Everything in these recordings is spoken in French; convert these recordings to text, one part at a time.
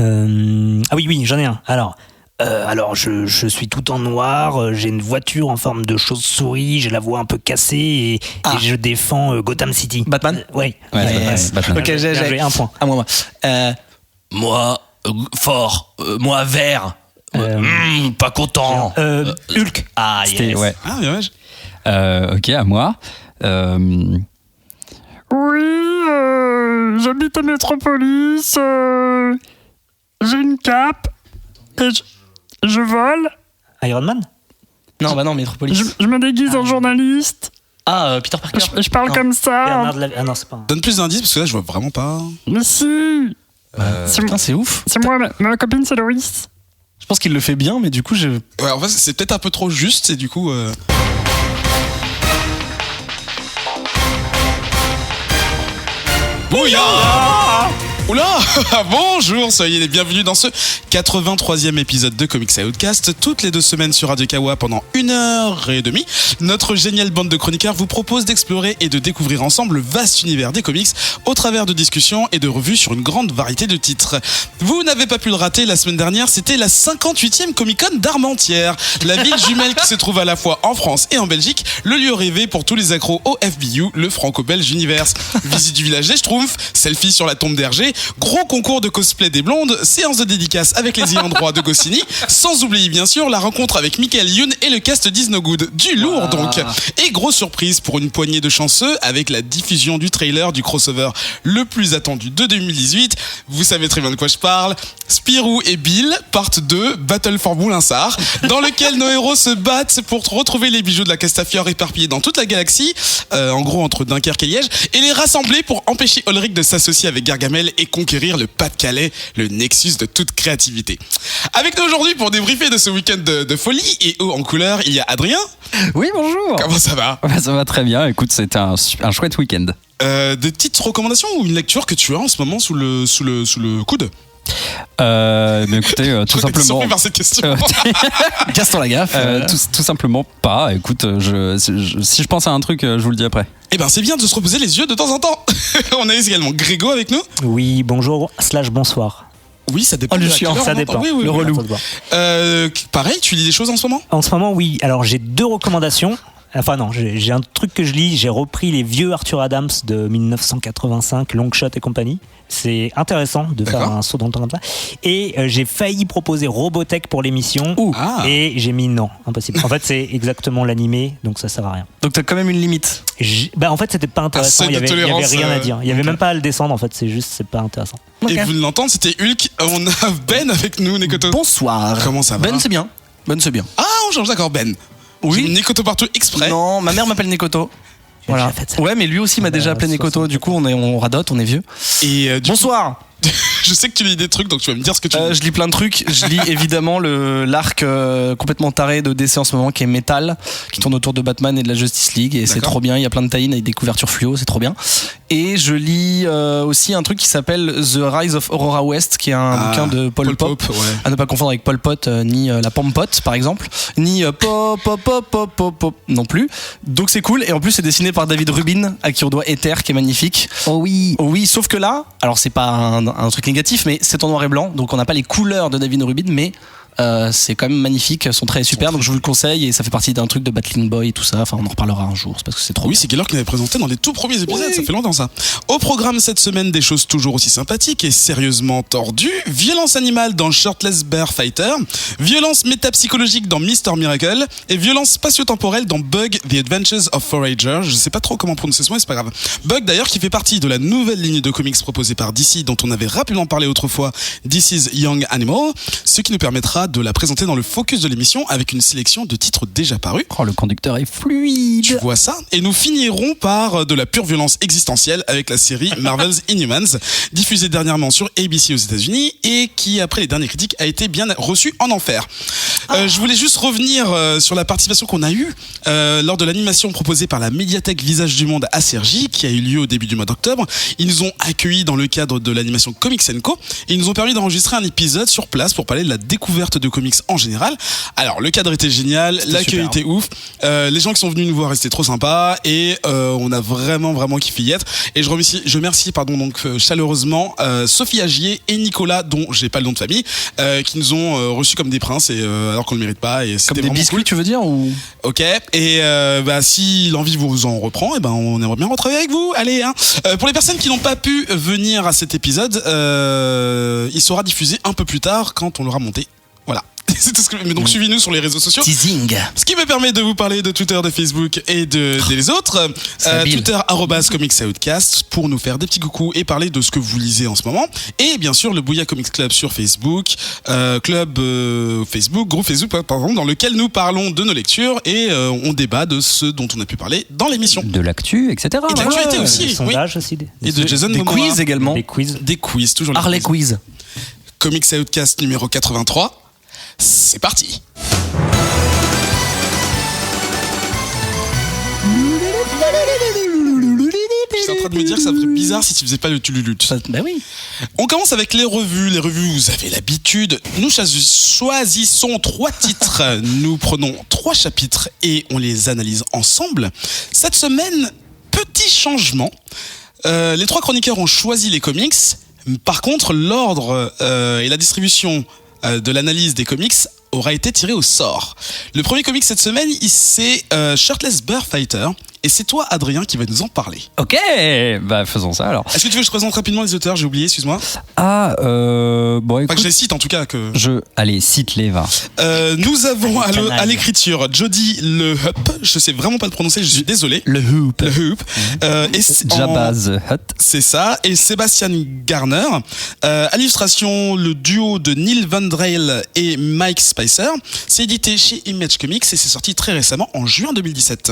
Ah oui, j'en ai un. Alors je suis tout en noir, j'ai une voiture en forme de chauve-souris, j'ai la voix un peu cassée et je défends Gotham City. Batman ? Ouais. Batman. Ok, j'ai un point. À moi. Moi, fort. Moi, vert. Pas content. Hulk. Ah, yes. Ouais. Ah, bien. Ok, à moi. Oui, j'habite à Métropolis, j'ai une cape et je vole. Iron Man. Non, Métropolis. Je me déguise en journaliste. Peter Parker. Je parle comme ça. Ah non, c'est pas un... Donne plus d'indices parce que là, je vois vraiment pas. Mais si. Putain, c'est ouf. C'est moi, ma copine, c'est Loïs. Je pense qu'il le fait bien, mais du coup, Ouais, en fait, c'est peut-être un peu trop juste et du coup. Bouillard! Oula! Bonjour, soyez les bienvenus dans ce 83e épisode de Comics Outcast. Toutes les 2 semaines sur Radio Kawa pendant 1h30, notre géniale bande de chroniqueurs vous propose d'explorer et de découvrir ensemble le vaste univers des comics au travers de discussions et de revues sur une grande variété de titres. Vous n'avez pas pu le rater, la semaine dernière, c'était la 58e Comic-Con d'Armentières, la ville jumelle qui se trouve à la fois en France et en Belgique, le lieu rêvé pour tous les accros au FBU, le Franco-Belge Universe. Visite du village des Schtroumpfs, selfie sur la tombe d'Hergé, gros concours de cosplay des blondes, séance de dédicace avec les ayants droit de Goscinny, sans oublier bien sûr la rencontre avec Michael Youn et le cast d'Is No Good. Du lourd donc. Et grosse surprise pour une poignée de chanceux avec la diffusion du trailer du crossover le plus attendu de 2018. Vous savez très bien de quoi je parle. Spirou et Bill, part 2, Battle for Boulinsart, dans lequel nos héros se battent pour retrouver les bijoux de la Castafiore éparpillés dans toute la galaxie, en gros entre Dunkerque et Liège, et les rassembler pour empêcher Ulrich de s'associer avec Gargamel et conquérir le Pas-de-Calais, le nexus de toute créativité. Avec nous aujourd'hui pour débriefer de ce week-end de folie et haut en couleur, il y a Adrien. Oui, bonjour. Comment ça va ? Ça va très bien. Écoute, c'était un chouette week-end. Des petites recommandations ou une lecture que tu as en ce moment sous le coude ? Écoutez, tout simplement. Surpris par cette question. Gaston Lagaffe. Tout simplement pas. Écoute, si je pense à un truc, je vous le dis après. Eh ben, c'est bien de se reposer les yeux de temps en temps. On a également Grégo avec nous. Oui, bonjour / bonsoir. Oui, ça dépend. le de chiant, ça dépend. Oui, Le relou. Pareil, tu lis des choses en ce moment ? En ce moment, oui. Alors, j'ai 2 recommandations. Enfin non, j'ai un truc que je lis, j'ai repris les vieux Arthur Adams de 1985, Longshot et compagnie. C'est intéressant de faire un saut dans le temps comme ça. Et j'ai failli proposer Robotech pour l'émission. Et j'ai mis non, impossible. En fait, c'est exactement l'animé, donc ça sert à rien. Donc t'as quand même une limite. En fait, c'était pas intéressant, il y avait rien à dire. Il y avait même pas à le descendre, en fait, c'est pas intéressant. Et vous l'entendez, c'était Hulk. On a Ben avec nous, Nekoto. Bonsoir. Comment ça va ? Ben, c'est bien. Ah, on change d'accord, Ben. oui. J'ai mis Nekoto partout exprès. Non, ma mère m'appelle Nekoto. Voilà. Ouais, mais lui aussi m'a déjà appelé Nekoto. Du coup, on radote, on est vieux. Et bonsoir. Je sais que tu lis des trucs, donc tu vas me dire ce que tu lis. Je lis plein de trucs. Je lis évidemment l'arc complètement taré de DC en ce moment qui est Metal, qui tourne autour de Batman et de la Justice League. Et c'est trop bien. Il y a plein de tie-in avec des couvertures fluo, c'est trop bien. Et je lis aussi un truc qui s'appelle The Rise of Aurora West, qui est un bouquin de Paul Pop. Ouais. À ne pas confondre avec Pol Pot, ni la Pompote par exemple, ni Pop non plus. Donc c'est cool. Et en plus, c'est dessiné par David Rubin, à qui on doit Ether, qui est magnifique. Oh oui, sauf que là, alors c'est pas un truc négatif, mais c'est en noir et blanc, donc on n'a pas les couleurs de David Rubin, mais c'est quand même magnifique, son trait est super, donc je vous le conseille, et ça fait partie d'un truc de Battling Boy et tout ça, enfin on en reparlera un jour, c'est parce que c'est trop bien. C'est Gaylor qui l'avait présenté dans les tout premiers épisodes, ça fait longtemps ça. Au programme cette semaine, des choses toujours aussi sympathiques et sérieusement tordues, violence animale dans Shirtless Bear Fighter, violence métapsychologique dans Mr. Miracle, et violence spatio-temporelle dans Bug The Adventures of Forager. Je sais pas trop comment prononcer ce mot, mais c'est pas grave. Bug d'ailleurs qui fait partie de la nouvelle ligne de comics proposée par DC, dont on avait rapidement parlé autrefois, DC's Young Animal, ce qui nous permettra de la présenter dans le focus de l'émission avec une sélection de titres déjà parus. Le conducteur est fluide. Tu vois ça ? Et nous finirons par de la pure violence existentielle avec la série Marvel's Inhumans, diffusée dernièrement sur ABC aux États-Unis et qui, après les dernières critiques, a été bien reçue en enfer. Je voulais juste revenir sur la participation qu'on a eue lors de l'animation proposée par la médiathèque Visage du Monde à Cergy, qui a eu lieu au début du mois d'octobre. Ils nous ont accueillis dans le cadre de l'animation Comics & Co. et ils nous ont permis d'enregistrer un épisode sur place pour parler de la découverte découverte de comics en général. Alors le cadre était génial, l'accueil était ouf, les gens qui sont venus nous voir c'était trop sympa et on a vraiment kiffé y être. Et je remercie donc chaleureusement Sophie Agier et Nicolas, dont j'ai pas le nom de famille, qui nous ont reçus comme des princes et alors qu'on le mérite pas. Et comme des biscuits, tu veux dire ou... Ok. Et si l'envie vous en reprend, on aimerait bien retravailler avec vous. Allez, hein. Pour les personnes qui n'ont pas pu venir à cet épisode, il sera diffusé un peu plus tard quand on l'aura monté. Voilà. C'est tout ce que... Mais donc suivez-nous sur les réseaux sociaux. Teasing. Ce qui me permet de vous parler de Twitter, de Facebook et des autres. Twitter @comicsoutcast pour nous faire des petits coucous et parler de ce que vous lisez en ce moment. Et bien sûr le Bouya Comics Club sur Facebook, groupe Facebook pardon, dans lequel nous parlons de nos lectures et on débat de ce dont on a pu parler dans l'émission. De l'actu, etc. Et de l'actualité aussi. Des sondages aussi. Et de Jason des Momoa. quiz également. Des quiz, toujours les Harley Quiz. Comics Outcast numéro 83. C'est parti. J'étais en train de me dire que ça ferait bizarre si tu faisais pas le tululut. Bah oui. On commence avec les revues. Les revues, vous avez l'habitude. Nous choisissons 3 titres. Nous prenons 3 chapitres et on les analyse ensemble. Cette semaine, petit changement. Les 3 chroniqueurs ont choisi les comics. Par contre, l'ordre et la distribution de l'analyse des comics aura été tiré au sort. Le premier comic cette semaine, c'est Shirtless Bear Fighter. Et c'est toi, Adrien, qui va nous en parler. Ok, bah faisons ça alors. Est-ce que tu veux que je présente rapidement les auteurs? J'ai oublié, excuse-moi. Bon écoute. Pas que je les cite en tout cas. Allez, cite-les, va. Nous avons à l'écriture Jody Le Hupp. Je sais vraiment pas le prononcer, je suis désolé. Le Hoop. Et Jabba the Hutt. C'est ça. Et Sébastien Garner. À l'illustration, le duo de Neil Vandrell et Mike Spicer. C'est édité chez Image Comics et c'est sorti très récemment en juin 2017.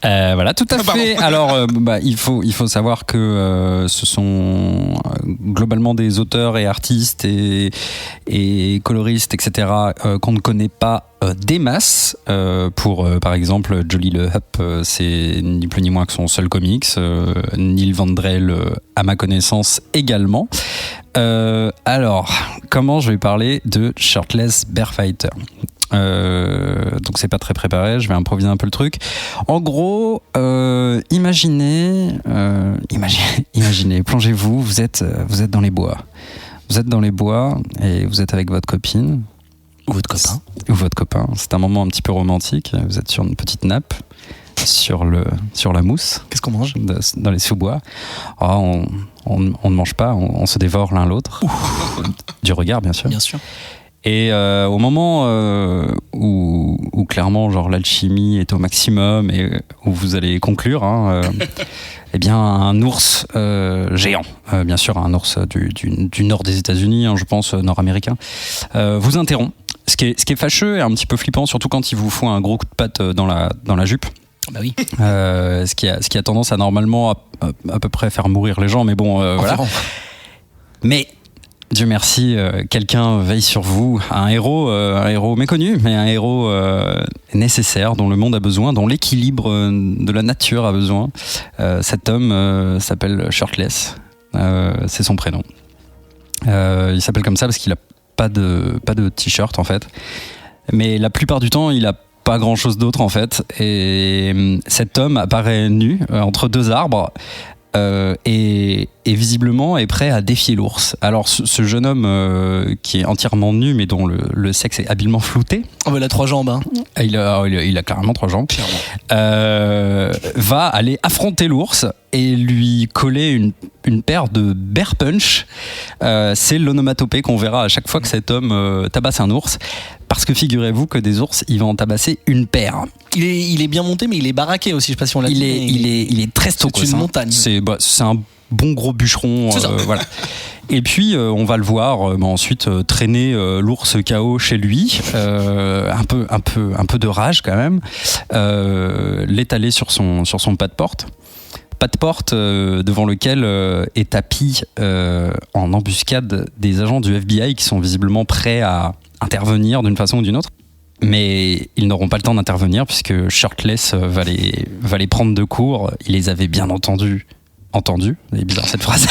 Voilà, tout à fait. Alors, il faut savoir que ce sont globalement des auteurs et artistes et coloristes, etc. Qu'on ne connaît pas des masses. Pour par exemple, Jolly Le Hupp, c'est ni plus ni moins que son seul comics. Neil Vandrell, à ma connaissance, également. Alors, comment je vais parler de Shirtless Bear Fighter? Donc c'est pas très préparé, je vais improviser un peu le truc. En gros, imaginez, plongez-vous, vous êtes dans les bois. Vous êtes dans les bois et vous êtes avec votre copine. Ou votre copain. Ou votre copain. C'est un moment un petit peu romantique. Vous êtes sur une petite nappe, sur la mousse. Qu'est-ce qu'on mange dans les sous-bois. On ne mange pas, on se dévore l'un l'autre. Du regard, bien sûr. Bien sûr. Et au moment où clairement genre l'alchimie est au maximum et où vous allez conclure, eh bien un ours géant, bien sûr un ours du nord des États-Unis, je pense nord-américain, vous interrompt. Ce qui est fâcheux et un petit peu flippant, surtout quand il vous fout un gros coup de patte dans la jupe. Bah oui. Ce qui a tendance à normalement à peu près faire mourir les gens, mais bon, voilà. Mais Dieu merci, quelqu'un veille sur vous, un héros méconnu, mais un héros nécessaire, dont le monde a besoin, dont l'équilibre de la nature a besoin. Cet homme s'appelle Shirtless, c'est son prénom. Il s'appelle comme ça parce qu'il a pas de t-shirt en fait, mais la plupart du temps il a pas grand chose d'autre en fait, et cet homme apparaît nu entre 2 arbres. Et visiblement est prêt à défier l'ours. Alors ce jeune homme qui est entièrement nu mais dont le sexe est habilement flouté. Oh, il a 3 jambes. Hein. Il a clairement 3 jambes. Va aller affronter l'ours et lui coller une paire de bear punch. C'est l'onomatopée qu'on verra à chaque fois que cet homme tabasse un ours. Parce que figurez-vous que des ours, il va en tabasser une paire. Il est bien monté, mais il est baraqué aussi. Je sais pas si on l'a dit. Il est très stock. C'est une montagne. C'est un bon gros bûcheron. Voilà. Et puis on va le voir ensuite traîner l'ours KO chez lui, un peu de rage quand même, l'étaler sur son pas de porte. Pas de porte devant lequel est tapis en embuscade des agents du FBI qui sont visiblement prêts à intervenir d'une façon ou d'une autre. Mais ils n'auront pas le temps d'intervenir puisque Shirtless va les prendre de court. Il les avait bien entendu entendu, c'est bizarre cette phrase.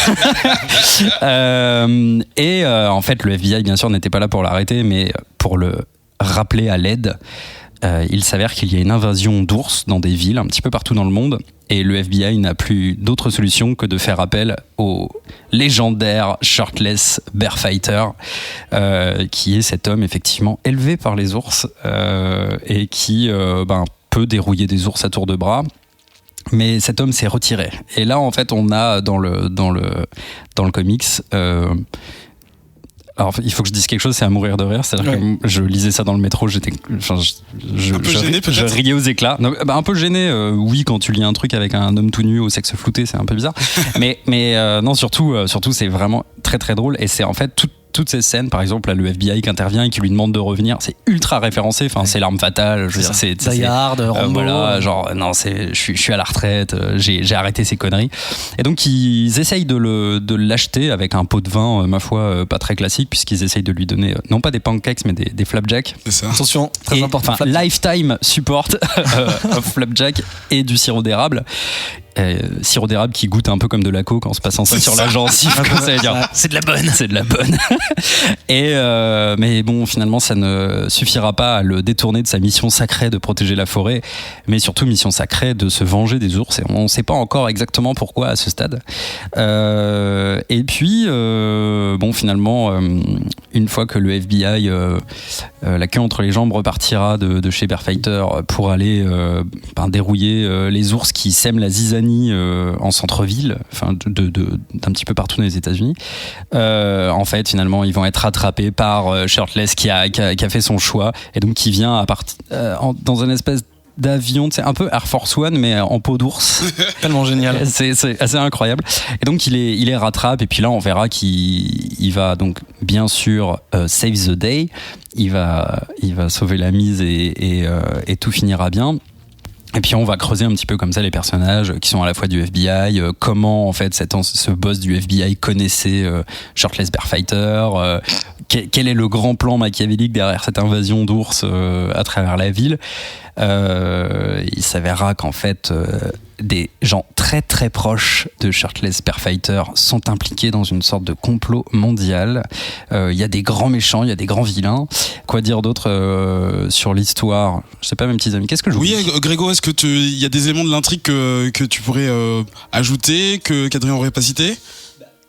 En fait, le FBI, bien sûr, n'était pas là pour l'arrêter, mais pour le rappeler à l'aide. Il s'avère qu'il y a une invasion d'ours dans des villes un petit peu partout dans le monde, et le FBI n'a plus d'autre solution que de faire appel au légendaire Shirtless Bear Fighter, qui est cet homme effectivement élevé par les ours et qui peut dérouiller des ours à tour de bras. Mais cet homme s'est retiré. Et là, en fait, on a dans le comics. Alors, il faut que je dise quelque chose, c'est à mourir de rire. C'est-à-dire que je lisais ça dans le métro, un peu gêné, peut-être. Je riais aux éclats. Non, un peu gêné, oui, quand tu lis un truc avec un homme tout nu au sexe flouté, c'est un peu bizarre. mais non, surtout, c'est vraiment très très drôle. Et c'est en fait toutes ces scènes, par exemple, là, le FBI qui intervient et qui lui demande de revenir, c'est ultra référencé. Enfin, c'est l'arme fatale. Je veux dire, c'est Die Hard, Rambo. Voilà, genre, non, je suis à la retraite, j'ai arrêté ces conneries. Et donc, ils essayent de l'acheter avec un pot de vin, ma foi, pas très classique, puisqu'ils essayent de lui donner, non pas des pancakes, mais des flapjacks. C'est ça. Attention, très important. Lifetime support of flapjack et du sirop d'érable. Sirop d'érable qui goûte un peu comme de la coke en se passant ça sur la gencive, comme ça veut dire c'est de la bonne. Et mais bon, finalement ça ne suffira pas à le détourner de sa mission sacrée de protéger la forêt, mais surtout mission sacrée de se venger des ours, et on ne sait pas encore exactement pourquoi à ce stade. Et puis finalement une fois que le FBI la queue entre les jambes repartira de chez Bear Fighter pour aller dérouiller les ours qui sèment la zizanie en centre-ville, enfin d'un petit peu partout dans les États-Unis. En fait, finalement, ils vont être rattrapés par Shirtless qui a fait son choix, et donc qui vient dans une espèce d'avion, c'est un peu Air Force One mais en peau d'ours. Tellement génial. C'est assez incroyable. Et donc il les rattrape, et puis là on verra qu'il va donc bien sûr save the day. Il va sauver la mise et tout finira bien. Et puis on va creuser un petit peu comme ça les personnages qui sont à la fois du FBI, comment en fait ce boss du FBI connaissait Shirtless Bear Fighter, quel est le grand plan machiavélique derrière cette invasion d'ours à travers la ville. Il s'avérera qu'en fait des gens très très proches de Shirtless Bear Fighter sont impliqués dans une sorte de complot mondial. Il y a des grands méchants, il y a des grands vilains. Quoi dire d'autre sur l'histoire? Je sais pas, mes petits amis, qu'est-ce que je vous dis? Grégo, est-ce que il y a des éléments de l'intrigue que tu pourrais ajouter, qu'Adrien aurait pas cité?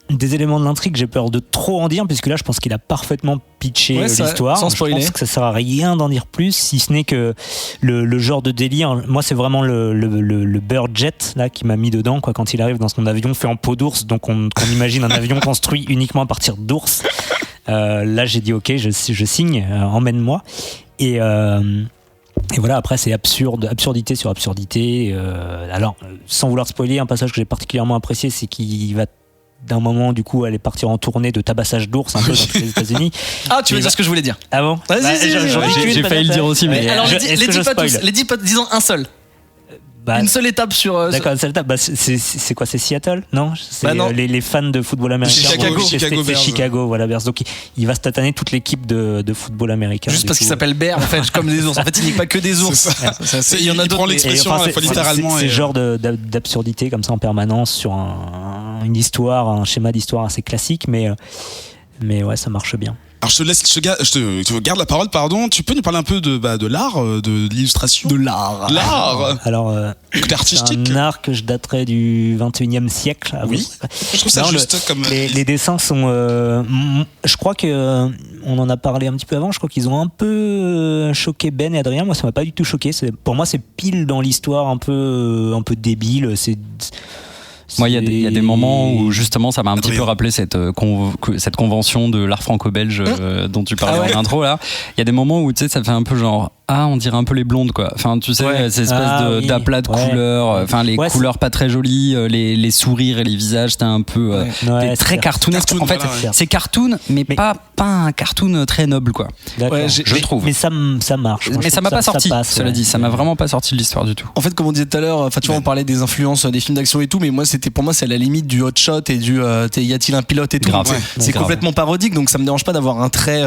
Des éléments de l'intrigue, j'ai peur de trop en dire, puisque là je pense qu'il a parfaitement pitché l'histoire. Sans spoiler. Je pense que ça sert à rien d'en dire plus, si ce n'est que le genre de délire. Moi, c'est vraiment le Bird Jet là qui m'a mis dedans, quoi, quand il arrive dans son avion fait en peau d'ours, donc on imagine un avion construit uniquement à partir d'ours. Là, j'ai dit ok, je signe, emmène-moi. Et voilà, après c'est absurdité sur absurdité. Alors, sans vouloir spoiler, un passage que j'ai particulièrement apprécié, c'est qu'il va d'un moment du coup aller partir en tournée de tabassage d'ours un peu dans les États-Unis. Ah, tu veux dire ce que je voulais dire? Ah bon? J'ai failli le dire aussi, mais alors les dis pas, disons un seul. Une seule étape sur. D'accord, une seule étape. C'est quoi? C'est Seattle? Non, c'est les fans de football américain. C'est Chicago, voilà, Bears. Donc il va se tataner toute l'équipe de football américain. Juste parce qu'il s'appelle Bear, en fait, comme des ours. En fait, il n'y a pas que des ours. Il y en a d'autres. Il prend l'expression littéralement. C'est genre d'absurdité comme ça en permanence sur une histoire, un schéma d'histoire assez classique, mais ouais, ça marche bien. Alors je te garde la parole, pardon. Tu peux nous parler un peu de l'art, de l'illustration? De l'art. Alors, artistique. C'est un art que je daterais du 21e siècle. Oui. Je trouve ça juste comme. Les dessins sont. Je crois que on en a parlé un petit peu avant. Je crois qu'ils ont un peu choqué Ben et Adrien. Moi, ça m'a pas du tout choqué. Pour moi, c'est pile dans l'histoire un peu débile. Moi, il y a des moments où justement ça m'a un petit peu rappelé cette convention de l'art franco-belge dont tu parlais en intro là. Il y a des moments où tu sais ça fait un peu genre on dirait un peu les blondes quoi. Enfin tu sais ces espèces d'aplats de couleurs, enfin les couleurs pas très jolies, les sourires et les visages c'était un peu très cartoonesque. En fait c'est cartoon mais pas un cartoon très noble quoi. Je trouve. Mais ça marche. Mais ça m'a pas sorti. Cela dit, ça m'a vraiment pas sorti de l'histoire du tout. En fait comme on disait tout à l'heure, tu vois on parlait des influences des films d'action et tout, mais moi pour moi c'est à la limite du Hot Shot et du y a-t-il un pilote et tout. C'est complètement parodique, donc ça me dérange pas d'avoir un trait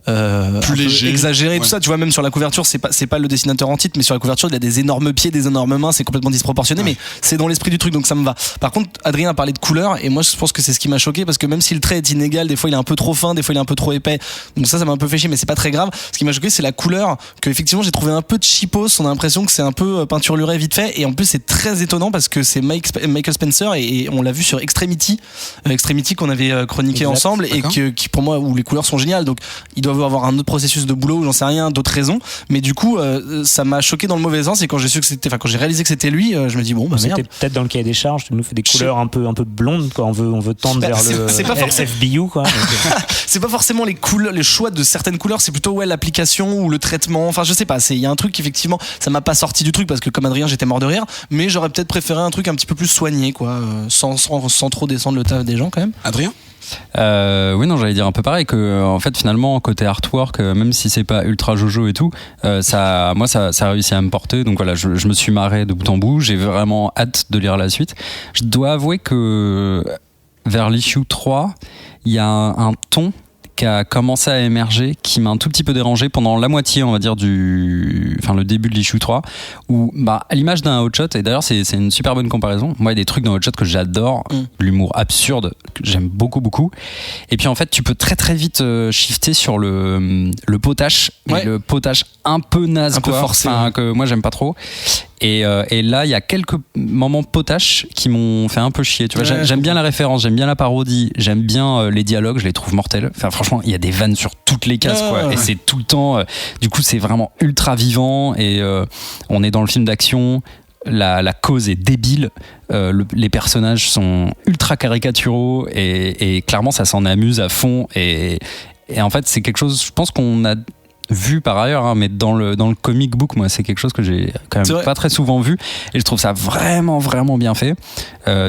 plus léger, exagéré, tout ça. Tu vois même sur la couverture couverture, c'est pas le dessinateur en titre, mais sur la couverture, il y a des énormes pieds, des énormes mains, c'est complètement disproportionné, mais c'est dans l'esprit du truc, donc ça me va. Par contre, Adrien a parlé de couleur, et moi je pense que c'est ce qui m'a choqué, parce que même si le trait est inégal, des fois il est un peu trop fin, des fois il est un peu trop épais, donc ça m'a un peu fait chier, mais c'est pas très grave. Ce qui m'a choqué, c'est la couleur, que effectivement j'ai trouvé un peu cheapos, on a l'impression que c'est un peu peinturluré vite fait, et en plus c'est très étonnant parce que c'est Michael Spencer, et on l'a vu sur Extremity qu'on avait chroniqué ensemble, et qui pour moi, où les couleurs sont géniales, donc ils doivent avoir un autre processus de boulot, j'en sais rien, d'autres raisons, mais du coup ça m'a choqué dans le mauvais sens, et quand j'ai réalisé que c'était lui, je me dis bon bah merde. C'était peut-être dans le cahier des charges, tu nous fais des couleurs un peu blondes, quoi. On veut tendre vers le FBU, quoi. C'est pas forcément les couleurs, les choix de certaines couleurs, c'est plutôt l'application ou le traitement, enfin je sais pas, il y a un truc qui effectivement ça m'a pas sorti du truc, parce que comme Adrien j'étais mort de rire, mais j'aurais peut-être préféré un truc un petit peu plus soigné, quoi, sans trop descendre le taf des gens quand même. Adrien? Oui, non, j'allais dire un peu pareil, que en fait finalement côté artwork, même si c'est pas ultra jojo et tout, ça a réussi à me porter, donc voilà, je me suis marré de bout en bout, j'ai vraiment hâte de lire la suite. Je dois avouer que vers l'issue 3, il y a un ton qui a commencé à émerger, qui m'a un tout petit peu dérangé pendant la moitié, on va dire, le début de l'issue 3, où, à l'image d'un Hotshot, et d'ailleurs c'est une super bonne comparaison, moi il y a des trucs dans Hotshot que j'adore, l'humour absurde, que j'aime beaucoup, et puis en fait tu peux très très vite shifter sur le potache, et le potache un peu naze, un peu forcé, que moi j'aime pas trop. Et là, il y a quelques moments potaches qui m'ont fait un peu chier. Tu vois, j'aime bien la référence, j'aime bien la parodie, j'aime bien les dialogues, je les trouve mortels. Enfin, franchement, il y a des vannes sur toutes les cases, quoi. Et c'est tout le temps. Du coup, c'est vraiment ultra vivant. Et on est dans le film d'action. La cause est débile. Les personnages sont ultra caricaturaux et clairement, ça s'en amuse à fond. Et en fait, c'est quelque chose. Je pense qu'on a vu par ailleurs, mais dans le comic book, moi c'est quelque chose que j'ai quand même pas très souvent vu, et je trouve ça vraiment bien fait.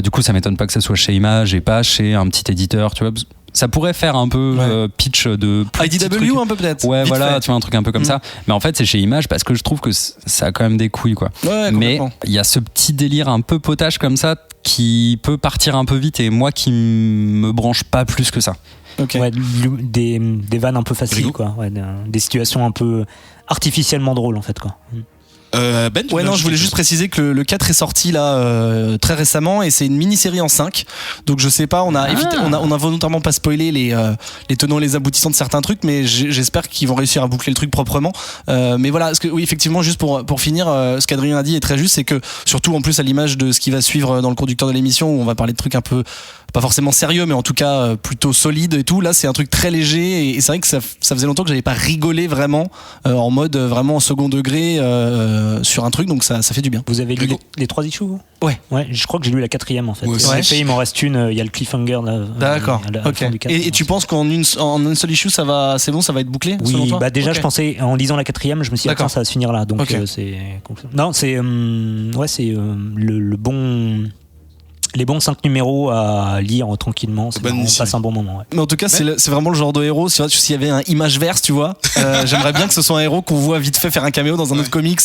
Du coup ça m'étonne pas que ça soit chez Image et pas chez un petit éditeur, tu vois. Ça pourrait faire un peu pitch de IDW un peu peut-être. Ouais, voilà, tu vois, un truc un peu comme ça. Mais en fait c'est chez Image parce que je trouve que ça a quand même des couilles, quoi. Mais il y a ce petit délire un peu potage comme ça qui peut partir un peu vite, et moi qui me branche pas plus que ça. Okay. Ouais, des vannes un peu faciles, quoi. Ouais, des situations un peu artificiellement drôles, en fait, quoi. Ben, je voulais juste préciser que le 4 est sorti là très récemment, et c'est une mini-série en 5, donc je sais pas, on a volontairement pas spoilé les tenants et les aboutissants de certains trucs, mais j'espère qu'ils vont réussir à boucler le truc proprement, mais voilà, parce que oui, effectivement, juste pour finir, ce qu'Adrien a dit est très juste, c'est que surtout en plus à l'image de ce qui va suivre dans le conducteur de l'émission, où on va parler de trucs un peu pas forcément sérieux, mais en tout cas plutôt solide et tout, là c'est un truc très léger, et c'est vrai que ça faisait longtemps que j'avais pas rigolé vraiment en mode vraiment second degré sur un truc, donc ça fait du bien. Vous avez lu les 3 issues, vous? Ouais, je crois que j'ai lu la 4e en fait. Ouais, il m'en reste une, il y a le cliffhanger là. D'accord. Okay. Et tu penses qu'en une seule issue ça va être bouclé? Oui, déjà je pensais, en lisant la 4e, je me suis dit attends, ça va se finir là, donc c'est les bons 5 numéros à lire tranquillement, on passe un bon moment. Ouais. Mais en tout cas, c'est vraiment le genre de héros. S'il y avait un Imageverse, tu vois, j'aimerais bien que ce soit un héros qu'on voit vite fait faire un caméo dans un autre comics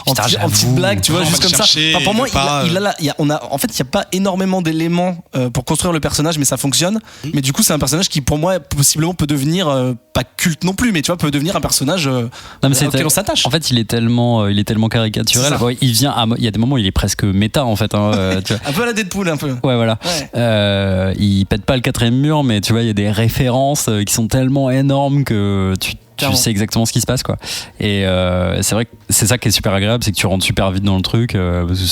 en petite blague, tu vois, juste comme ça. Enfin, pour moi, il y a pas énormément d'éléments pour construire le personnage, mais ça fonctionne. Mais du coup, c'est un personnage qui, pour moi, possiblement peut devenir pas culte non plus, mais tu vois, peut devenir un personnage auquel on s'attache. En fait, il est tellement caricaturel. Il y a des moments où il est presque méta, en fait. Tu vois. Un peu à la Deadpool. Un peu. Ouais, voilà. Ouais. Il pète pas le 4e mur, mais tu vois, il y a des références qui sont tellement énormes que tu sais exactement ce qui se passe, quoi. Et c'est vrai que c'est ça qui est super agréable, c'est que tu rentres super vite dans le truc, parce que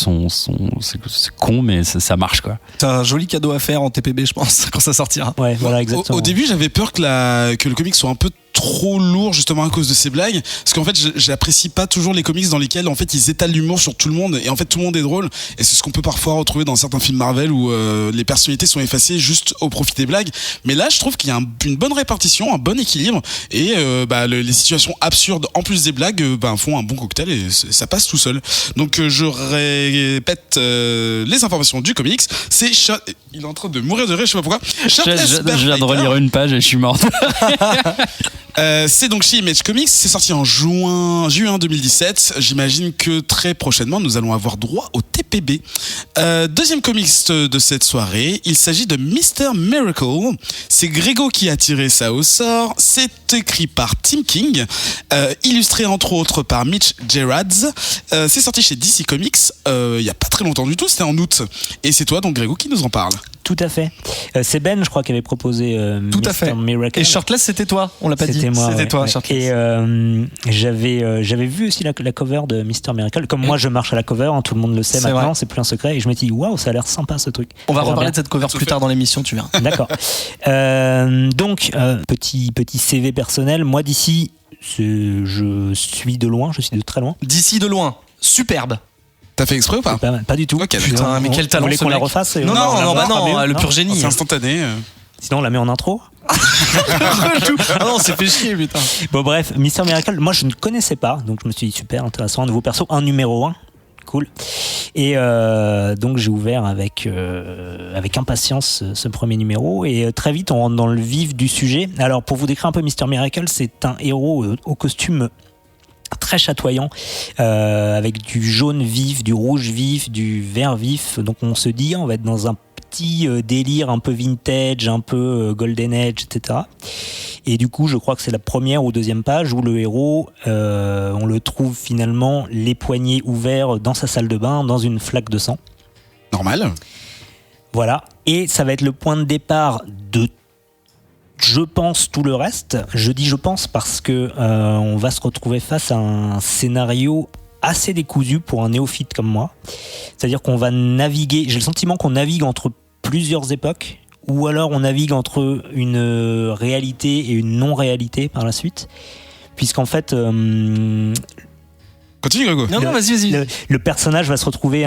c'est con, mais ça marche, quoi. C'est un joli cadeau à faire en TPB, je pense, quand ça sortira. Ouais, voilà, exactement. Au début, j'avais peur que le comic soit un peu trop lourd, justement à cause de ces blagues, parce qu'en fait j'apprécie pas toujours les comics dans lesquels en fait ils étalent l'humour sur tout le monde, et en fait tout le monde est drôle, et c'est ce qu'on peut parfois retrouver dans certains films Marvel où les personnalités sont effacées juste au profit des blagues. Mais là je trouve qu'il y a une bonne répartition, un bon équilibre, et les situations absurdes en plus des blagues font un bon cocktail, et ça passe tout seul. Donc je répète les informations du comics. Il est en train de mourir de rire, je sais pas pourquoi. Je viens de relire une page et je suis mort. C'est donc chez Image Comics, c'est sorti en juin 2017. J'imagine que très prochainement nous allons avoir droit au TPB. Deuxième comics de cette soirée, il s'agit de Mr. Miracle. C'est Grégo qui a tiré ça au sort. C'est écrit par Tim King, illustré entre autres par Mitch Gerads. C'est sorti chez DC Comics il y a pas très longtemps du tout, c'était en août. Et c'est toi donc Grégo qui nous en parle. Tout à fait. C'est Ben, je crois, qui avait proposé Tout à fait. Mr. Miracle. Et Shirtless, c'était toi, on l'a pas dit. C'était moi. C'était toi, ouais. Shirtless. Et j'avais vu aussi la cover de Mr. Miracle. Comme moi, je marche à la cover, hein, tout le monde le sait C'est maintenant, vrai. c'est plus un secret. Et je me dis, waouh, ça a l'air sympa ce truc. On va Ça a l'air reparler bien. de cette cover plus tard dans l'émission, tu verras. D'accord. Donc, petit CV personnel. Moi, d'ici, je suis de loin, je suis de très loin. D'ici de loin, superbe. T'as fait exprès ou pas? Pas du tout. Ok, Putain, mais quel talent Vous voulez ce qu'on la mec. refasse et Non, on la non, voit, non, mieux le pur génie. C'est instantané. Sinon, on la met en intro. Ah non, c'est fait chier, putain. Bon, bref, Mr. Miracle, moi, je ne connaissais pas. Donc, je me suis dit, super, intéressant. Un nouveau perso, un numéro 1. Cool. Et donc, j'ai ouvert avec impatience ce premier numéro. Et très vite, on rentre dans le vif du sujet. Alors, pour vous décrire un peu Mr. Miracle, c'est un héros au costume très chatoyant, avec du jaune vif, du rouge vif, du vert vif. Donc on se dit, on va être dans un petit délire un peu vintage, un peu golden age, etc. Et du coup, je crois que c'est la première ou deuxième page où le héros, on le trouve finalement les poignets ouverts dans sa salle de bain, dans une flaque de sang. Normal. Voilà. Et ça va être le point de départ de, je pense, tout le reste. Je dis je pense parce que on va se retrouver face à un scénario assez décousu pour un néophyte comme moi. C'est-à-dire qu'on va naviguer, j'ai le sentiment qu'on navigue entre plusieurs époques, ou alors on navigue entre une réalité et une non-réalité par la suite. Puisqu'en fait, Continue Grégo. Non, non, vas-y. le personnage va se retrouver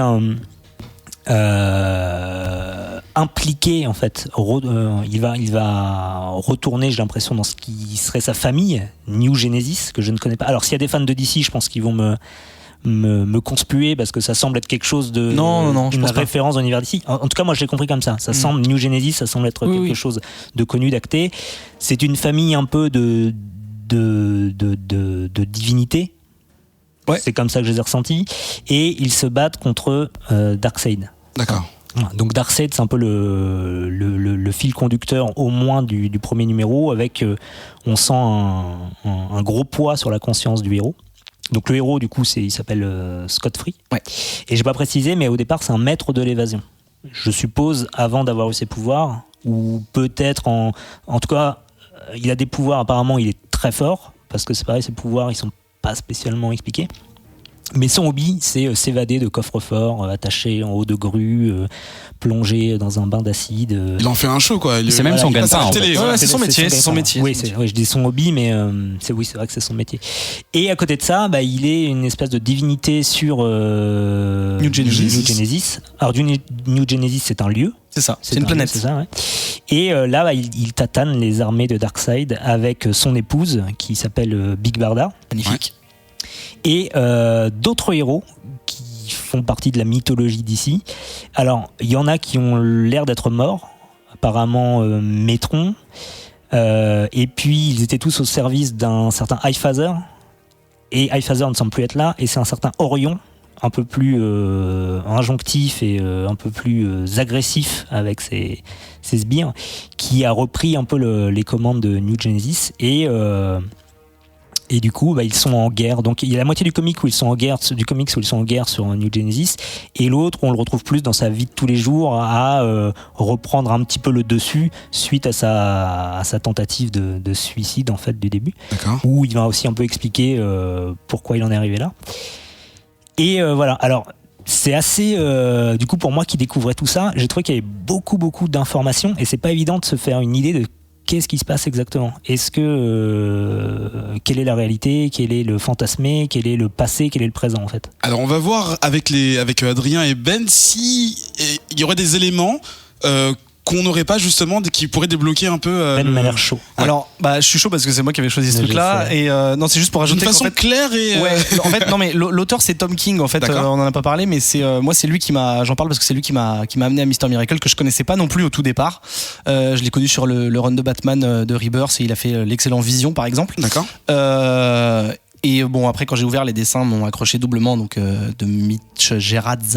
impliqué en fait. Il va retourner, j'ai l'impression, dans ce qui serait sa famille, New Genesis, que je ne connais pas. Alors s'il y a des fans de DC, je pense qu'ils vont me conspuer parce que ça semble être quelque chose de Non, je une pense pas. référence dans l'univers DC. En tout cas, moi je l'ai compris comme ça. Ça semble New Genesis, ça semble être quelque chose de connu, d'acté. C'est une famille un peu de divinités. Ouais. C'est comme ça que je les ai ressentis. Et ils se battent contre Darkseid. D'accord. Voilà. Donc Darkseid, c'est un peu le fil conducteur au moins du premier numéro, avec on sent un gros poids sur la conscience du héros. Donc le héros, du coup, il s'appelle Scott Free. Ouais. Et j'ai pas précisé, mais au départ, c'est un maître de l'évasion. Je suppose, avant d'avoir eu ses pouvoirs, ou peut-être en tout cas, il a des pouvoirs. Apparemment, il est très fort, parce que c'est pareil, ses pouvoirs, ils sont pas spécialement expliqués. Mais son hobby, c'est s'évader de coffres-forts, attachés en haut de grues, plongé dans un bain d'acide. Il en fait un show quoi. C'est même son il passe à la gagne-pain, en télé, fait. voilà. Ouais, c'est son métier, c'est son métier. Oui, je dis son hobby, mais c'est vrai que c'est son métier. Et à côté de ça, il est une espèce de divinité sur New Genesis. Alors, New Genesis, c'est un lieu. C'est ça, c'est un une planète. lieu, c'est ça, ouais. Et là, il tatane les armées de Darkseid avec son épouse, qui s'appelle Big Barda. Magnifique. Et d'autres héros qui font partie de la mythologie d'ici. Alors, il y en a qui ont l'air d'être morts, apparemment Métron, et puis ils étaient tous au service d'un certain Highfather, et Highfather ne semble plus être là, et c'est un certain Orion, un peu plus injonctif et un peu plus agressif avec ses sbires, qui a repris un peu les commandes de New Genesis, et du coup, ils sont en guerre. Donc, il y a la moitié du comics où ils sont en guerre, sur New Genesis, et l'autre où on le retrouve plus dans sa vie de tous les jours à reprendre un petit peu le dessus suite à sa tentative de suicide en fait du début. D'accord. Où il va aussi un peu expliquer pourquoi il en est arrivé là. Et voilà. Alors, c'est assez. Du coup, pour moi qui découvrais tout ça, j'ai trouvé qu'il y avait beaucoup d'informations, et c'est pas évident de se faire une idée de qu'est-ce qui se passe exactement. Est-ce que quelle est la réalité, quel est le fantasmé, quel est le passé, quel est le présent en fait. Alors on va voir avec Adrien et Ben si il y aurait des éléments qu'on n'aurait pas justement, qui pourrait débloquer un peu. Ben m'a l'air chaud. Alors, je suis chaud parce que c'est moi qui avais choisi ce Je truc-là. sais. Et non, c'est juste pour rajouter D'une façon qu'en fait, claire et. Ouais, en fait, non, mais l'auteur c'est Tom King. En fait, D'accord. on en a pas parlé, mais moi c'est lui qui m'a. J'en parle parce que c'est lui qui m'a amené à Mr. Miracle que je connaissais pas non plus au tout départ. Je l'ai connu sur le run de Batman de Rebirth et il a fait l'excellent Vision par exemple. D'accord. Et bon, après, quand j'ai ouvert, les dessins m'ont accroché doublement, donc de Mitch Gerads.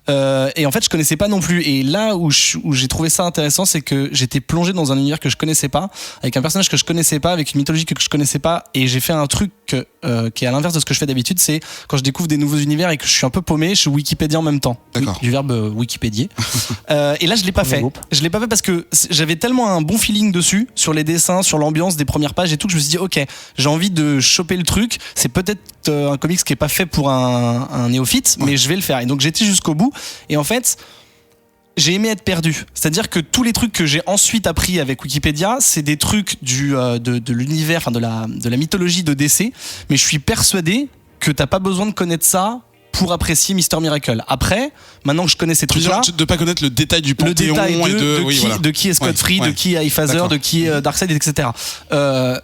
Et en fait, je connaissais pas non plus. Et là où j'ai trouvé ça intéressant, c'est que j'étais plongé dans un univers que je connaissais pas, avec un personnage que je connaissais pas, avec une mythologie que je connaissais pas. Et j'ai fait un truc qui est à l'inverse de ce que je fais d'habitude, c'est quand je découvre des nouveaux univers et que je suis un peu paumé, je Wikipédia en même temps. D'accord. Du verbe Wikipédier. Et là, je l'ai pas fait. Je l'ai pas fait parce que j'avais tellement un bon feeling dessus, sur les dessins, sur l'ambiance des premières pages et tout, que je me suis dit, ok, j'ai envie de choper le truc. C'est peut-être un comics qui est pas fait pour un néophyte, mais je vais le faire. Et donc j'étais jusqu'au bout. Et en fait, j'ai aimé être perdu. C'est-à-dire que tous les trucs que j'ai ensuite appris avec Wikipédia, c'est des trucs de l'univers, enfin de la mythologie de DC. Mais je suis persuadé que t'as pas besoin de connaître ça pour apprécier Mr. Miracle. Après, maintenant que je connais ces trucs-là, De pas connaître le détail du Panthéon de qui est Scott Free, de qui est Phaser, D'accord. de qui est Darkseid, etc.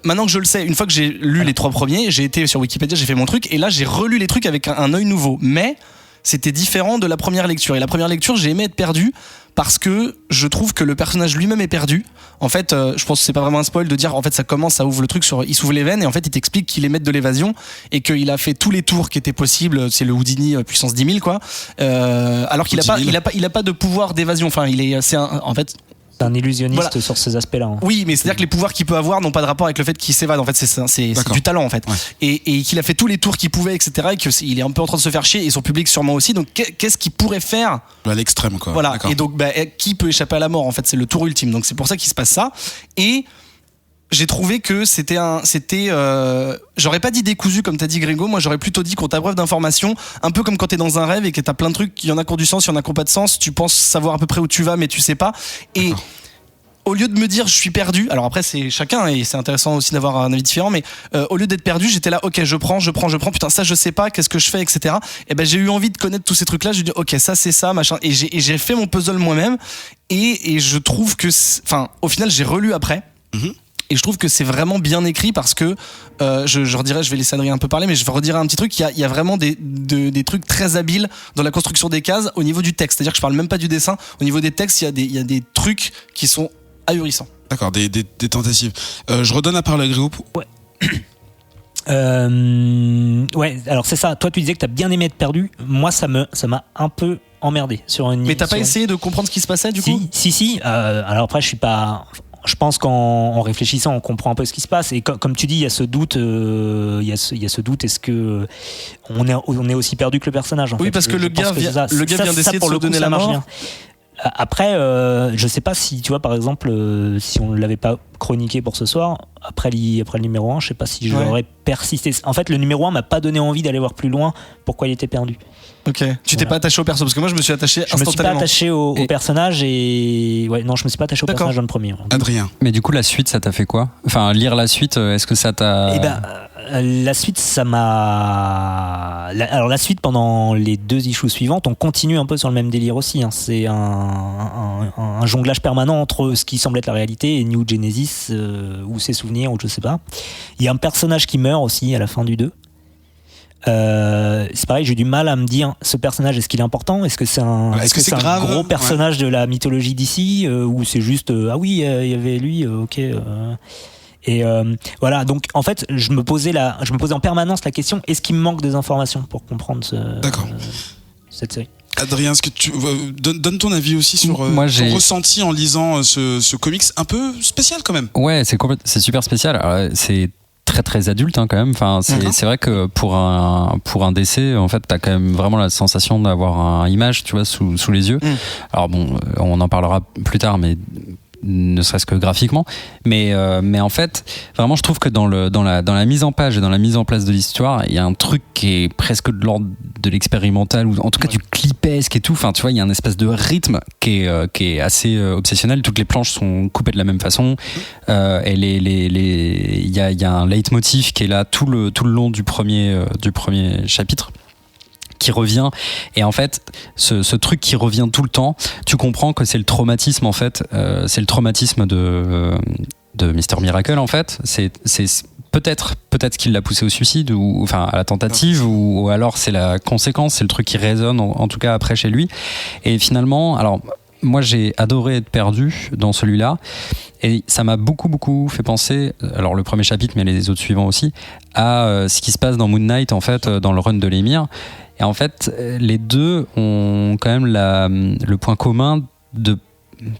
Maintenant que je le sais, une fois que j'ai lu les 3 premiers, j'ai été sur Wikipédia, j'ai fait mon truc, et là j'ai relu les trucs avec un œil nouveau. Mais c'était différent de la première lecture. Et la première lecture, j'ai aimé être perdu parce que je trouve que le personnage lui-même est perdu. En fait, je pense que c'est pas vraiment un spoil de dire, en fait, ça commence, ça ouvre le truc il s'ouvre les veines et en fait, il t'explique qu'il est maître de l'évasion et qu'il a fait tous les tours qui étaient possibles. C'est le Houdini puissance 10 000, quoi. Alors qu'il a pas de pouvoir d'évasion. Enfin, en fait. C'est un illusionniste Voilà. sur ces aspects-là. Hein. Oui, mais c'est-à-dire que les pouvoirs qu'il peut avoir n'ont pas de rapport avec le fait qu'il s'évade. En fait, c'est du talent, en fait. Ouais. Et qu'il a fait tous les tours qu'il pouvait, etc. Et qu'il est un peu en train de se faire chier, et son public sûrement aussi. Donc, qu'est-ce qu'il pourrait faire? À l'extrême, quoi. Voilà. D'accord. Et donc, qui peut échapper à la mort? En fait, c'est le tour ultime. Donc, c'est pour ça qu'il se passe ça. Et j'ai trouvé que j'aurais pas dit décousu comme t'as dit Grégo, moi j'aurais plutôt dit qu'on t'abreuve d'informations, un peu comme quand t'es dans un rêve et que t'as plein de trucs, il y en a qui ont du sens, il y en a qui ont pas de sens, tu penses savoir à peu près où tu vas mais tu sais pas. Et D'accord. au lieu de me dire je suis perdu, alors après c'est chacun et c'est intéressant aussi d'avoir un avis différent, mais au lieu d'être perdu, j'étais là, ok, je prends, putain ça je sais pas, qu'est-ce que je fais, etc. Et ben j'ai eu envie de connaître tous ces trucs là, j'ai dit ok ça c'est ça, machin, et j'ai fait mon puzzle moi-même et je trouve que, enfin au final j'ai relu après. Et je trouve que c'est vraiment bien écrit parce que je redirais, je vais laisser Adrien un peu parler, mais je vais redire un petit truc. Il y a vraiment des trucs très habiles dans la construction des cases au niveau du texte. C'est-à-dire que je parle même pas du dessin. Au niveau des textes, il y a des trucs qui sont ahurissants. D'accord, des tentatives. Je redonne la parole à Grégo. Ouais, alors c'est ça. Toi, tu disais que t'as bien aimé être perdu. Moi, ça m'a un peu emmerdé sur une. Mais t'as pas essayé de comprendre ce qui se passait du coup? Si. Alors après, je suis pas. Je pense qu'en réfléchissant, on comprend un peu ce qui se passe. Et comme tu dis, il y a ce doute. Il y a ce doute. Est-ce que on est aussi perdu que le personnage en Oui, fait. parce que le gars vient d'essayer de se donner la mort. Après, je sais pas si, tu vois, par exemple, si on ne l'avait pas chroniqué pour ce soir, après le numéro 1, je sais pas si j'aurais persisté. En fait, le numéro 1 m'a pas donné envie d'aller voir plus loin pourquoi il était perdu. Ok. Tu t'es pas attaché au perso? Parce que moi, je me suis attaché instantanément. Je me suis pas attaché au personnage et... Ouais, non, je me suis pas attaché au personnage dans le premier. Adrien. Mais du coup, la suite, ça t'a fait quoi? Enfin, lire la suite, est-ce que ça t'a... Eh ben, la suite, ça m'a... Alors la suite, pendant les 2 issues suivantes, on continue un peu sur le même délire aussi. Hein. C'est un jonglage permanent entre ce qui semble être la réalité et New Genesis, ou ses souvenirs, ou je sais pas. Il y a un personnage qui meurt aussi à la fin du 2. C'est pareil, j'ai du mal à me dire ce personnage, est-ce qu'il est important, est-ce que c'est un grave, gros personnage de la mythologie d'ici, ou c'est juste ah oui il y avait lui, ok. Et voilà, donc en fait je me posais en permanence la question, est-ce qu'il me manque des informations pour comprendre cette série? Adrien, est-ce que tu donne ton avis aussi sur ton ressenti en lisant ce comics un peu spécial quand même? Ouais, c'est super spécial. Alors, c'est très très adulte hein, quand même. Enfin, c'est vrai que pour un DC, en fait, t'as quand même vraiment la sensation d'avoir une image, tu vois, sous les yeux. Alors bon, on en parlera plus tard, mais ne serait-ce que graphiquement, mais en fait vraiment je trouve que dans la mise en page et dans la mise en place de l'histoire, il y a un truc qui est presque de l'ordre de l'expérimental, ou en tout cas du clipesque et tout. Enfin, tu vois, il y a un espèce de rythme qui est assez obsessionnel. Toutes les planches sont coupées de la même façon, et il y a un leitmotiv qui est là tout le long du premier chapitre, qui revient. Et en fait, ce truc qui revient tout le temps, tu comprends que c'est le traumatisme en fait. C'est le traumatisme de Mr. Miracle en fait. C'est peut-être qu'il l'a poussé au suicide ou enfin à la tentative ou alors c'est la conséquence, c'est le truc qui résonne en tout cas après chez lui. Et finalement, alors moi j'ai adoré être perdu dans celui-là et ça m'a beaucoup fait penser, alors le premier chapitre mais les autres suivants aussi, à ce qui se passe dans Moon Knight en fait, dans le run de l'émir. Et en fait les deux ont quand même le point commun de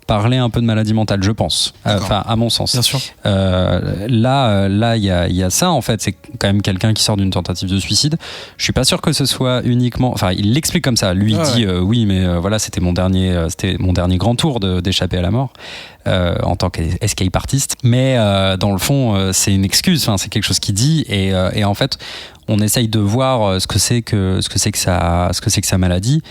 parler un peu de maladie mentale, je pense. Enfin, à mon sens. Bien sûr. Là, il y a ça en fait. C'est quand même quelqu'un qui sort d'une tentative de suicide. Je suis pas sûr que ce soit uniquement. Enfin, il l'explique comme ça. Lui il dit oui, mais voilà, c'était mon dernier grand tour d'échapper à la mort en tant qu'escape artist. Mais dans le fond, c'est une excuse. Enfin, c'est quelque chose qu'il dit et en fait, on essaye de voir ce que c'est que sa maladie.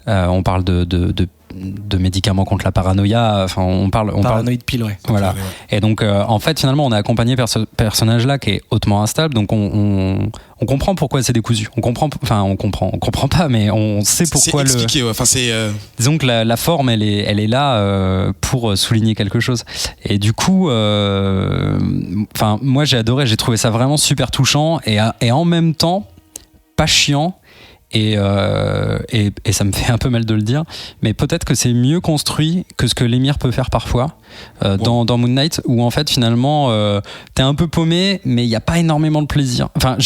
On parle de médicaments contre la paranoïa, enfin on parle paranoïde pile, ouais. Voilà. Et donc en fait finalement on a accompagné ce personnage là qui est hautement instable, donc on comprend pourquoi c'est décousu. On comprend pas, mais on sait pourquoi. C'est expliqué, enfin c'est. Disons que la forme elle est là pour souligner quelque chose. Et du coup, enfin moi j'ai adoré, j'ai trouvé ça vraiment super touchant et en même temps pas chiant. Et ça me fait un peu mal de le dire, mais peut-être que c'est mieux construit que ce que l'émir peut faire parfois dans Moon Knight, où en fait finalement t'es un peu paumé, mais il n'y a pas énormément de plaisir. Enfin,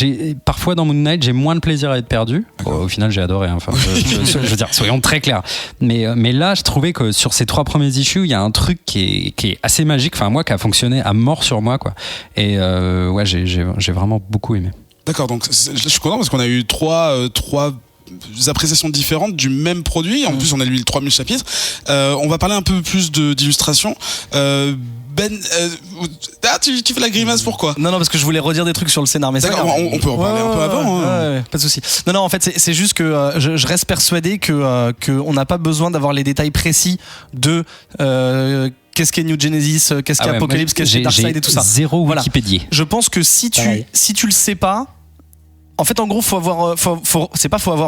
parfois dans Moon Knight j'ai moins de plaisir à être perdu. Au final j'ai adoré. Enfin, je veux dire, soyons très clairs. Mais là, je trouvais que sur ces 3 premiers issues, il y a un truc qui est assez magique. Enfin moi, qui a fonctionné à mort sur moi, quoi. Et ouais, j'ai vraiment beaucoup aimé. D'accord, donc je suis content parce qu'on a eu trois appréciations différentes du même produit. En plus, on a lu les 3000 chapitres. On va parler un peu plus d'illustration. Tu fais la grimace, pourquoi? Non, parce que je voulais redire des trucs sur le scénar, mais d'accord, on peut en parler un peu avant. Ouais, pas de souci. Non, en fait, c'est juste que je reste persuadé que on n'a pas besoin d'avoir les détails précis de qu'est-ce qu'est New Genesis, qu'est-ce qu'est Apocalypse, qu'est-ce qu'est Darkseid et tout ça. Zéro Wikipédia. Je pense que si tu le sais pas, en fait, en gros, faut avoir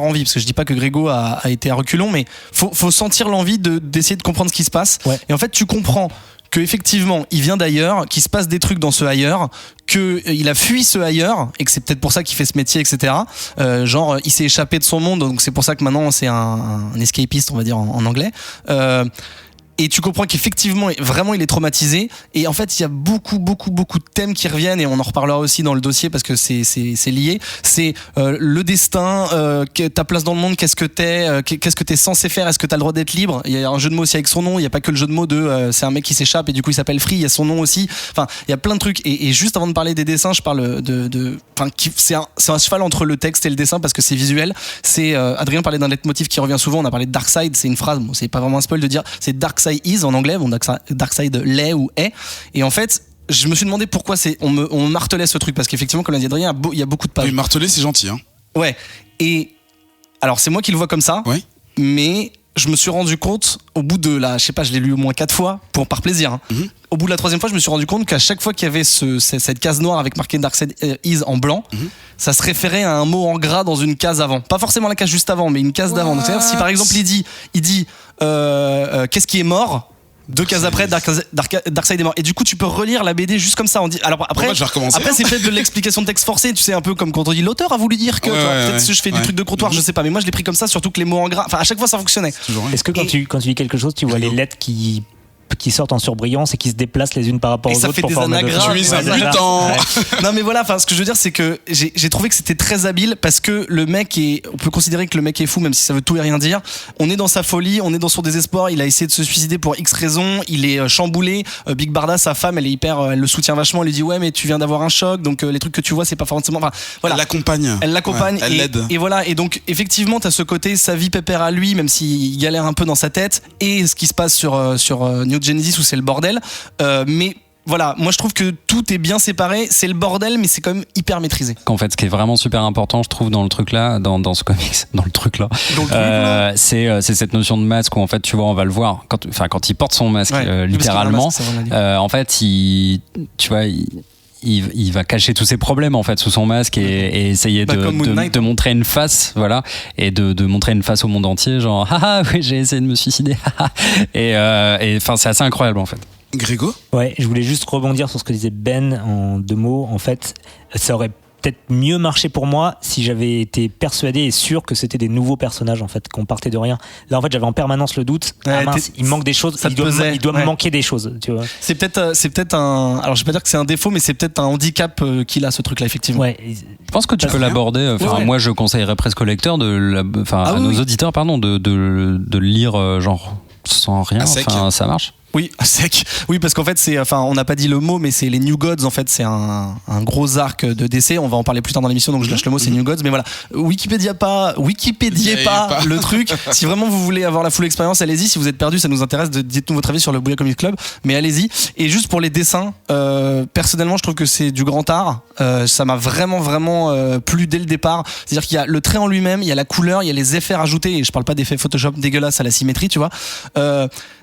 envie, parce que je dis pas que Grégo a été à reculons, mais faut sentir l'envie d'essayer de comprendre ce qui se passe. Ouais. Et en fait, tu comprends que effectivement, il vient d'ailleurs, qu'il se passe des trucs dans ce ailleurs, que il a fui ce ailleurs, et que c'est peut-être pour ça qu'il fait ce métier, etc. Genre, il s'est échappé de son monde, donc c'est pour ça que maintenant c'est un escapiste, on va dire en anglais. Et tu comprends qu'effectivement, vraiment, il est traumatisé. Et en fait, il y a beaucoup de thèmes qui reviennent, et on en reparlera aussi dans le dossier parce que c'est lié. C'est le destin, ta place dans le monde, qu'est-ce que t'es censé faire, est-ce que t'as le droit d'être libre. Il y a un jeu de mots aussi avec son nom. Il y a pas que le jeu de mots de c'est un mec qui s'échappe et du coup il s'appelle Free. Il y a son nom aussi. Enfin, il y a plein de trucs. Et juste avant de parler des dessins, je parle c'est un cheval entre le texte et le dessin parce que c'est visuel. C'est Adrien parlait d'un leitmotiv qui revient souvent. On a parlé de Darkseid. C'est une phrase. Bon, c'est pas vraiment un spoil de dire c'est Darkseid is en anglais, bon, Darkseid l'est ou est, et en fait je me suis demandé pourquoi on martelait ce truc, parce qu'effectivement comme l'a dit Adrien, il y a beaucoup de pages. Oui, marteler c'est gentil, hein. Ouais, et alors c'est moi qui le vois comme ça, ouais. Mais je me suis rendu compte au bout de je sais pas, je l'ai lu au moins 4 fois par plaisir, hein. Mm-hmm. Au bout de la 3e fois, je me suis rendu compte qu'à chaque fois qu'il y avait cette case noire avec marqué Darkseid is en blanc, ça se référait à un mot en gras dans une case avant. Pas forcément la case juste avant, mais une case d'avant. Donc, c'est-à-dire, si par exemple il dit qu'est-ce qui est mort, 2 cases après, Darkseid est mort. Et du coup, tu peux relire la BD juste comme ça. Alors après, c'est peut-être de l'explication de texte forcée, tu sais, un peu comme quand on dit l'auteur a voulu dire que. Peut-être que je fais des trucs de comptoir, je sais pas. Mais moi, je l'ai pris comme ça, surtout que les mots en gras. Enfin, à chaque fois, ça fonctionnait. Est-ce que quand tu lis quelque chose, tu vois les lettres qui sortent en surbrillance et qui se déplacent les unes par rapport aux autres. Et ça fait des anagrammes. Non mais voilà, ce que je veux dire, c'est que j'ai trouvé que c'était très habile, parce que on peut considérer que le mec est fou, même si ça veut tout et rien dire. On est dans sa folie, on est dans son désespoir, il a essayé de se suicider pour X raisons, il est chamboulé. Big Barda, sa femme, elle le soutient vachement, elle lui dit ouais mais tu viens d'avoir un choc, donc les trucs que tu vois c'est pas forcément. Enfin, voilà. Elle l'accompagne, elle l'aide. Et voilà, et donc effectivement t'as ce côté sa vie pépère à lui, même s'il galère un peu dans sa tête, et ce qui se passe sur New Genesis où c'est le bordel, mais voilà, moi je trouve que tout est bien séparé, c'est le bordel mais c'est quand même hyper maîtrisé. En fait, ce qui est vraiment super important, je trouve, dans le truc là, dans ce comics, c'est cette notion de masque où en fait, tu vois, on va le voir quand il porte son masque, littéralement. En fait, il va cacher tous ses problèmes en fait sous son masque et essayer de montrer une face, voilà, et de montrer une face au monde entier, genre haha oui j'ai essayé de me suicider, et enfin c'est assez incroyable en fait. Grégo ? Ouais, je voulais juste rebondir sur ce que disait Ben en 2 mots. En fait, ça aurait peut-être mieux marché pour moi si j'avais été persuadé et sûr que c'était des nouveaux personnages en fait, qu'on partait de rien. Là en fait j'avais en permanence le doute, il manque des choses, il doit me manquer des choses, tu vois. C'est peut-être un, alors je vais pas dire que c'est un défaut, mais c'est peut-être un handicap qu'il a, ce truc là effectivement. Ouais. Je pense que tu peux l'aborder, moi je conseillerais presque au lecteur nos auditeurs pardon de lire genre sans rien, ça marche. Oui, sec. Oui, parce qu'en fait, on n'a pas dit le mot, mais c'est les New Gods. En fait, c'est un gros arc de DC. On va en parler plus tard dans l'émission, donc je lâche le mot, c'est New Gods. Mais voilà, Wikipédiez pas le truc. Si vraiment vous voulez avoir la full expérience, allez-y. Si vous êtes perdu, ça nous intéresse. Dites-nous votre avis sur le Bouya Comics Club. Mais allez-y. Et juste pour les dessins, personnellement, je trouve que c'est du grand art. Ça m'a vraiment plu dès le départ. C'est-à-dire qu'il y a le trait en lui-même, il y a la couleur, il y a les effets rajoutés. Et je parle pas d'effets Photoshop dégueulasses à la symétrie, tu vois.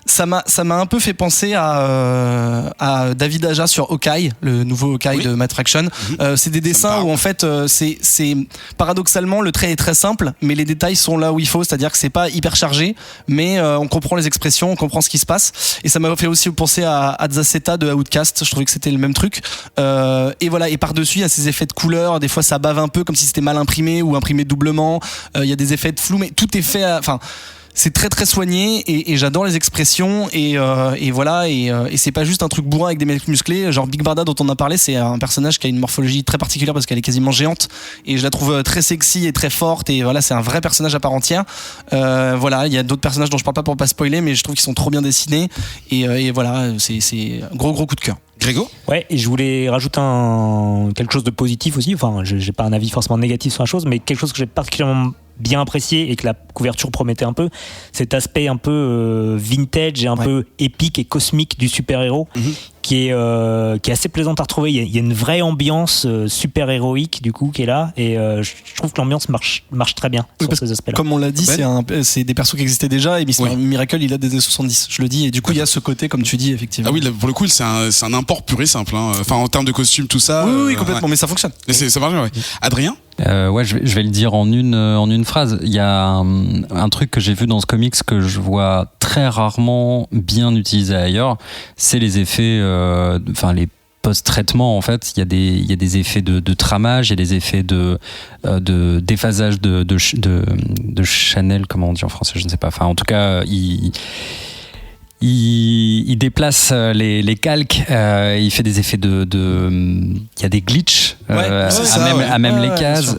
Ça m'a un peu fait penser à David Aja sur Hawkeye, le nouveau Hawkeye de Matt Fraction. C'est des dessins où en fait c'est paradoxalement le trait est très simple, mais les détails sont là où il faut, c'est-à-dire que c'est pas hyper chargé, mais on comprend les expressions, on comprend ce qui se passe. Et ça m'a fait aussi penser à Zaceta de Outcast. Je trouvais que c'était le même truc. Et voilà. Et par-dessus, il y a ces effets de couleur. Des fois, ça bave un peu, comme si c'était mal imprimé ou imprimé doublement. Il y a des effets de flou, mais tout est fait. C'est très très soigné et j'adore les expressions et voilà et c'est pas juste un truc bourrin avec des mecs musclés, genre Big Barda dont on a parlé. C'est un personnage qui a une morphologie très particulière parce qu'elle est quasiment géante et je la trouve très sexy et très forte, et voilà, c'est un vrai personnage à part entière. Voilà, il y a d'autres personnages dont je parle pas pour pas spoiler, mais je trouve qu'ils sont trop bien dessinés et voilà, c'est un gros coup de cœur. Grégo ? Ouais, et je voulais rajouter quelque chose de positif aussi. Enfin, j'ai pas un avis forcément négatif sur la chose, mais quelque chose que j'ai particulièrement bien apprécié et que la couverture promettait un peu, cet aspect un peu vintage et un peu épique et cosmique du super-héros, qui est assez plaisante à retrouver. Il y a une vraie ambiance super-héroïque du coup qui est là, et je trouve que l'ambiance marche très bien sur ces aspects-là. Comme on l'a dit, c'est des persos qui existaient déjà, et Miracle il a des années 70, je le dis, et du coup il y a ce côté comme tu dis effectivement. Ah oui, là, pour le coup c'est un import pur et simple, hein. Enfin en termes de costume tout ça. Oui, complètement, mais ça fonctionne. Ça marche bien, ouais. Adrien ? Je vais le dire en une phrase. Il y a un truc que j'ai vu dans ce comics que je vois très rarement bien utilisé ailleurs, c'est les effets, les post-traitements en fait. Il y a des effets de tramage, il y a des effets de déphasage de Chanel, comment on dit en français, je ne sais pas. Enfin, en tout cas, il déplace les calques, il fait des effets il y a des glitches à même les cases.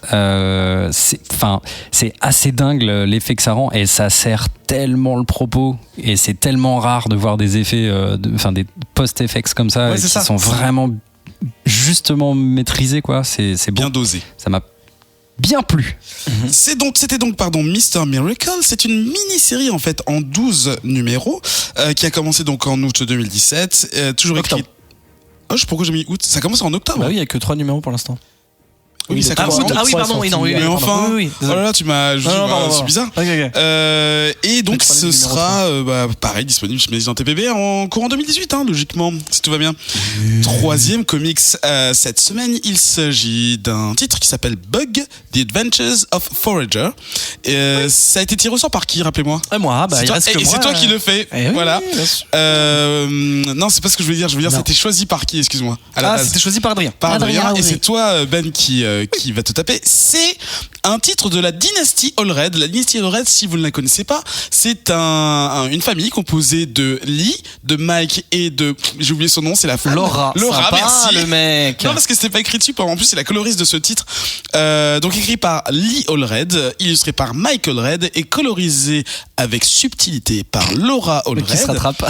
C'est assez dingue l'effet que ça rend, et ça sert tellement le propos, et c'est tellement rare de voir des effets, des post-effects comme ça qui sont vraiment justement maîtrisés, quoi. C'est bien dosé. Ça m'a bien plu. C'était donc Mr. Miracle. C'est une mini-série en fait en 12 numéros qui a commencé donc en août 2017. Toujours écrit. Pourquoi j'ai mis août ? Ça commence en octobre. Bah oui, il y a que 3 numéros pour l'instant. Oui, ça commence en octobre. Ah oui, pardon, mais enfin, oh là là, tu m'as. C'est bizarre. Okay. Et donc, ce sera pareil, disponible chez Maison TPB en courant 2018, logiquement, si tout va bien. Troisième comics cette semaine, il s'agit d'un titre qui s'appelle Bug, The Adventures of Forager. Ça a été tiré au sort par qui, rappelez-moi ? Moi, c'est toi qui le fais. Voilà. Non, c'est pas ce que je voulais dire. Je veux dire, c'était choisi par qui, excuse-moi. C'était choisi par Adrien. Par Adrien, et c'est toi, Ben, qui va te taper. C'est un titre de la dynastie Allred. La dynastie Allred, si vous ne la connaissez pas, c'est une famille composée de Lee, de Mike et de... J'ai oublié son nom, c'est la femme. Laura, merci. Le mec. Non, parce que c'était pas écrit dessus. En plus, c'est la coloriste de ce titre. Donc écrit par Lee Allred, illustré par Mike Allred et colorisé avec subtilité par Laura Allred. Qui se rattrape.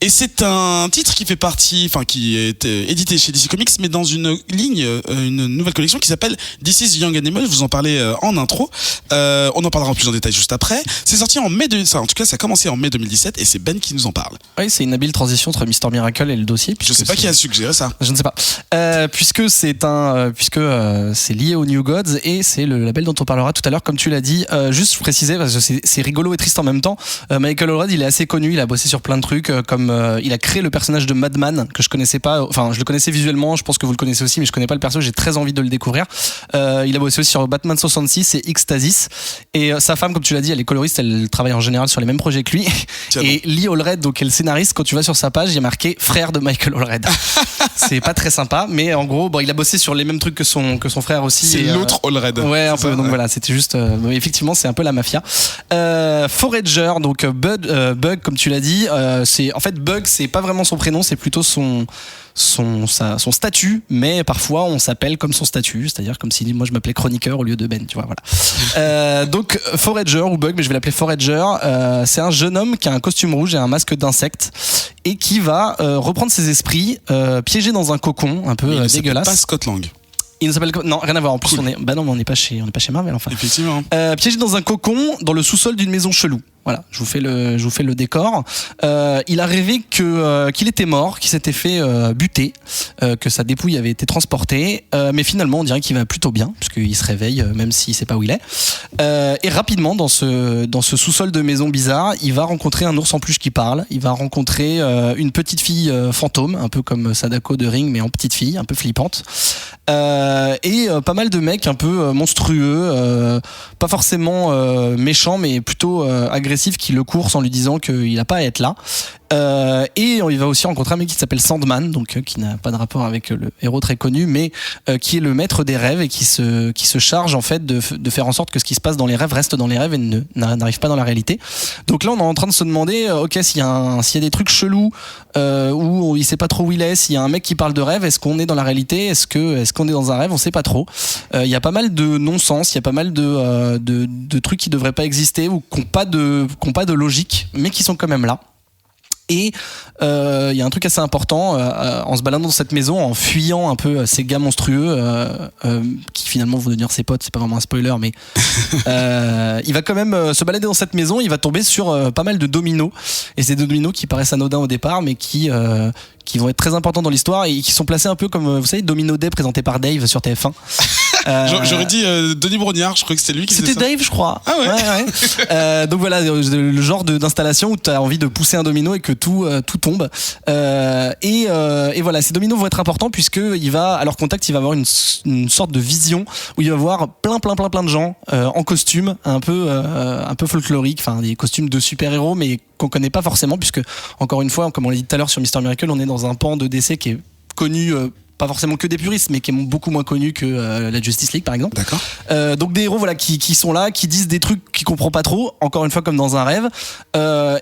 Et c'est un titre qui fait partie, qui est édité chez DC Comics, mais dans une ligne, une nouvelle collection qui s'appelle s'appelle This is Young Animal. Je vous en parlais en intro. On en parlera en plus en détail juste après. C'est sorti en mai ça a commencé en mai 2017 et c'est Ben qui nous en parle. Oui, c'est une habile transition entre Mr Miracle et le dossier. Je sais pas qui a suggéré ça. Je ne sais pas. Puisque c'est lié aux New Gods et c'est le label dont on parlera tout à l'heure, comme tu l'as dit. Juste préciser parce que c'est rigolo et triste en même temps. Michael Allred, il est assez connu. Il a bossé sur plein de trucs, comme il a créé le personnage de Madman que je connaissais pas. Enfin, je le connaissais visuellement. Je pense que vous le connaissez aussi, mais je connais pas le perso. J'ai très envie de le découvrir. Il a bossé aussi sur Batman 66 et Xtasis. Et sa femme, comme tu l'as dit, elle est coloriste. Elle travaille en général sur les mêmes projets que lui. Et Lee Allred, donc elle est le scénariste. Quand tu vas sur sa page, il y a marqué frère de Michael Allred. C'est pas très sympa, mais en gros, bon, il a bossé sur les mêmes trucs que son frère aussi. C'est l'autre Allred. Ouais, un peu. Ça, donc voilà, c'était juste. Effectivement, c'est un peu la mafia. Forager, donc Bug, comme tu l'as dit, c'est en fait Bug, c'est pas vraiment son prénom, c'est plutôt son statut, mais parfois on s'appelle comme son statut, c'est-à-dire comme si moi je m'appelais chroniqueur au lieu de Ben, tu vois, voilà. Donc Forager ou Bug, mais je vais l'appeler Forager, c'est un jeune homme qui a un costume rouge et un masque d'insecte et qui va reprendre ses esprits piégé dans un cocon un peu dégueulasse. Pas Scott Lang. Il nous s'appelle non, rien à voir. En plus, on est pas chez Marvel, enfin. Effectivement. Piégé dans un cocon dans le sous-sol d'une maison chelou. Voilà, je vous fais le décor. Il a rêvé qu'il était mort, qu'il s'était fait buter, que sa dépouille avait été transportée, mais finalement on dirait qu'il va plutôt bien puisqu'il se réveille même s'il sait pas où il est. Et rapidement dans ce sous-sol de maison bizarre, il va rencontrer un ours en peluche qui parle. Il va rencontrer une petite fille fantôme, un peu comme Sadako de Ring, mais en petite fille, un peu flippante. Et pas mal de mecs un peu monstrueux, pas forcément méchants, mais plutôt agressifs, qui le courent en lui disant qu'il n'a pas à être là. Et il va aussi rencontrer un mec qui s'appelle Sandman, donc qui n'a pas de rapport avec le héros très connu, mais qui est le maître des rêves et qui se charge en fait de faire en sorte que ce qui se passe dans les rêves reste dans les rêves et n'arrive pas dans la réalité. Donc là on est en train de se demander ok, s'il y a des trucs chelous où il sait pas trop où il est, s'il y a un mec qui parle de rêve, est-ce qu'on est dans la réalité, est-ce qu'on est dans un rêve, on sait pas trop. Il y a pas mal de non-sens, il y a pas mal de trucs qui devraient pas exister ou qui ont pas de logique, mais qui sont quand même là. Et il y a un truc assez important en se baladant dans cette maison, en fuyant un peu ces gars monstrueux qui finalement vont devenir ses potes, c'est pas vraiment un spoiler, mais il va quand même se balader dans cette maison, il va tomber sur pas mal de dominos, et ces dominos qui paraissent anodins au départ mais qui vont être très importants dans l'histoire et qui sont placés un peu comme, vous savez, Domino Day présenté par Dave sur TF1. J'aurais dit Denis Brognard, je crois que c'était lui qui faisait ça. C'était Dave, je crois. Ah ouais. Donc voilà, le genre d'installation où tu as envie de pousser un domino et que tout tombe. Et voilà, ces dominos vont être importants puisque à leur contact, il va avoir une sorte de vision où il va voir plein de gens en costume un peu folklorique, enfin des costumes de super-héros mais qu'on connaît pas forcément puisque, encore une fois, comme on l'a dit tout à l'heure sur Mr Miracle, on est dans un pan de DC qui est connu pas forcément que des puristes, mais qui est beaucoup moins connu que la Justice League par exemple. D'accord. Donc des héros voilà qui sont là, qui disent des trucs qu'ils comprennent pas trop, encore une fois comme dans un rêve,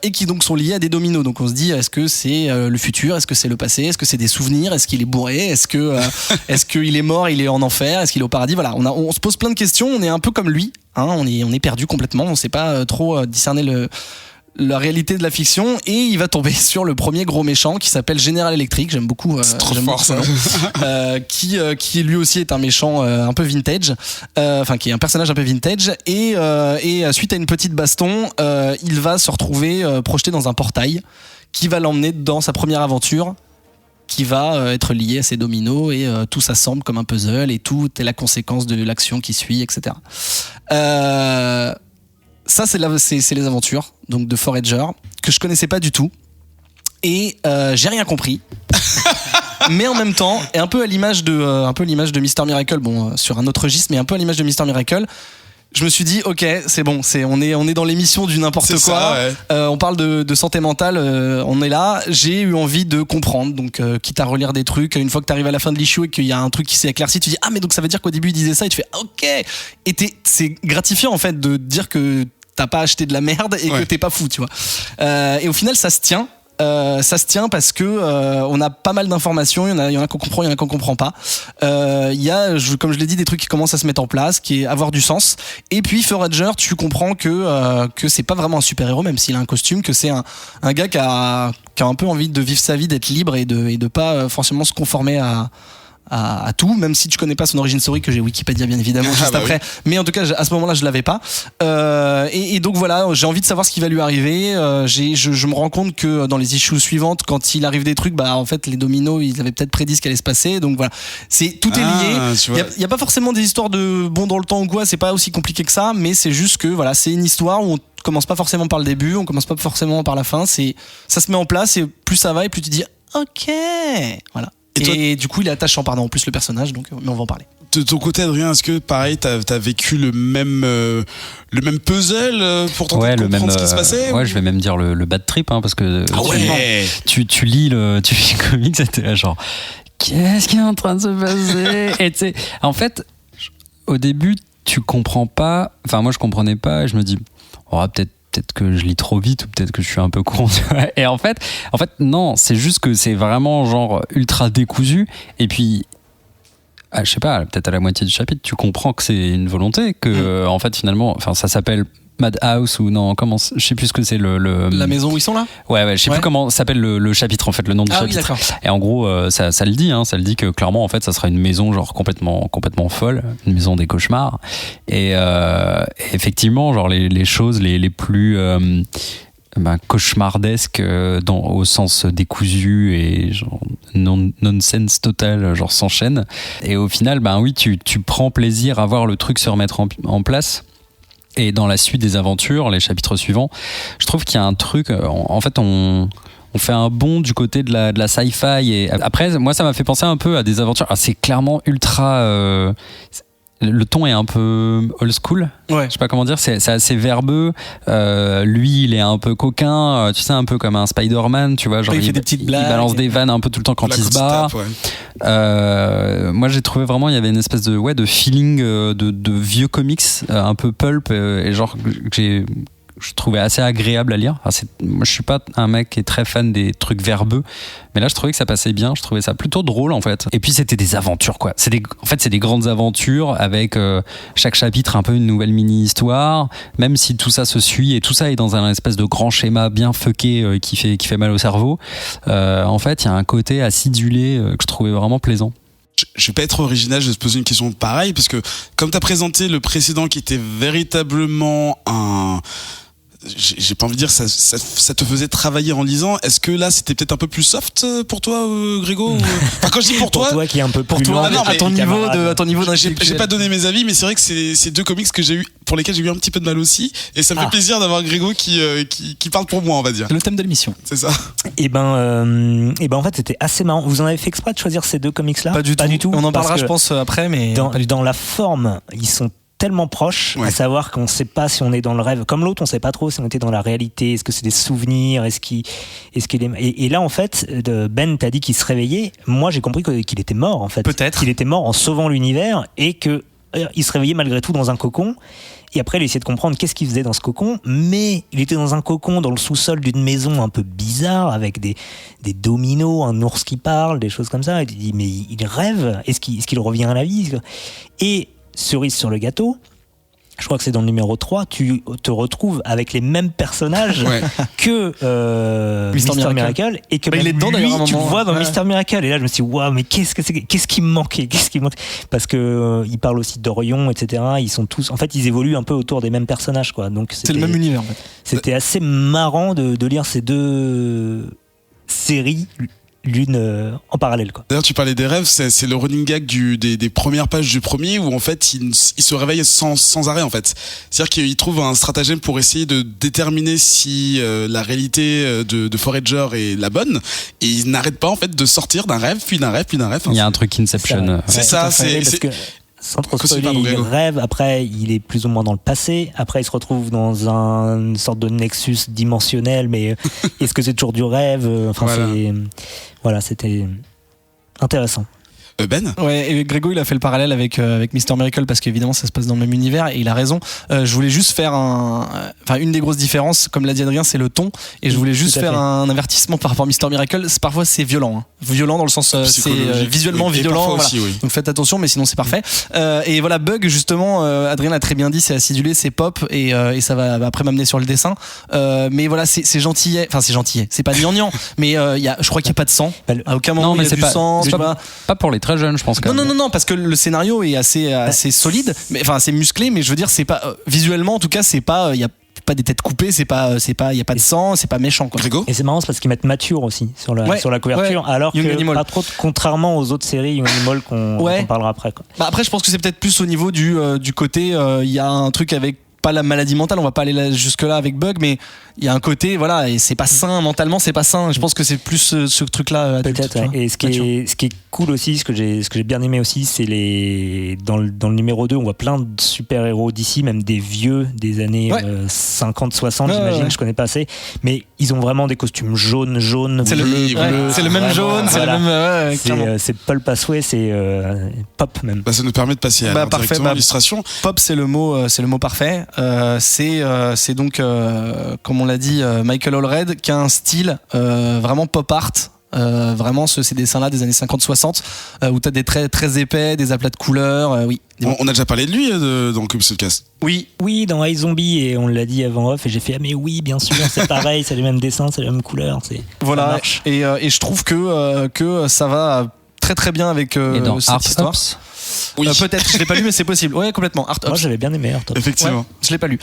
et qui donc sont liés à des dominos. Donc on se dit, est-ce que c'est le futur, est-ce que c'est le passé, est-ce que c'est des souvenirs, est-ce qu'il est bourré, est-ce qu'il est mort, il est en enfer, est-ce qu'il est au paradis. Voilà, on se pose plein de questions, on est un peu comme lui, hein, on est perdu complètement, on sait pas trop discerner la réalité de la fiction, et il va tomber sur le premier gros méchant qui s'appelle General Electric. J'aime beaucoup, c'est trop fort ça. Qui lui aussi est un méchant un peu vintage, enfin qui est un personnage un peu vintage, et suite à une petite baston, il va se retrouver projeté dans un portail qui va l'emmener dans sa première aventure, qui va être lié à ses dominos, et tout s'assemble comme un puzzle et tout est la conséquence de l'action qui suit, etc. Ça, c'est les aventures donc de Forager que je connaissais pas du tout, et j'ai rien compris. Mais en même temps, et un peu à l'image de Mr Miracle, bon sur un autre registre, mais un peu à l'image de Mr Miracle, je me suis dit ok, c'est bon, on est dans l'émission du n'importe quoi. Ça, ouais. On parle de santé mentale, on est là. J'ai eu envie de comprendre, donc quitte à relire des trucs. Une fois que t'arrives à la fin de l'issue et qu'il y a un truc qui s'est éclairci, tu dis ah mais donc ça veut dire qu'au début il disait ça, et tu fais ok. Et c'est gratifiant en fait de dire que t'as pas acheté de la merde et que t'es pas fou, tu vois. Et au final ça se tient. Parce que on a pas mal d'informations, il y en a qu'on comprend, il y en a qu'on comprend pas. Il y a, comme je l'ai dit, des trucs qui commencent à se mettre en place, qui est avoir du sens. Et puis Forager, tu comprends que c'est pas vraiment un super-héros, même s'il a un costume, que c'est un gars qui a un peu envie de vivre sa vie, d'être libre et de pas forcément se conformer à tout, même si tu connais pas son origine story, que j'ai Wikipédia bien évidemment juste après. Mais en tout cas, à ce moment-là, je l'avais pas. Et donc voilà, j'ai envie de savoir ce qui va lui arriver. Je me rends compte que dans les issues suivantes, quand il arrive des trucs, bah en fait les dominos, ils avaient peut-être prédit ce qui allait se passer. Donc voilà, tout est lié. Il y a pas forcément des histoires de bond dans le temps ou quoi. C'est pas aussi compliqué que ça, mais c'est juste que voilà, c'est une histoire où on commence pas forcément par le début, on commence pas forcément par la fin. Ça se met en place et plus ça va et plus tu dis ok, voilà. Et du coup, il est attachant, en plus le personnage, donc mais on va en parler. De ton côté, Adrien, est-ce que pareil, t'as vécu le même puzzle pour tenter de comprendre ce qui se passait? Ouais, je vais même dire le bad trip, parce que tu lis le comics, c'était genre qu'est-ce qui est en train de se passer? Et tu sais, en fait, au début, tu comprends pas. Enfin, moi, je comprenais pas. Et je me dis, peut-être que je lis trop vite ou peut-être que je suis un peu con. Et en fait, non, c'est juste que c'est vraiment genre ultra décousu. Et puis, je sais pas, peut-être à la moitié du chapitre, tu comprends que c'est une volonté, que en fait finalement, ça s'appelle Madhouse ou non, je sais plus ce que c'est la maison où ils sont là. Ouais, je sais plus comment s'appelle le chapitre en fait, le nom du chapitre. Oui, et en gros, ça le dit que clairement en fait, ça sera une maison genre complètement folle, une maison des cauchemars. Et effectivement, genre les choses les plus cauchemardesques au sens décousu et genre nonsense total, genre s'enchaînent. Et au final, oui, tu prends plaisir à voir le truc se remettre en place. Et dans la suite des aventures, les chapitres suivants, je trouve qu'il y a un truc. En fait, on fait un bond du côté de la sci-fi. Et après, moi, ça m'a fait penser un peu à des aventures. Alors, c'est clairement ultra. Le ton est un peu old school. Ouais. Je sais pas comment dire. C'est assez verbeux. Lui, il est un peu coquin. Tu sais, un peu comme un Spider-Man. Tu vois, genre il fait des petites blagues. Il balance des vannes un peu tout le temps quand il se bat. Moi, j'ai trouvé vraiment, il y avait une espèce de feeling de vieux comics, un peu pulp, et genre que je trouvais assez agréable à lire. Moi, je suis pas un mec qui est très fan des trucs verbeux, mais là, je trouvais que ça passait bien. Je trouvais ça plutôt drôle, en fait. Et puis, c'était des aventures, quoi. C'est des grandes aventures avec chaque chapitre un peu une nouvelle mini-histoire, même si tout ça se suit et tout ça est dans un espèce de grand schéma bien fucké qui fait mal au cerveau. En fait, il y a un côté acidulé que je trouvais vraiment plaisant. Je vais pas être original, je vais te poser une question pareille, parce que comme tu as présenté le précédent qui était véritablement j'ai pas envie de dire ça te faisait travailler en lisant, est-ce que là c'était peut-être un peu plus soft pour toi, Grégo? Enfin, quand je dis pour toi qui est un peu plus toi, lent, à ton niveau j'ai pas donné mes avis, mais c'est vrai que c'est deux comics pour lesquels j'ai eu un petit peu de mal aussi, et ça me fait plaisir d'avoir Grégo qui parle pour moi, on va dire. C'est le thème de l'émission. C'est ça. Et en fait c'était assez marrant. Vous en avez fait exprès de choisir ces deux comics là? Pas du tout. On en parlera je pense après, mais dans la forme ils sont tellement proches, à savoir qu'on ne sait pas si on est dans le rêve, comme l'autre on ne sait pas trop si on était dans la réalité, est-ce que c'est des souvenirs, et là en fait Ben t'a dit qu'il se réveillait, moi j'ai compris qu'il était mort en fait, peut-être qu'il était mort en sauvant l'univers et que il se réveillait malgré tout dans un cocon. Et après, il essayait de comprendre qu'est-ce qu'il faisait dans ce cocon, mais il était dans un cocon dans le sous-sol d'une maison un peu bizarre avec des dominos, un ours qui parle, des choses comme ça. Il dit mais il rêve, est-ce qu'il revient à la vie? Et cerise sur le gâteau, je crois que c'est dans le numéro 3, tu te retrouves avec les mêmes personnages que Mr. Miracle, et que il est dedans, lui, d'ailleurs, tu le vois dans Mr. Miracle. Et là, je me suis dit, waouh, mais qu'est-ce qui me manquait? Parce que il parle aussi d'Orion, etc. Ils sont tous, en fait, ils évoluent un peu autour des mêmes personnages, quoi. Donc c'est le même univers, en fait. C'était assez marrant de lire ces deux séries, l'une en parallèle, quoi. D'ailleurs, tu parlais des rêves, c'est le running gag des premières pages du premier, où en fait il se réveille sans arrêt, en fait. C'est-à-dire qu'il trouve un stratagème pour essayer de déterminer si la réalité de Forager est la bonne, et il n'arrête pas en fait de sortir d'un rêve, puis d'un rêve, puis d'un rêve. Il y a un truc Inception. C'est ça, parce que sans trop spoiler, il rêve, après il est plus ou moins dans le passé, après il se retrouve dans une sorte de nexus dimensionnel, mais est-ce que c'est toujours du rêve? C'était intéressant. Ben? Ouais, et Grégo il a fait le parallèle avec Mr. Miracle parce qu'évidemment ça se passe dans le même univers et il a raison. Je voulais juste faire une des grosses différences, comme l'a dit Adrien, c'est le ton, et je voulais juste faire un avertissement par rapport à Mr. Miracle. Parfois c'est violent, violent dans le sens c'est visuellement violent, aussi, voilà. Donc faites attention, mais sinon c'est parfait. Et voilà, Bug justement, Adrien l'a très bien dit, c'est acidulé, c'est pop, et ça va après m'amener sur le dessin. Mais voilà, c'est gentillet, c'est pas gnangnan, mais je crois qu'il n'y a pas de sang. À aucun moment il y a du sang. Pas pour les très jeune, je pense. Non, parce que le scénario est assez solide, mais enfin assez musclé, mais je veux dire, c'est pas visuellement en tout cas, c'est pas, il y a pas des têtes coupées, il y a pas de sang, c'est pas méchant quoi. Grégo ? Et c'est marrant, c'est parce qu'ils mettent mature aussi sur la couverture, alors Young que Animal. pas trop, contrairement aux autres séries Young Animal qu'on parlera après quoi. Bah après, je pense que c'est peut-être plus au niveau du côté, il y a un truc avec pas la maladie mentale, on va pas aller jusque là avec Bug, mais il y a un côté, voilà, et c'est pas sain mentalement, c'est pas sain. Je pense que c'est plus ce truc-là adulte. Peut-être. Ouais. Et ce qui est cool aussi, ce que j'ai bien aimé aussi, c'est dans le numéro 2, on voit plein de super héros d'ici, même des vieux des années 50-60, j'imagine, je connais pas assez, mais ils ont vraiment des costumes jaunes, c'est bleu, c'est le même vraiment, jaune, c'est le même. C'est Pulp Passway, c'est Pop même. Ça nous permet de passer à directement à l'illustration. Pop, c'est le mot parfait. C'est donc, comme on l'a dit, Michael Allred, qui a un style vraiment pop art. Vraiment ces dessins-là des années 50-60 où t'as des traits très épais, des aplats de couleurs. Oui. On a déjà parlé de lui dans le Comics Outcast. Oui, dans iZombie, et on l'a dit avant off, et j'ai fait mais oui, bien sûr, c'est pareil, c'est les mêmes dessins, c'est les mêmes couleurs. Voilà. Et je trouve que ça va très très bien avec cette histoire. Oui. Peut-être, je l'ai pas lu, mais c'est possible. Ouais, complètement. Moi, j'avais bien aimé Art Ops. Effectivement. Ouais, je l'ai pas lu.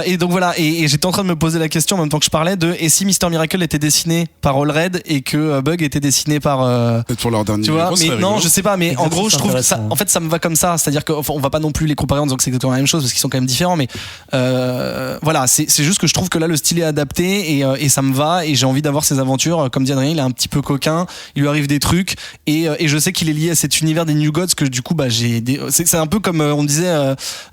Et donc voilà, et j'étais en train de me poser la question en même temps que je parlais et si Mr. Miracle était dessiné par Allred et que Bug était dessiné par. Peut-être pour leur dernier. Tu vois, mais non, je sais pas, mais en gros, je trouve que ça, intéressant. en fait, ça me va comme ça. C'est-à-dire qu'on va pas non plus les comparer en disant que c'est exactement la même chose parce qu'ils sont quand même différents, mais voilà, c'est juste que je trouve que là, le style est adapté et ça me va et j'ai envie d'avoir ces aventures. Comme dit Adrien, il est un petit peu coquin, il lui arrive des trucs et je sais qu'il est lié à cet univers des New Gods que du coup, bah, c'est un peu comme on disait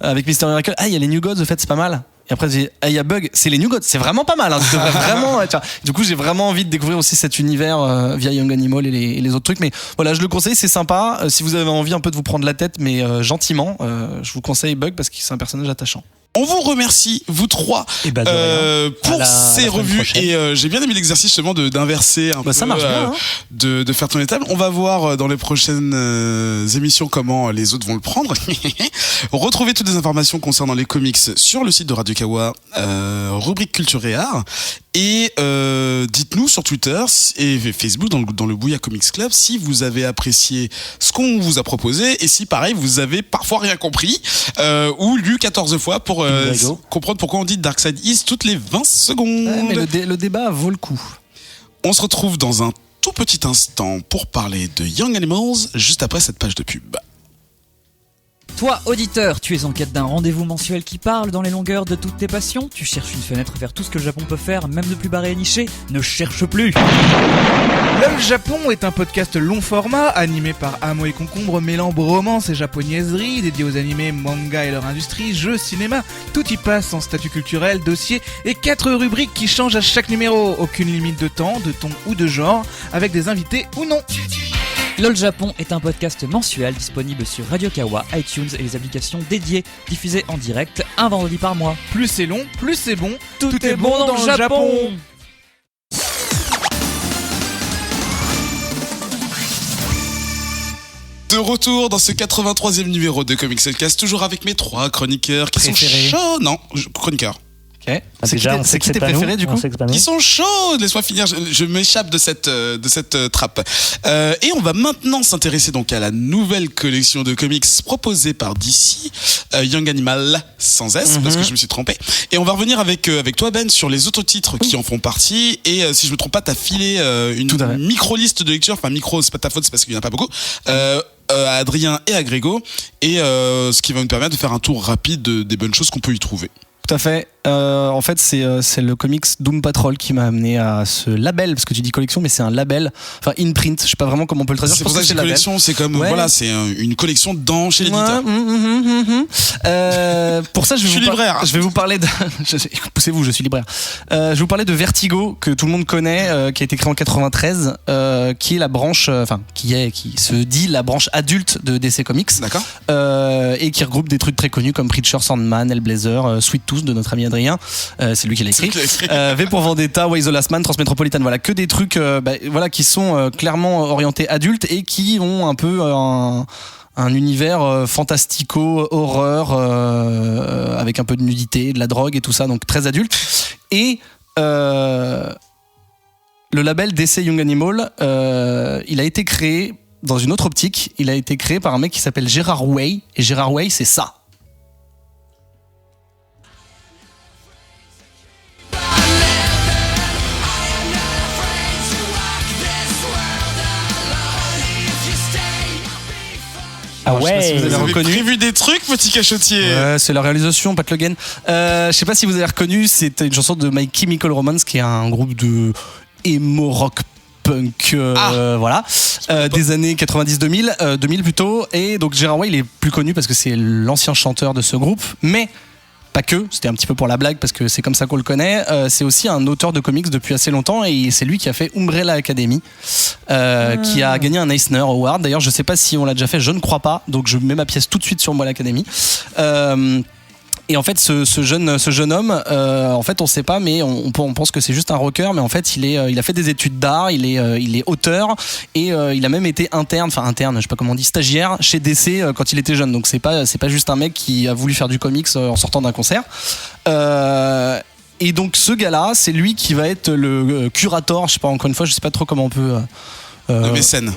avec Mr. Miracle, il y a les New Gods, au fait c'est pas mal. Et après il y a Bug, c'est les New Gods, c'est vraiment pas mal, hein, vraiment. Du coup j'ai vraiment envie de découvrir aussi cet univers via Young Animal et les autres trucs, mais voilà, je le conseille, c'est sympa. Si vous avez envie un peu de vous prendre la tête, mais gentiment, je vous conseille Bug parce que c'est un personnage attachant. On vous remercie, vous trois, pour ces revues. Et j'ai bien aimé l'exercice justement d'inverser un peu, ça marche bien, hein. de faire tourner les tables. On va voir dans les prochaines émissions comment les autres vont le prendre. Retrouvez toutes les informations concernant les comics sur le site de Radio Kawa, rubrique Culture et Art. Et dites-nous sur Twitter et Facebook, dans le Bouya Comics Club, si vous avez apprécié ce qu'on vous a proposé et si, pareil, vous avez parfois rien compris ou lu 14 fois pour comprendre pourquoi on dit Darkseid Is toutes les 20 secondes. Ouais, mais le débat vaut le coup. On se retrouve dans un tout petit instant pour parler de Young Animals, juste après cette page de pub. Toi, auditeur, tu es en quête d'un rendez-vous mensuel qui parle dans les longueurs de toutes tes passions. Tu cherches une fenêtre vers tout ce que le Japon peut faire, même de plus barré et niché. Ne cherche plus. LOL Japon est un podcast long format animé par Amo et Concombre, mêlant bromance et japonaiserie, dédié aux animés, manga et leur industrie, jeux, cinéma. Tout y passe en statut culturel, dossier et 4 rubriques qui changent à chaque numéro. Aucune limite de temps, de ton ou de genre, avec des invités ou non. LOL Japon est un podcast mensuel disponible sur Radio Kawa, iTunes et les applications dédiées, diffusé en direct un vendredi par mois. Plus c'est long, plus c'est bon. Tout est bon dans le Japon. De retour dans ce 83e numéro de Comics Outcast, toujours avec mes 3 chroniqueurs qui Préférés. sont chauds. Non, chroniqueurs. Okay. Déjà, c'est qui tes préférés du coup? Ils sont chauds. Laisse-moi finir. Je m'échappe de cette trappe. Et on va maintenant s'intéresser donc à la nouvelle collection de comics proposée par DC, Young Animal sans S, parce que je me suis trompé. Et on va revenir avec toi Ben sur les autres titres qui en font partie. Et si je me trompe pas, t'as filé une micro-liste de lecture. Enfin micro, c'est pas ta faute, c'est parce qu'il y en a pas beaucoup. À Adrien et à Grégo. Et ce qui va nous permettre de faire un tour rapide des bonnes choses qu'on peut y trouver. Tout à fait. En fait, c'est le comics Doom Patrol qui m'a amené à ce label, parce que tu dis collection, mais c'est un label, enfin in-print, je sais pas vraiment comment on peut le traduire. C'est pour ça que c'est collection, c'est comme, voilà, c'est une collection chez l'éditeur. Pour ça, je vais vous parler de, poussez-vous, je suis libraire. Je vais vous parler de Vertigo, que tout le monde connaît, qui a été créé en 93, qui est la branche, qui se dit la branche adulte de DC Comics. D'accord. Et qui regroupe des trucs très connus comme Preacher, Sandman, Hellblazer, Sweet Tooth de notre ami Adrien. C'est lui qui l'a écrit. V pour Vendetta, Way the Last Man, Transmétropolitan. Voilà, que des trucs voilà, qui sont clairement orientés adultes et qui ont un peu un univers fantastico, horreur, avec un peu de nudité, de la drogue et tout ça, donc très adulte. Et le label DC Young Animal, il a été créé dans une autre optique, il a été créé par un mec qui s'appelle Gerard Way. Et Gerard Way, c'est ça. Ah Je sais pas si vous avez Vous avez reconnu. prévu des trucs, petit cachotier. Ouais, c'est la réalisation, Pat Le Guen. Je sais pas si vous avez reconnu, c'était une chanson de My Chemical Romance, qui est un groupe de emo rock punk, voilà, des années 90-2000, 2000 plutôt. Et donc Gerard Way, il est plus connu parce que c'est l'ancien chanteur de ce groupe, mais pas que, c'était un petit peu pour la blague parce que c'est comme ça qu'on le connaît. C'est aussi un auteur de comics depuis assez longtemps et c'est lui qui a fait Umbrella Academy, qui a gagné un Eisner Award. D'ailleurs, je sais pas si on l'a déjà fait, je ne crois pas, donc je mets ma pièce tout de suite sur Umbrella Academy. Et en fait, ce jeune homme, en fait, on sait pas, mais on pense que c'est juste un rocker, mais en fait, il a fait des études d'art, il est auteur et il a même été interne, je sais pas comment on dit, stagiaire chez DC quand il était jeune. Donc c'est pas juste un mec qui a voulu faire du comics en sortant d'un concert. Et donc ce gars-là, c'est lui qui va être le curator. Je sais pas, encore une fois, je sais pas trop comment on peut. Le mécène.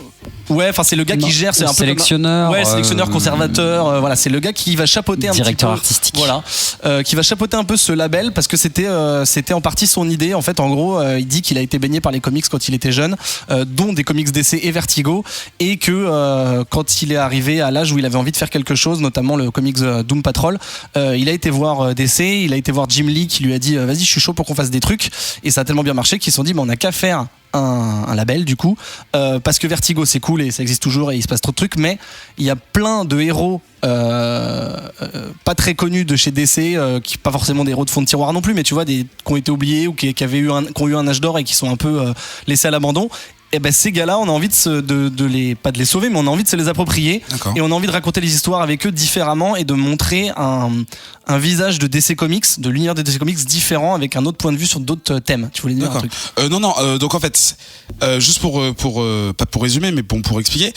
Ouais, enfin c'est le gars qui gère, c'est un peu sélectionneur. ouais, sélectionneur, conservateur, voilà, c'est le gars qui va chapeauter un directeur petit peu, artistique. voilà, qui va chapeauter un peu ce label parce que c'était en partie son idée. En fait, en gros, il dit qu'il a été baigné par les comics quand il était jeune, dont des comics DC et Vertigo, et que quand il est arrivé à l'âge où il avait envie de faire quelque chose, notamment le comics Doom Patrol, il a été voir DC, il a été voir Jim Lee qui lui a dit vas-y, je suis chaud pour qu'on fasse des trucs, et ça a tellement bien marché qu'ils se sont dit on n'a qu'à faire un label du coup, parce que Vertigo c'est cool et ça existe toujours et il se passe trop de trucs, mais il y a plein de héros pas très connus de chez DC, qui pas forcément des héros de fond de tiroir non plus, mais tu vois, qui ont été oubliés ou qui ont eu un âge d'or et qui sont un peu laissés à l'abandon. Et ben ces gars-là, on a envie de les, pas de les sauver, mais on a envie de se les approprier. D'accord. Et on a envie de raconter les histoires avec eux différemment et de montrer un visage de DC Comics, de l'univers de DC Comics différent, avec un autre point de vue sur d'autres thèmes. Tu voulais dire un D'accord. truc? Non, donc en fait, juste pour pas pour résumer, mais pour expliquer,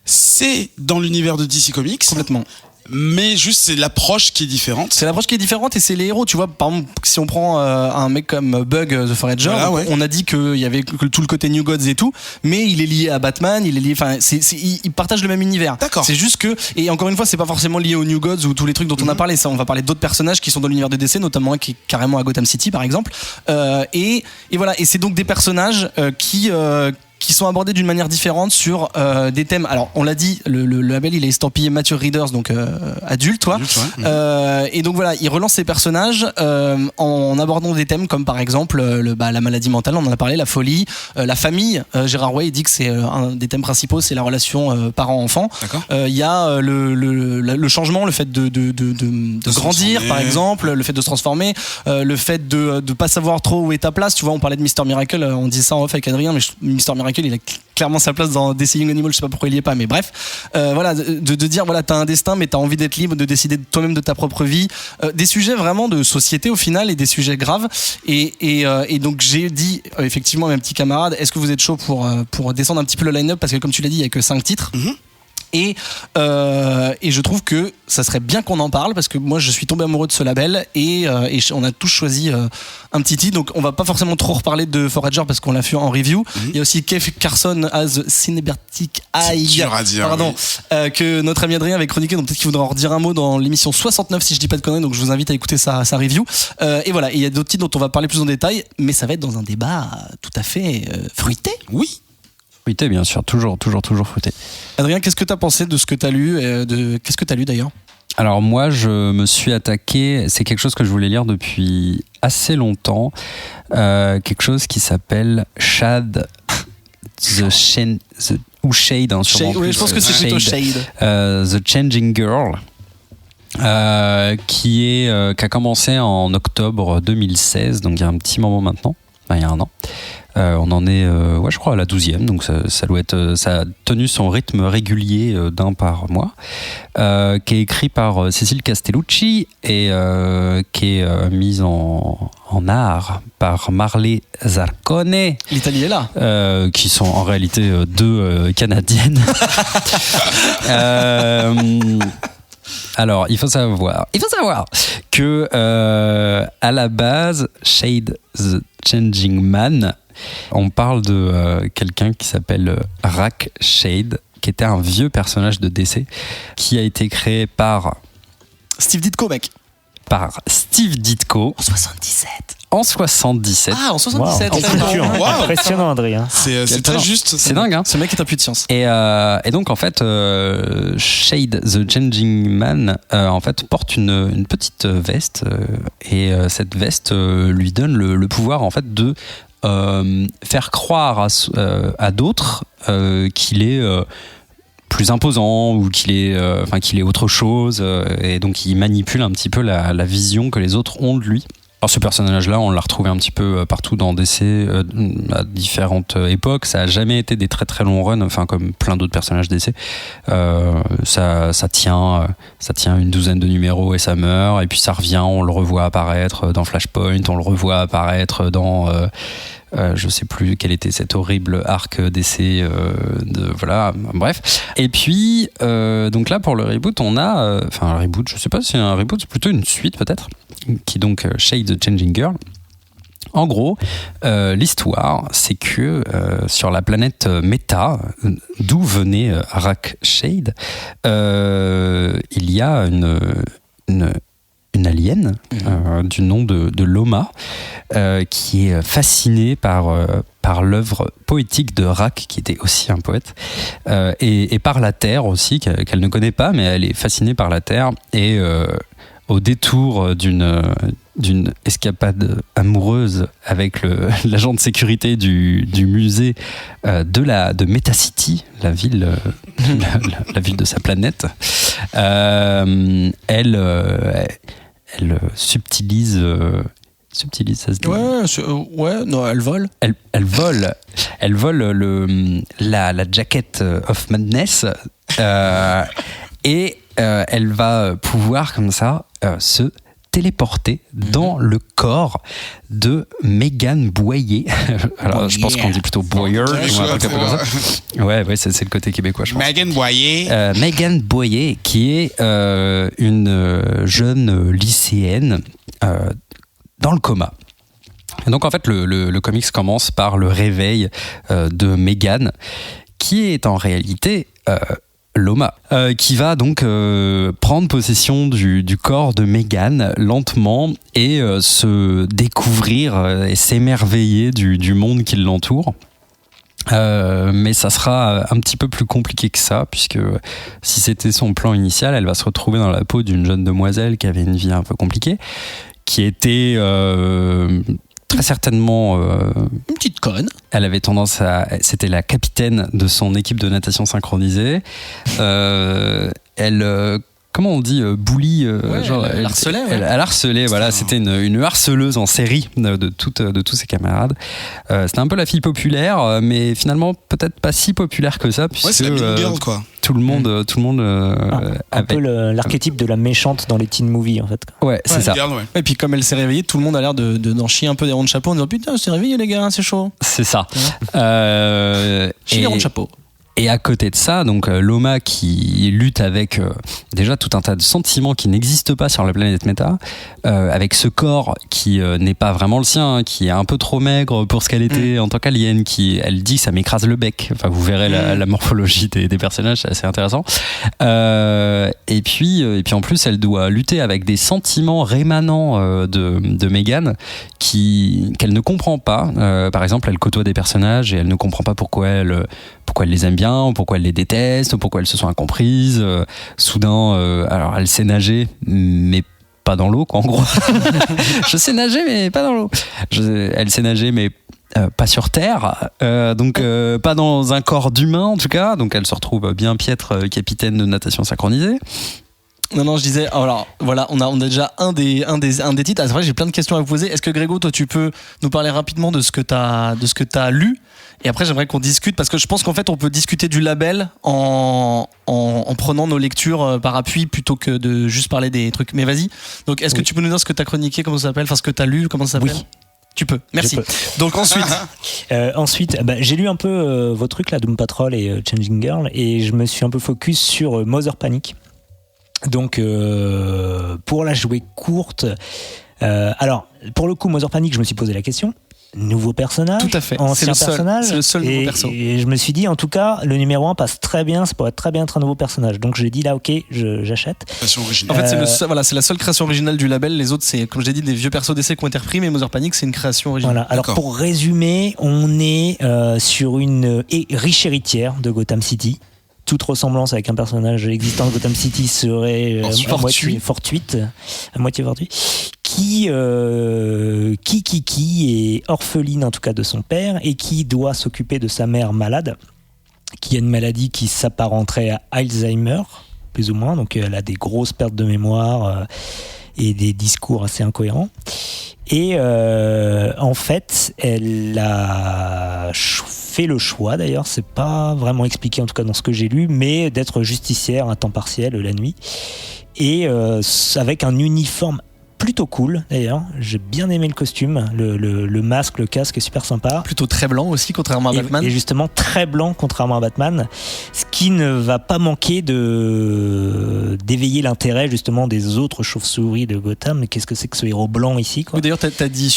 c'est dans l'univers de DC Comics. Complètement. Mais juste c'est l'approche qui est différente. C'est l'approche qui est différente et c'est les héros. Tu vois, par exemple, si on prend un mec comme Bug the Forager, Voilà, ouais. on a dit qu'il y avait tout le côté New Gods et tout, mais il est lié à Batman, il est lié, enfin, il partage le même univers. D'accord. C'est juste que, et encore une fois, c'est pas forcément lié aux New Gods ou tous les trucs dont on a parlé. Ça, on va parler d'autres personnages qui sont dans l'univers de DC, notamment un qui est carrément à Gotham City, par exemple. Et voilà. Et c'est donc des personnages qui sont abordés d'une manière différente sur des thèmes. Alors, on l'a dit, le label, il est estampillé Mature Readers, donc adulte, toi. Adulte, ouais. Et donc voilà, il relance ses personnages en abordant des thèmes comme par exemple la maladie mentale, on en a parlé, la folie, la famille. Gerard Way dit que c'est un des thèmes principaux, c'est la relation parent-enfant. D'accord. Il y a le changement, le fait de grandir, par exemple, le fait de se transformer, le fait de pas savoir trop où est ta place. Tu vois, on parlait de Mr. Miracle, on dit ça en off avec Adrien, mais Mr. Miracle, il a clairement sa place dans DC Young Animal, je sais pas pourquoi il y est pas, mais bref, voilà, de dire voilà, t'as un destin mais t'as envie d'être libre, de décider toi-même de ta propre vie, des sujets vraiment de société au final et des sujets graves, et donc j'ai dit effectivement à mes petits camarades, est-ce que vous êtes chaud pour descendre un petit peu le line-up, parce que comme tu l'as dit, il y a que 5 titres. Et je trouve que ça serait bien qu'on en parle, parce que moi je suis tombé amoureux de ce label et on a tous choisi un petit titre. Donc on va pas forcément trop reparler de Forager parce qu'on l'a fait en review. Il y a aussi Kev Carson as Cinematic Eye, C'est dur à dire, pardon, que notre ami Adrien avait chroniqué, donc peut-être qu'il voudra en redire un mot dans l'émission 69 si je dis pas de conneries, donc je vous invite à écouter sa review. Et voilà, et il y a d'autres titres dont on va parler plus en détail, mais ça va être dans un débat tout à fait fruité. Oui. Fruité, bien sûr, toujours fruité. Adrien, qu'est-ce que t'as pensé de ce que t'as lu, qu'est-ce que t'as lu d'ailleurs? Alors moi, je me suis attaqué, c'est quelque chose que je voulais lire depuis assez longtemps, quelque chose qui s'appelle Shade ou Shade, hein, sûrement Shade, oui, plus, je pense que c'est plutôt Shade. The Changing Girl, qui a commencé en octobre 2016, donc il y a un petit moment maintenant, enfin, il y a un an. On en est, je crois, à la 12e, donc ça doit être, ça a tenu son rythme régulier d'un par mois, qui est écrit par Cécile Castellucci et qui est mise en art par Marley Zarcone. L'Italie est là. Qui sont en réalité deux Canadiennes. Alors, il faut savoir que à la base, Shade the Changing Man, on parle de quelqu'un qui s'appelle Rack Shade, qui était un vieux personnage de DC, qui a été créé par Steve Ditko, mec. Par Steve Ditko. En 77. Ah, en 77. Wow. Wow. Impressionnant, Adrien. C'est très talent. juste. C'est dingue, hein. Ce mec est un puits de science. Et donc en fait, Shade the Changing Man en fait porte une petite veste et cette veste lui donne le pouvoir en fait de faire croire à d'autres qu'il est plus imposant ou qu'il est autre chose et donc il manipule un petit peu la vision que les autres ont de lui. Alors ce personnage-là, on l'a retrouvé un petit peu partout dans DC à différentes époques. Ça a jamais été des très très longs runs, enfin comme plein d'autres personnages DC. Ça tient une douzaine de numéros et ça meurt et puis ça revient. On le revoit apparaître dans Flashpoint, on le revoit apparaître dans je sais plus quel était cet horrible arc DC voilà, bref. Et puis donc là pour le reboot, on a un reboot, je sais pas si c'est un reboot, c'est plutôt une suite peut-être, qui est donc Shade the Changing Girl. En gros, l'histoire, c'est que sur la planète Meta, d'où venait Rack Shade, il y a une alien du nom de Loma qui est fascinée par l'œuvre poétique de Rack, qui était aussi un poète, et par la Terre aussi, qu'elle ne connaît pas, mais elle est fascinée par la Terre, et au détour d'une escapade amoureuse avec l'agent de sécurité du musée de Meta City, la ville de sa planète, elle subtilise, ça se dit. Non, elle vole. Elle vole la jacket of madness et elle va pouvoir comme ça se téléporter dans le corps de Megan Boyer. Alors, je pense qu'on dit plutôt Boyer, ou un truc un peu comme ça. Ouais, c'est le côté québécois, je pense. Megan Boyer. Megan Boyer, qui est une jeune lycéenne dans le coma. Et donc, en fait, le comics commence par le réveil de Megan, qui est en réalité Loma, qui va donc prendre possession du corps de Megan lentement et se découvrir et s'émerveiller du monde qui l'entoure. Mais ça sera un petit peu plus compliqué que ça, puisque si c'était son plan initial, elle va se retrouver dans la peau d'une jeune demoiselle qui avait une vie un peu compliquée, qui était très certainement une petite conne. Elle avait tendance c'était la capitaine de son équipe de natation synchronisée. Elle comment on dit, bully, genre elle harcelait. Elle harcelait, voilà, c'était une harceleuse en série de tous ses camarades. C'était un peu la fille populaire, mais finalement peut-être pas si populaire que ça, puisque c'est la mean girl, quoi. Tout le monde un peu l'archétype de la méchante dans les teen movies, en fait. Ouais, c'est ça. Girl, ouais. Et puis comme elle s'est réveillée, tout le monde a l'air d'en chier un peu des ronds de chapeau en disant putain, c'est réveillé les gars, c'est chaud. C'est ça. Chier les ronds de chapeau. Et à côté de ça, donc Loma qui lutte avec déjà tout un tas de sentiments qui n'existent pas sur la planète Meta, avec ce corps qui n'est pas vraiment le sien, hein, qui est un peu trop maigre pour ce qu'elle était en tant qu'alien, qui elle dit ça m'écrase le bec. Enfin vous verrez la morphologie des personnages, c'est assez intéressant. Et puis en plus elle doit lutter avec des sentiments rémanents de Megan qu'elle ne comprend pas. Par exemple, elle côtoie des personnages et elle ne comprend pas pourquoi elle les aime bien, ou pourquoi elle les déteste, ou pourquoi elles se sont incomprises. Soudain, alors elle sait nager, mais pas dans l'eau, quoi, en gros. Je sais nager, mais pas dans l'eau. Elle sait nager, mais pas sur Terre, donc pas dans un corps d'humain, en tout cas. Donc elle se retrouve bien piètre capitaine de natation synchronisée. Non, je disais, alors voilà, on a déjà un des titres. Ah, c'est vrai, j'ai plein de questions à vous poser. Est-ce que Grégo, toi, tu peux nous parler rapidement de ce que t'as lu? Et après, j'aimerais qu'on discute, parce que je pense qu'en fait, on peut discuter du label en prenant nos lectures par appui plutôt que de juste parler des trucs. Mais vas-y. Donc, est-ce que tu peux nous dire ce que t'as chroniqué, comment ça s'appelle, enfin ce que t'as lu, comment ça s'appelle? Oui. Tu peux, merci. Donc ensuite j'ai lu un peu vos trucs là, Doom Patrol et Changing Girl, et je me suis un peu focus sur Mother Panic. Donc pour la jouer courte, alors pour le coup Mother Panic, je me suis posé la question. nouveau personnage, Tout à fait. ancien personnage. C'est le seul nouveau perso. Et je me suis dit, en tout cas, le numéro 1 passe très bien, ça pourrait très bien être un nouveau personnage. Donc j'ai dit là, ok, j'achète. Création En originale. fait, c'est la seule création originale du label. Les autres, c'est, comme je l'ai dit, des vieux persos d'essai qui ont été repris, mais Mother Panic, c'est une création originale. Voilà. Alors D'accord. pour résumer, on est sur une riche héritière de Gotham City. Toute ressemblance avec un personnage existant de Gotham City serait à moitié fortuite, qui est orpheline en tout cas de son père et qui doit s'occuper de sa mère malade, qui a une maladie qui s'apparenterait à Alzheimer, plus ou moins, donc elle a des grosses pertes de mémoire et des discours assez incohérents. Et en fait, elle a fait le choix, d'ailleurs, c'est pas vraiment expliqué en tout cas dans ce que j'ai lu, mais d'être justicière à temps partiel la nuit. Et avec un uniforme plutôt cool d'ailleurs, j'ai bien aimé le costume, le masque, le casque est super sympa. Plutôt très blanc aussi, contrairement à Batman. Et justement très blanc contrairement à Batman, ce qui ne va pas manquer d'éveiller l'intérêt justement des autres chauves-souris de Gotham. Qu'est-ce que c'est que ce héros blanc ici quoi. D'ailleurs, t'as dit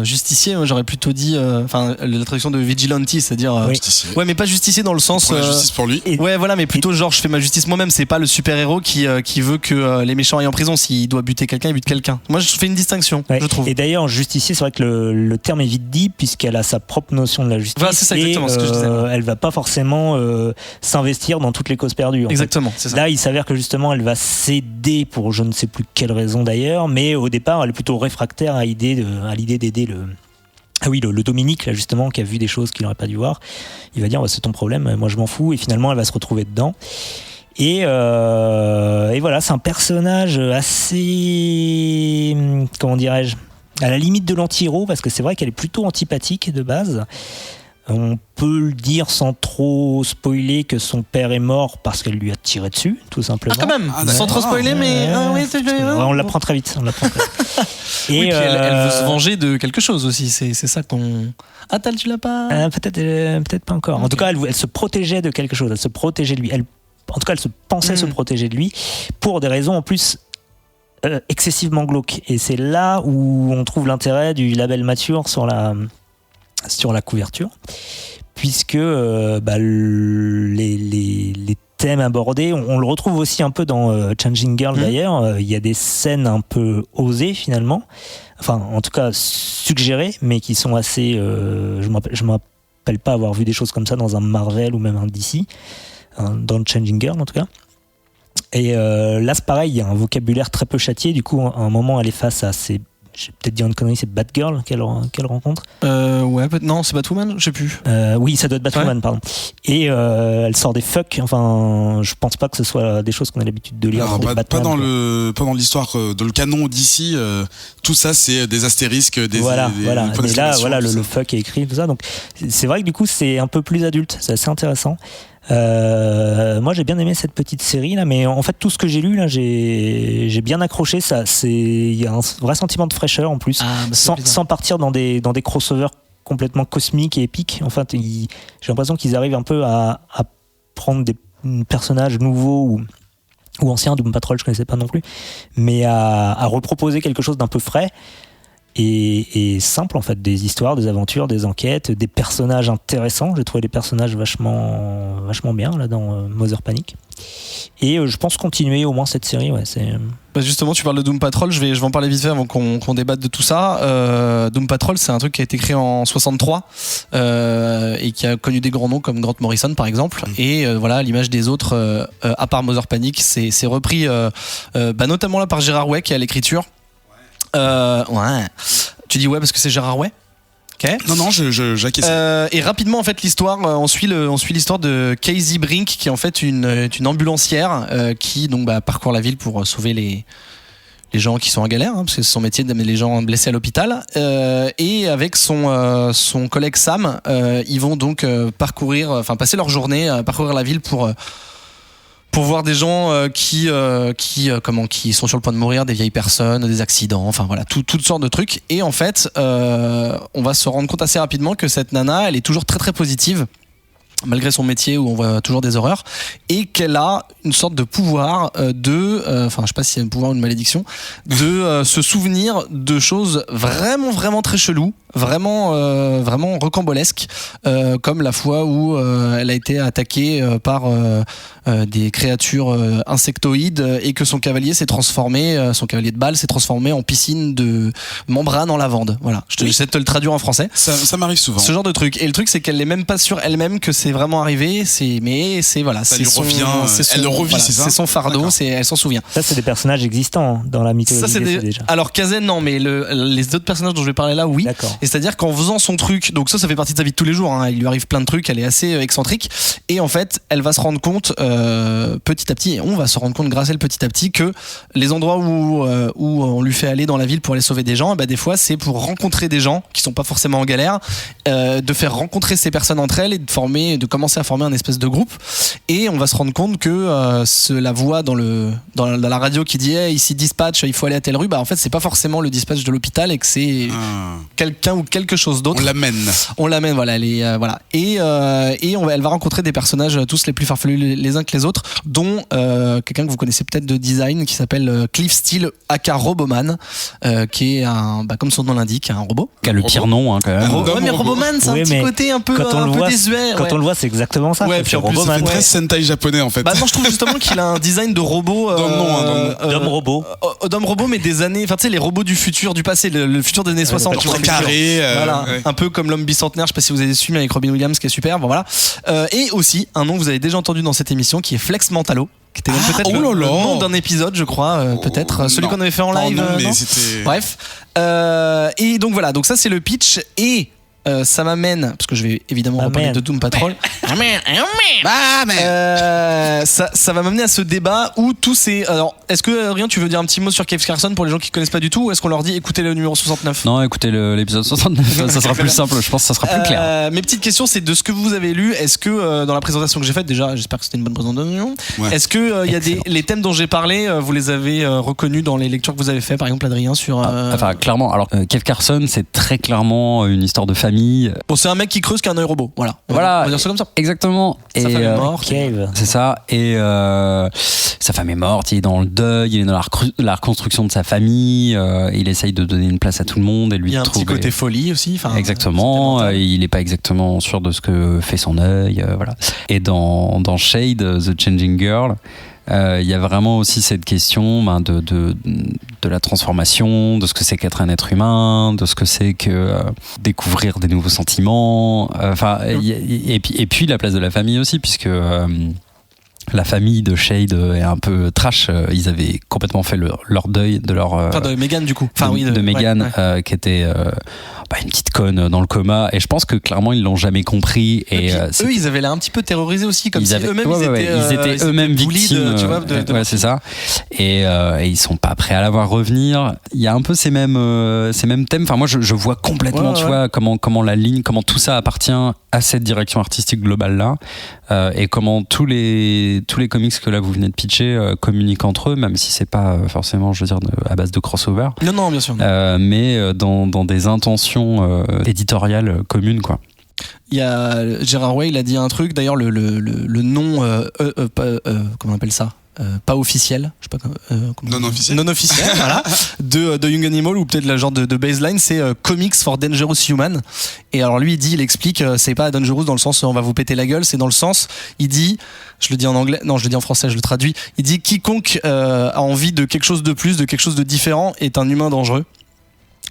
justicier. Moi, j'aurais plutôt dit, la traduction de vigilante, c'est-à-dire. Oui. Ouais, mais pas justicier dans le sens. Pour la justice pour lui. Ouais, voilà, mais plutôt genre je fais ma justice moi-même. C'est pas le super-héros qui veut que les méchants aillent en prison. S'il doit buter quelqu'un, il bute quelqu'un. Moi, je fais une distinction, Ouais. je trouve. Et d'ailleurs, justicier, c'est vrai que le terme est vite dit puisqu'elle a sa propre notion de la justice. Voilà, c'est ça exactement ce que je disais. Elle va pas forcément s'investir dans toutes les causes perdues. En fait. Exactement, c'est ça. Là, il s'avère que justement, elle va céder pour je ne sais plus quelle raison d'ailleurs, mais au départ, elle est plutôt réfractaire à l'idée d'aider le Dominique, là, justement, qui a vu des choses qu'il n'aurait pas dû voir. Il va dire, c'est ton problème, moi je m'en fous, et finalement, elle va se retrouver dedans. Et voilà, c'est un personnage assez, comment dirais-je, à la limite de l'anti-héros, parce que c'est vrai qu'elle est plutôt antipathique de base. On peut le dire sans trop spoiler que son père est mort parce qu'elle lui a tiré dessus, tout simplement. Ah, quand même, Ah, sans trop spoiler, mais. On l'apprend très vite. Et puis elle veut se venger de quelque chose aussi, c'est ça qu'on. Ah, tu l'as pas. Peut-être pas encore. En tout cas, elle se protégeait de quelque chose, elle se protégeait de lui. En tout cas, elle se pensait se protéger de lui pour des raisons en plus excessivement glauques. Et c'est là où on trouve l'intérêt du label mature sur la couverture, puisque les thèmes abordés, on le retrouve aussi un peu dans Changing Girl d'ailleurs. Il y a des scènes un peu osées finalement, enfin en tout cas suggérées, mais qui sont assez. Je me rappelle pas avoir vu des choses comme ça dans un Marvel ou même un DC. Dans Changing Girl en tout cas. Et là c'est pareil, il y a un vocabulaire très peu châtié, du coup à un moment elle est face à ces, je vais peut-être dire une connerie, c'est Batgirl qu'elle rencontre. Ouais, non, c'est Batwoman, je sais plus. Oui, ça doit être Batwoman, pardon. Et elle sort des fuck, enfin je pense pas que ce soit des choses qu'on a l'habitude de lire. Alors, pas dans l'histoire, dans le canon d'ici, tout ça c'est des astérisques, des voilà. points Mais là, d'exclamation, voilà, tout ça. le fuck est écrit, tout ça. Donc c'est vrai que du coup c'est un peu plus adulte, c'est assez intéressant. Moi j'ai bien aimé cette petite série là, mais en fait tout ce que j'ai lu là, j'ai bien accroché. Ça, il y a un vrai sentiment de fraîcheur en plus, sans partir dans des crossovers complètement cosmiques et épiques. En fait, j'ai l'impression qu'ils arrivent un peu à prendre des personnages nouveaux ou anciens. Doom Patrol je connaissais pas non plus, mais à reproposer quelque chose d'un peu frais. Et simple en fait, des histoires, des aventures, des enquêtes, des personnages intéressants. J'ai trouvé les personnages vachement bien là dans Mother Panic. Et je pense continuer au moins cette série. Ouais, c'est. Justement, tu parles de Doom Patrol, je vais en parler vite fait avant qu'on débatte de tout ça. Doom Patrol, c'est un truc qui a été créé en 63 et qui a connu des grands noms comme Grant Morrison par exemple. Et voilà, à l'image des autres, à part Mother Panic, c'est repris notamment là par Gérard Way qui est à l'écriture. Ouais. Tu dis ouais parce que c'est Gérard Way. Okay. Non, j'acquiesce. Et rapidement, en fait, l'histoire, on suit l'histoire de Casey Brink, qui est en fait une ambulancière qui donc parcourt la ville pour sauver les gens qui sont en galère, parce que c'est son métier d'amener les gens blessés à l'hôpital. Et avec son collègue Sam, ils vont donc passer leur journée à parcourir la ville pour voir des gens qui sont sur le point de mourir, des vieilles personnes, des accidents, enfin voilà, toutes sortes de trucs. Et en fait, on va se rendre compte assez rapidement que cette nana, elle est toujours très très positive, malgré son métier où on voit toujours des horreurs, et qu'elle a une sorte de pouvoir je sais pas si c'est un pouvoir ou une malédiction, de se souvenir de choses vraiment vraiment très cheloues, vraiment rocambolesques, comme la fois où elle a été attaquée par des créatures insectoïdes et que son cavalier s'est transformé, son cavalier de balle s'est transformé en piscine de membrane en lavande. Voilà, j'essaie de te le traduire en français. Ça m'arrive souvent. Ce genre de truc. Et le truc, c'est qu'elle n'est même pas sûre elle-même que c'est vraiment arrivé. Mais c'est voilà, ça c'est lui revient. Elle le revit, voilà, c'est ça. C'est son fardeau. D'accord. Elle s'en souvient. Ça, c'est des personnages existants dans la mythologie. Déjà. Alors Kazen, non, mais les autres personnages dont je vais parler là, oui. D'accord. Et c'est-à-dire qu'en faisant son truc, donc ça fait partie de sa vie de tous les jours. Hein, il lui arrive plein de trucs. Elle est assez excentrique. Et en fait, elle va se rendre compte petit à petit, et on va se rendre compte grâce à elle petit à petit, que les endroits où on lui fait aller dans la ville pour aller sauver des gens, des fois c'est pour rencontrer des gens qui sont pas forcément en galère, de faire rencontrer ces personnes entre elles et de commencer à former un espèce de groupe. Et on va se rendre compte que la voix dans la radio qui dit hey, ici dispatch, il faut aller à telle rue, en fait c'est pas forcément le dispatch de l'hôpital et que c'est quelqu'un ou quelque chose d'autre. On l'amène, voilà. Voilà. Et elle va rencontrer des personnages tous les plus farfelus les uns que les autres, dont quelqu'un que vous connaissez peut-être de design qui s'appelle Cliff Steele aka Roboman, qui est comme son nom l'indique, un robot. Qui a le pire nom, hein, quand même. Ouais, mais Roboman, c'est un petit côté un peu désuet. Quand on le voit, c'est exactement ça. Ouais, puis en plus, ça fait très Sentai japonais en fait. Non, je trouve justement qu'il a un design de robot. D'homme robot. D'homme robot, mais des années. Enfin, tu sais, les robots du futur, du passé, le futur des années 60. Très carré. Voilà. Un peu comme l'homme bicentenaire, je sais pas si vous avez suivi avec Robin Williams, qui est super. Bon, voilà. Et aussi, un nom que vous avez déjà entendu dans cette émission, qui est Flex Mentalo. Qui était même peut-être le nom d'un épisode, je crois, peut-être celui qu'on avait fait en live. Non, mais non c'était... Bref. Et donc voilà, donc ça c'est le pitch et ça m'amène, parce que je vais évidemment reparler de Doom Patrol. Ça va m'amener à ce débat où tous ces... Alors, est-ce que Adrien, tu veux dire un petit mot sur Cave Carson pour les gens qui connaissent pas du tout, ou est-ce qu'on leur dit écoutez le numéro 69? Non, écoutez l'épisode 69, ça sera plus simple, je pense que ça sera plus clair. Mes petites questions, c'est de ce que vous avez lu, est-ce que dans la présentation que j'ai faite, déjà j'espère que c'était une bonne présentation, est-ce que il y a les thèmes dont j'ai parlé, vous les avez reconnus dans les lectures que vous avez fait, par exemple Adrien sur... Enfin clairement, alors Cave Carson c'est très clairement une histoire de famille. Bon, c'est un mec qui creuse qu'un œil robot, voilà. On va dire ça comme ça. Exactement. Sa femme est morte. C'est ça. Et sa femme est morte, il est dans le deuil, il est dans la reconstruction de sa famille, il essaye de donner une place à tout le monde et lui il y a un trouver... petit côté folie aussi. Exactement. Il n'est pas exactement sûr de ce que fait son œil, voilà. Et dans Shade, The Changing Girl, il y a vraiment aussi cette question de la transformation, de ce que c'est qu'être un être humain, de ce que c'est que découvrir des nouveaux sentiments, et puis la place de la famille aussi, puisque la famille de Shade est un peu trash. Ils avaient complètement fait leur deuil de leur... Enfin, de Megan, du coup. De Megan, qui était une petite conne dans le coma. Et je pense que clairement, ils l'ont jamais compris. Et eux, ils avaient l'air un petit peu terrorisés aussi, comme si eux-mêmes, ils étaient eux-mêmes victimes. Tu vois, c'est ça. Et ils sont pas prêts à la voir revenir. Il y a un peu ces mêmes thèmes. Enfin, moi, je vois complètement, tu vois, comment tout ça appartient à cette direction artistique globale-là. Et comment tous les comics que là vous venez de pitcher communiquent entre eux, même si c'est pas forcément, je veux dire, à base de crossover. Non, bien sûr. Mais dans des intentions éditoriales communes, quoi. Il y a Gérard Way, il a dit un truc. D'ailleurs, le nom, comment on appelle ça? Pas officiel, je sais pas non officiel voilà, de Young Animal, ou peut-être la genre de baseline, c'est Comics for Dangerous Human. Et alors lui il explique, c'est pas dangerous dans le sens on va vous péter la gueule, c'est dans le sens, il dit, je le dis en anglais, non je le dis en français, je le traduis, il dit quiconque a envie de quelque chose de plus, de quelque chose de différent est un humain dangereux.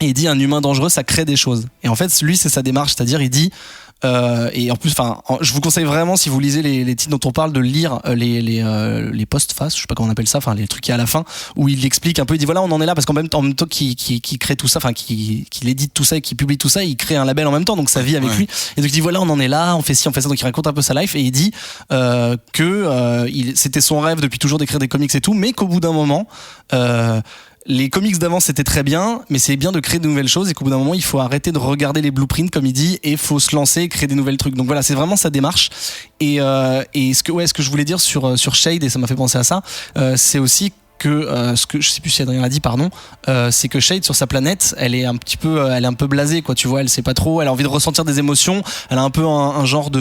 Et il dit un humain dangereux ça crée des choses. Et en fait lui c'est sa démarche, c'est-à-dire il dit et en plus, je vous conseille vraiment, si vous lisez les titres dont on parle, de lire les post-faces, je sais pas comment on appelle ça, enfin les trucs qui à la fin, où il explique un peu, il dit voilà on en est là, parce qu'en même temps qu'il crée tout ça, enfin qu'il édite tout ça et qu'il publie tout ça, il crée un label en même temps, donc ça vit avec lui. Et donc il dit voilà on en est là, on fait ci, on fait ça, donc il raconte un peu sa life, et il dit que c'était son rêve depuis toujours d'écrire des comics et tout, mais qu'au bout d'un moment les comics d'avant c'était très bien, mais c'est bien de créer de nouvelles choses, et qu'au bout d'un moment il faut arrêter de regarder les blueprints comme il dit, et faut se lancer et créer des nouvelles trucs. Donc voilà, c'est vraiment sa démarche. Et ce que je voulais dire sur Shade, et ça m'a fait penser à ça, c'est aussi que ce que je sais plus si Adrien l'a dit, pardon, c'est que Shade sur sa planète, elle est un peu blasée, quoi, tu vois, elle sait pas trop, elle a envie de ressentir des émotions, elle a un peu un genre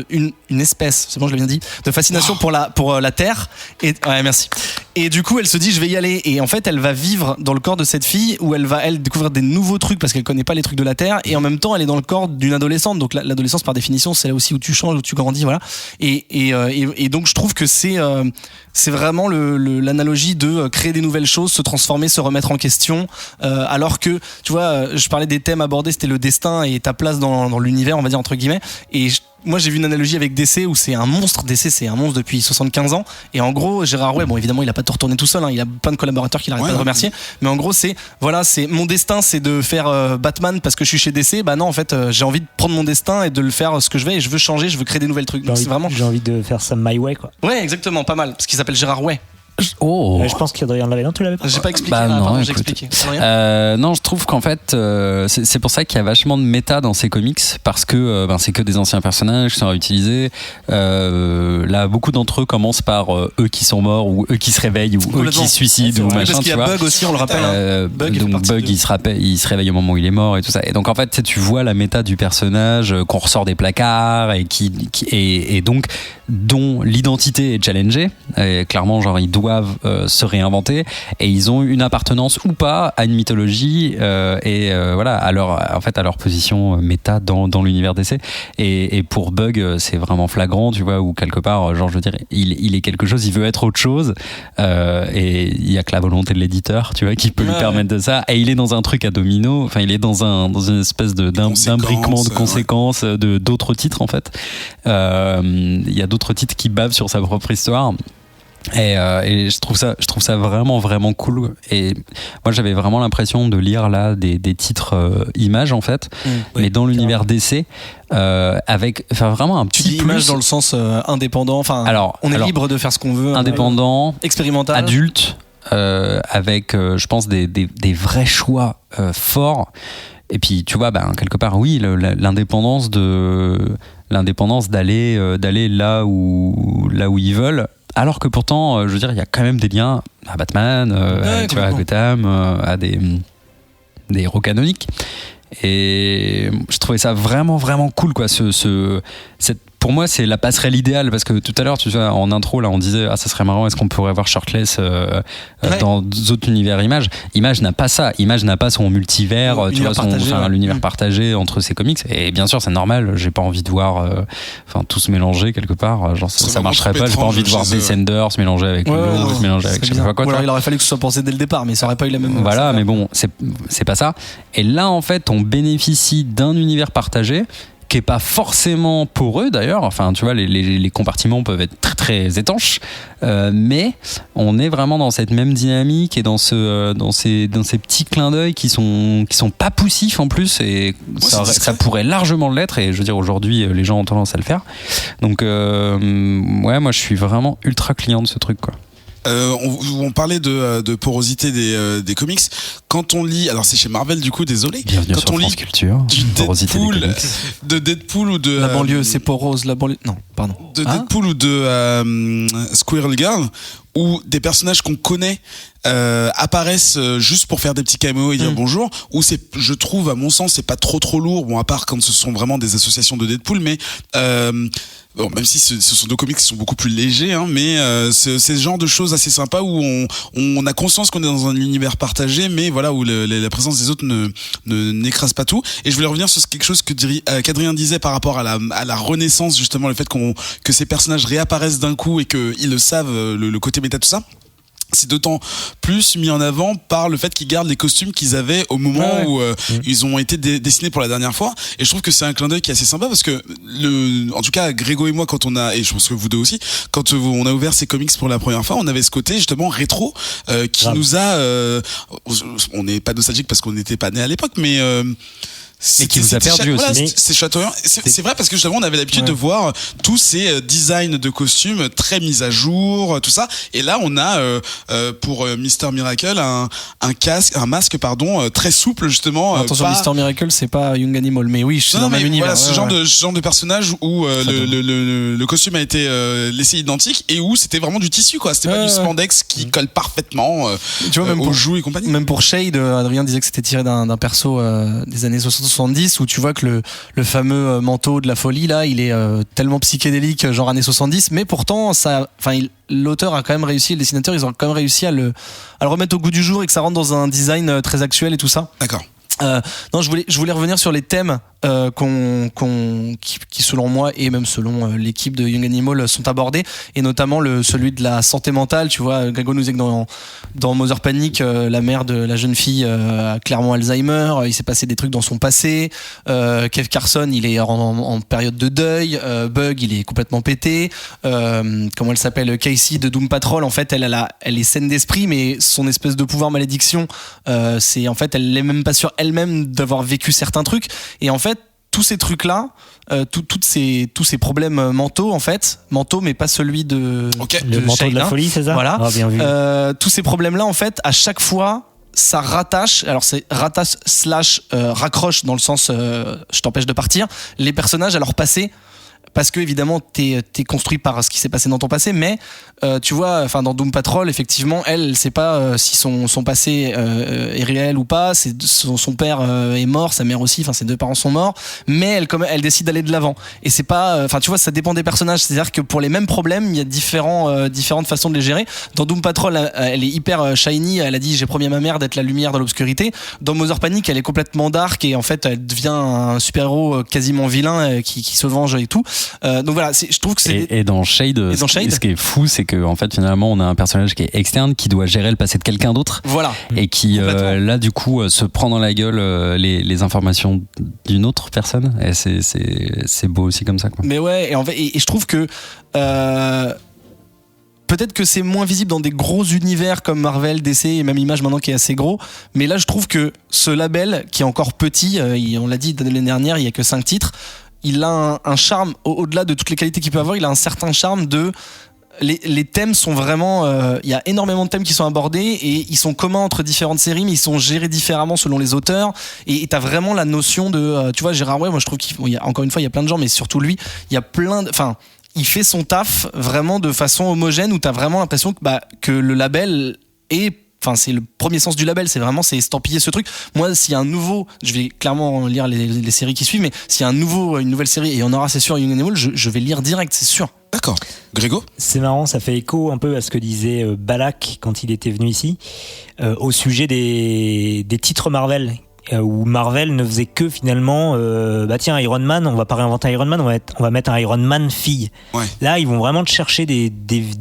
une espèce, c'est bon je l'ai bien dit, de fascination pour la Terre, et ouais merci. Et du coup, elle se dit, je vais y aller. Et en fait, elle va vivre dans le corps de cette fille où elle va, découvrir des nouveaux trucs parce qu'elle connaît pas les trucs de la Terre. Et en même temps, elle est dans le corps d'une adolescente. Donc, l'adolescence, par définition, c'est là aussi où tu changes, où tu grandis, voilà. Et donc, je trouve que c'est vraiment l'analogie de créer des nouvelles choses, se transformer, se remettre en question. Alors que, tu vois, je parlais des thèmes abordés, c'était le destin et ta place dans l'univers, on va dire, entre guillemets. Et moi j'ai vu une analogie avec DC où c'est un monstre. DC c'est un monstre depuis 75 ans et en gros Gérard Way, bon évidemment il a pas tout retourné tout seul, hein, il a plein de collaborateurs qu'il arrête pas de remercier, mais en gros c'est mon destin, c'est de faire Batman parce que je suis chez DC. Bah non, en fait j'ai envie de prendre mon destin et de le faire ce que je vais, et je veux changer, je veux créer des nouvelles trucs. Donc, j'ai envie de faire ça my way, quoi. Ouais, exactement, pas mal, parce qu'il s'appelle Gérard Way. Je pense qu'Adrien l'avait. Non, tu l'avais pas. J'ai pas expliqué. Non, j'ai expliqué. Non, je trouve qu'en fait, c'est pour ça qu'il y a vachement de méta dans ces comics, parce que c'est que des anciens personnages qui sont réutilisés. Là, beaucoup d'entre eux commencent par eux qui sont morts, ou eux qui se réveillent, ou eux qui se suicident, ou machin. Parce qu'il y a Bug aussi, on le rappelle. Bug, il se réveille au moment où il est mort et tout ça. Et donc en fait, tu vois la méta du personnage qu'on ressort des placards et donc dont l'identité est challengée. Et clairement, genre ils doivent se réinventer et ils ont une appartenance ou pas à une mythologie voilà, à leur position méta dans l'univers DC. Et pour Bug, c'est vraiment flagrant, tu vois, où quelque part, genre je veux dire, il est quelque chose, il veut être autre chose, et il y a que la volonté de l'éditeur, tu vois, qui peut lui permettre de ça. Et il est dans un truc à domino, enfin il est dans une espèce d'imbriquement de conséquences de d'autres titres en fait. Il y a d'autres titres qui bavent sur sa propre histoire. Et je trouve ça vraiment vraiment cool. Et moi j'avais vraiment l'impression de lire là des titres images en fait, mais dans l'univers DC, avec vraiment un petit plus. Image dans le sens indépendant. Enfin, alors on est libre de faire ce qu'on veut. Indépendant, expérimental, adulte, avec je pense des vrais choix forts. Et puis tu vois, quelque part oui, l'indépendance d'aller là où ils veulent. Alors que pourtant, je veux dire, il y a quand même des liens à Batman, tu vois, à Gotham, à des héros canoniques. Et je trouvais ça vraiment, vraiment cool, quoi. Pour moi, c'est la passerelle idéale, parce que tout à l'heure, tu vois, en intro, là, on disait, ça serait marrant, est-ce qu'on pourrait avoir Shirtless dans d'autres univers Image. Image n'a pas ça. Image n'a pas son multivers, tu vois, l'univers partagé entre ses comics. Et bien sûr, c'est normal. J'ai pas envie de voir, tout se mélanger quelque part. Genre, ça marcherait pas. J'ai pas envie de voir Descenders se mélanger avec l'autre, mélanger avec je sais pas quoi. Ou alors, il aurait fallu que ce soit pensé dès le départ, mais ça aurait pas eu la même. Voilà, mais bon, c'est pas ça. Et là, en fait, on bénéficie d'un univers partagé, qui est pas forcément poreux d'ailleurs, enfin tu vois, les compartiments peuvent être très très étanches, mais on est vraiment dans cette même dynamique et dans ces petits clins d'œil qui sont pas poussifs en plus, et ça pourrait largement l'être, et je veux dire aujourd'hui les gens ont tendance à le faire, donc ouais, moi je suis vraiment ultra client de ce truc, quoi. On parlait de porosité des comics. Quand on lit, alors c'est chez Marvel du coup, désolé. Bienvenue quand sur on France lit Culture, de Deadpool ou de la banlieue, c'est porose, la banlieue. Non, pardon. De Deadpool ou de Squirrel Girl, où des personnages qu'on connaît apparaissent juste pour faire des petits caméos et dire bonjour, où c'est, je trouve, à mon sens, c'est pas trop lourd, bon, à part quand ce sont vraiment des associations de Deadpool, mais bon, même si ce sont deux comics qui sont beaucoup plus légers, hein, mais c'est ce genre de choses assez sympas où on a conscience qu'on est dans un univers partagé, mais voilà, où la présence des autres n'écrase pas tout. Et je voulais revenir sur quelque chose qu'Adrien disait par rapport à la renaissance, justement, le fait que ces personnages réapparaissent d'un coup et qu'ils le savent, le côté méta, tout ça. C'est d'autant plus mis en avant par le fait qu'ils gardent les costumes qu'ils avaient au moment où ils ont été dessinés pour la dernière fois. Et je trouve que c'est un clin d'œil qui est assez sympa, parce que en tout cas, Grégo et moi, quand on a, et je pense que vous deux aussi, quand on a ouvert ces comics pour la première fois, on avait ce côté justement rétro qui nous a, on n'est pas nostalgique parce qu'on n'était pas né à l'époque, mais et qui vous a perdu aussi. Voilà, c'est chatoyant. C'est vrai, parce que justement, on avait l'habitude de voir tous ces designs de costumes très mis à jour, tout ça. Et là, on a pour Mr. Miracle un masque, très souple, justement. Attention, Mr. Miracle, c'est pas Young Animal, mais oui, je suis dans le même univers. Voilà, ce genre de personnage où le costume a été laissé identique, et où c'était vraiment du tissu, quoi. C'était pas du spandex qui colle parfaitement, tu vois, même aux joues et compagnie. Même pour Shade, Adrien disait que c'était tiré d'un perso des années 60. 70 où tu vois que le fameux manteau de la folie là, il est tellement psychédélique genre années 70, mais pourtant l'auteur a quand même réussi, le dessinateur ils ont quand même réussi à le remettre au goût du jour et que ça rentre dans un design très actuel et tout ça. D'accord. Non, je voulais revenir sur les thèmes qui selon moi et même selon l'équipe de Young Animal sont abordés, et notamment celui de la santé mentale. Tu vois, Grégo nous disait que dans Mother Panic, la mère de la jeune fille a clairement Alzheimer, il s'est passé des trucs dans son passé. Kev Carson, il est en période de deuil. Bug, il est complètement pété. Comment elle s'appelle, Casey de Doom Patrol, en fait elle est saine d'esprit, mais son espèce de pouvoir malédiction, c'est en fait elle n'est même pas sûre elle-même d'avoir vécu certains trucs, et en fait tous ces trucs-là, tous ces problèmes mentaux, mais pas celui de le manteau de la folie, c'est ça? Voilà. Ah, bien vu. Tous ces problèmes-là, en fait, à chaque fois, ça rattache. Alors c'est rattache / raccroche dans le sens je t'empêche de partir les personnages à leur passé. Parce que évidemment t'es construit par ce qui s'est passé dans ton passé, mais tu vois, enfin dans Doom Patrol, effectivement, elle sait pas si son passé est réel ou pas. Son père est mort, sa mère aussi, enfin ses deux parents sont morts, mais elle décide d'aller de l'avant. Et c'est pas, enfin tu vois, ça dépend des personnages. C'est-à-dire que pour les mêmes problèmes, il y a différentes façons de les gérer. Dans Doom Patrol, elle est hyper shiny. Elle a dit j'ai promis à ma mère d'être la lumière dans l'obscurité. Dans Mother Panic, elle est complètement dark et en fait elle devient un super-héros quasiment vilain qui se venge et tout. Donc voilà, je trouve que c'est. Et dans Shade, ce qui est fou, c'est que en fait finalement on a un personnage qui est externe, qui doit gérer le passé de quelqu'un d'autre. Voilà. Et qui là du coup se prend dans la gueule les informations d'une autre personne. Et c'est beau aussi comme ça, quoi. Mais ouais, et en fait, et je trouve que peut-être que c'est moins visible dans des gros univers comme Marvel, DC et même Image maintenant qui est assez gros. Mais là, je trouve que ce label qui est encore petit, on l'a dit l'année dernière, il y a que 5 titres. Il a un charme, au-delà de toutes les qualités qu'il peut avoir, il a un certain charme de... Les thèmes sont vraiment... Il y a énormément de thèmes qui sont abordés et ils sont communs entre différentes séries, mais ils sont gérés différemment selon les auteurs. Et t'as vraiment la notion de... tu vois, Gérard Way, moi je trouve encore une fois, il y a plein de gens, mais surtout lui, il y a plein de... Enfin, il fait son taf vraiment de façon homogène où t'as vraiment l'impression que le label est... Enfin, c'est le premier sens du label, c'est estampiller ce truc. Moi, s'il y a un nouveau, je vais clairement lire les séries qui suivent, mais s'il y a une nouvelle série, et il y en aura, c'est sûr, Young Animal, je vais lire direct, c'est sûr. D'accord. Grégo ? C'est marrant, ça fait écho un peu à ce que disait Balak quand il était venu ici, au sujet des titres Marvel. Où Marvel ne faisait que finalement tiens, Iron Man, on va pas réinventer Iron Man, on va mettre un Iron Man fille. Ouais. Là ils vont vraiment chercher des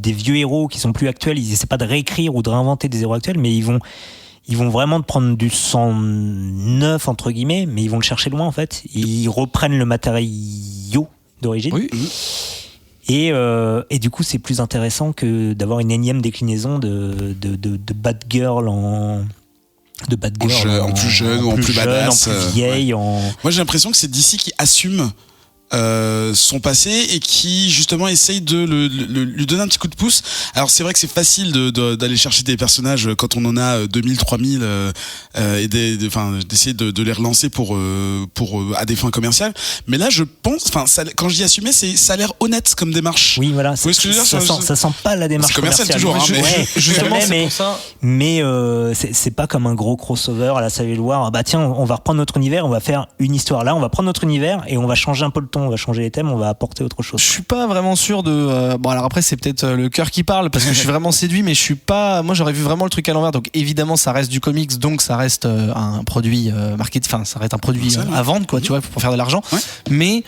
vieux héros qui sont plus actuels. Ils essaient pas de réécrire ou de réinventer des héros actuels, mais ils vont vraiment prendre du sang neuf entre guillemets, mais ils vont le chercher loin en fait. Ils reprennent le matériau d'origine. Oui. Et du coup c'est plus intéressant que d'avoir une énième déclinaison de Batgirl en plus jeune, en plus badass, en plus vieille. Ouais. Moi j'ai l'impression que c'est DC qui assume son passé et qui justement essaye de lui donner un petit coup de pouce. Alors c'est vrai que c'est facile d'aller chercher des personnages quand on en a 2000, 3000 et d'essayer de les relancer pour à des fins commerciales. Mais là je pense, quand je dis assumer, ça a l'air honnête comme démarche. Oui voilà. Vous voyez ce que je veux dire, ça sent pas la démarche commerciale toujours. Justement c'est pour ça. Mais c'est pas comme un gros crossover à la Savage War. Bah tiens, on va reprendre notre univers, on va faire une histoire là, on va prendre notre univers et on va changer un peu le ton. On va changer les thèmes, on va apporter autre chose. Je suis pas vraiment sûr de... bon alors après c'est peut-être le cœur qui parle parce que je suis vraiment séduit, mais je suis pas... Moi j'aurais vu vraiment le truc à l'envers, donc évidemment ça reste du comics, donc ça reste un produit marketing, enfin ça reste un produit à vendre quoi, tu vois, pour faire de l'argent. Ouais. Mais...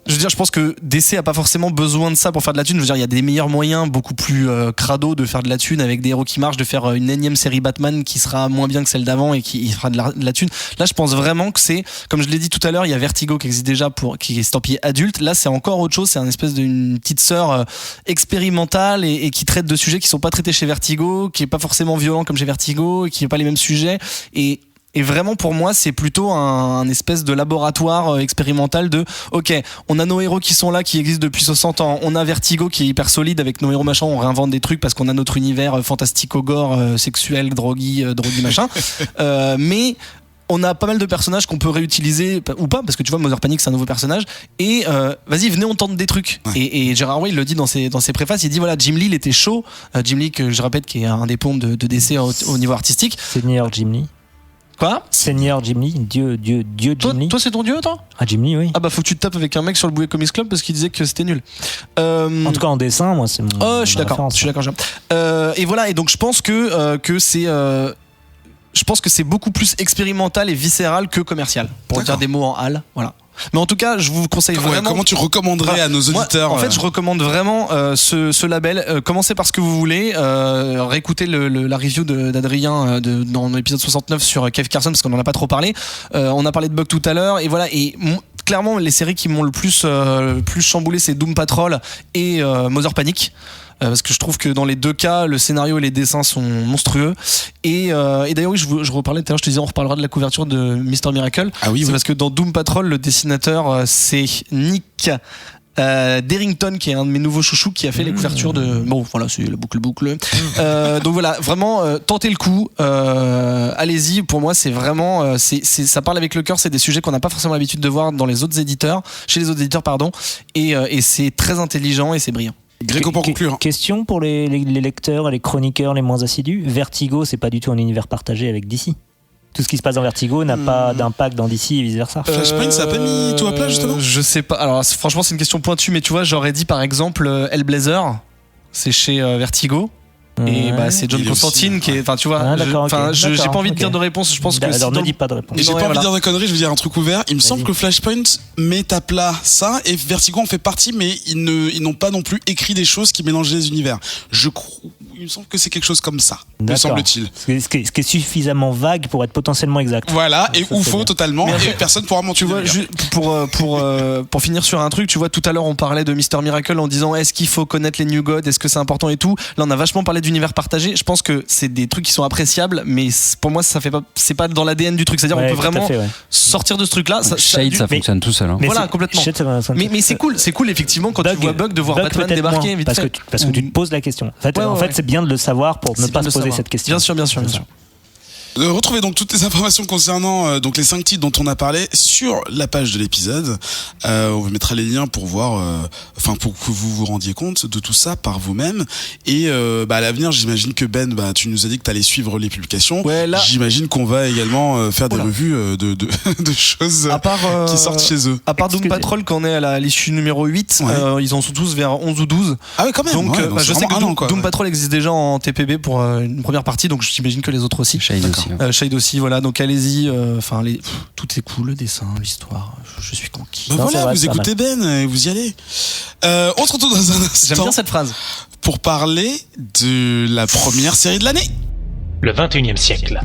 Je veux dire, je pense que DC a pas forcément besoin de ça pour faire de la thune. Je veux dire, il y a des meilleurs moyens, beaucoup plus crado de faire de la thune avec des héros qui marchent, de faire une énième série Batman qui sera moins bien que celle d'avant et qui fera de la thune. Là, je pense vraiment que c'est, comme je l'ai dit tout à l'heure, il y a Vertigo qui existe déjà qui est estampillé adulte. Là, c'est encore autre chose. C'est une espèce d'une petite sœur expérimentale et qui traite de sujets qui sont pas traités chez Vertigo, qui est pas forcément violent comme chez Vertigo, qui n'est pas les mêmes sujets et vraiment pour moi c'est plutôt un espèce de laboratoire expérimental de ok, on a nos héros qui sont là, qui existent depuis 60 ans, on a Vertigo qui est hyper solide avec nos héros machin, on réinvente des trucs parce qu'on a notre univers fantastico-gore, sexuel, droguy machin, mais on a pas mal de personnages qu'on peut réutiliser ou pas, parce que tu vois Mother Panic c'est un nouveau personnage et vas-y venez on tente des trucs. Ouais. Et Gérard Way il le dit dans ses préfaces, il dit voilà Jim Lee il était chaud, Jim Lee que je répète qui est un des pompes de DC au niveau artistique. C'est le meilleur Jim Lee. Quoi ? Seigneur Jim Lee, Dieu Jim Lee. Toi, c'est ton dieu, toi ? Ah, Jim Lee, oui. Ah bah faut que tu te tapes avec un mec sur le Boulet Comics Club parce qu'il disait que c'était nul. En tout cas, en dessin, moi, c'est mon. Oh, je suis d'accord. référence. Je suis d'accord. Et voilà. Et donc je pense que c'est. Je pense que c'est beaucoup plus expérimental et viscéral que commercial. Pour D'accord. dire des mots en hal. Voilà. Mais en tout cas, je vous conseille vraiment. Comment tu recommanderais à nos auditeurs Moi, en fait, je recommande vraiment ce label. Commencez par ce que vous voulez. Réécoutez la review d'Adrien dans l'épisode 69 sur Kev Carson parce qu'on en a pas trop parlé. On a parlé de Bug tout à l'heure et voilà. Et clairement, les séries qui m'ont le plus chamboulé, c'est Doom Patrol et Mother Panic. Parce que je trouve que dans les deux cas, le scénario et les dessins sont monstrueux. Et d'ailleurs, oui, je reparlais tout à l'heure, je te disais, on reparlera de la couverture de Mr. Miracle. Ah oui, c'est oui. parce que dans Doom Patrol, le dessinateur, c'est Nick Derrington, qui est un de mes nouveaux chouchous, qui a fait les couvertures de. Bon, voilà, c'est la boucle. Donc voilà, vraiment, tentez le coup. Allez-y, pour moi, c'est vraiment. Ça parle avec le cœur, c'est des sujets qu'on n'a pas forcément l'habitude de voir dans les autres éditeurs, chez les autres éditeurs, pardon. Et c'est très intelligent et c'est brillant. Gréco pour conclure. Question pour les lecteurs et les chroniqueurs les moins assidus. Vertigo, c'est pas du tout un univers partagé avec DC. Tout ce qui se passe dans Vertigo n'a pas d'impact dans DC et vice versa. Flashpoint, ça a pas mis tout à plat justement. Je sais pas. Alors franchement, c'est une question pointue, mais tu vois, j'aurais dit par exemple Hellblazer, c'est chez Vertigo. Et bah c'est John Il est Constantine aussi, qui est. Enfin tu vois. Ah, d'accord, ok. J'ai pas envie de Ok. dire de réponse. Je pense que. Alors ne dis pas de réponse. Et j'ai Ouais, pas envie de voilà. dire de conneries, je veux dire un truc ouvert. Il me semble Vas-y. que Flashpoint met à plat ça et Vertigo en fait partie, mais ils n'ont pas non plus écrit des choses qui mélangent les univers. Il me semble que c'est quelque chose comme ça, me D'accord. semble-t-il. Ce qui est suffisamment vague pour être potentiellement exact. Voilà, et Ça, ou c'est faux bien. totalement, Mais en et fait, personne pourra mentir. Tu vois, pour finir sur un truc, tu vois, tout à l'heure on parlait de Mr. Miracle en disant est-ce qu'il faut connaître les New Gods, est-ce que c'est important et tout. Là on a vachement parlé d'univers partagé. Je pense que c'est des trucs qui sont appréciables, mais pour moi c'est pas dans l'ADN du truc. C'est-à-dire Ouais, on peut tout à vraiment fait, ouais. sortir de ce truc-là. Shade, ça mais- fonctionne tout seul. Hein. Mais Voilà, c'est- complètement. Shit, ça- Mais c'est cool effectivement quand tu vois Bug de voir Bug Batman peut-être débarquer moins, vite parce fait. que tu te poses la question. En fait, c'est bien de le savoir pour ne C'est pas bien se de poser savoir. cette question. Bien sûr. Retrouvez donc toutes les informations concernant donc les 5 titres dont on a parlé sur la page de l'épisode. On vous mettra les liens pour voir, pour que vous vous rendiez compte de tout ça par vous-même. Et à l'avenir, j'imagine que Ben, tu nous as dit que tu allais suivre les publications. Ouais, là. J'imagine qu'on va également faire des Oula. revues de choses À part qui sortent chez eux. À part Doom Patrol, quand on est à l'issue numéro 8, Ouais. ils en sont tous vers 11 ou 12. Ah ouais, quand même. Donc, ouais, je c'est sais que vraiment un an, quoi. Doom Patrol existe déjà en TPB pour une première partie, donc j'imagine que les autres aussi. Shade aussi. Ouais. Shade aussi, voilà. Donc allez-y. Tout est cool, le dessin, l'histoire. Je suis conquis. Bah Non, c'est voilà, vrai, vous c'est pas écoutez Ben et vous y allez. On se retrouve dans un J'aime instant bien cette phrase. pour parler de la première série de l'année. Le 21e siècle.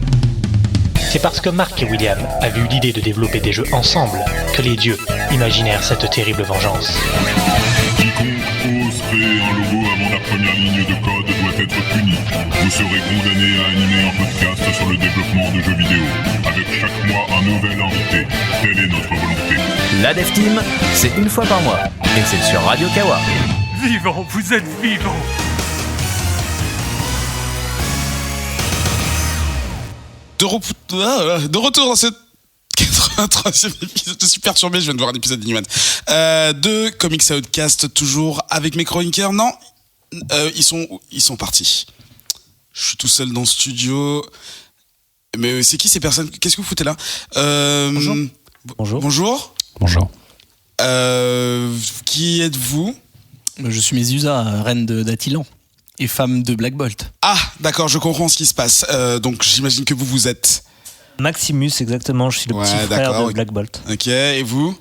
C'est parce que Mark et William avaient eu l'idée de développer des jeux ensemble que les dieux imaginèrent cette terrible vengeance. Quiconque ose créer un logo avant la première ligne de code doit être puni. Vous serez condamné à animer un podcast sur le développement de jeux vidéo. Avec chaque mois un nouvel invité. Telle est notre volonté. La Dev Team, c'est une fois par mois. Et c'est sur Radio Kawa. Vivant, vous êtes vivant. De retour dans ce 83e épisode, je suis perturbé, je viens de voir un épisode d'Inhuman. De Comics Outcast, toujours avec mes chroniqueurs. Non, ils sont partis. Je suis tout seul dans le studio. Mais c'est qui ces personnes? Qu'est-ce que vous foutez là? Bonjour. Bonjour. Bonjour. Bonjour. Qui êtes-vous? Je suis Mézusa, reine d'Attilan et femme de Black Bolt. Ah, d'accord, je comprends ce qui se passe. Donc j'imagine que vous êtes. Maximus, exactement. Je suis le Ouais, petit frère d'accord, de ok. Black Bolt. Ok, et vous?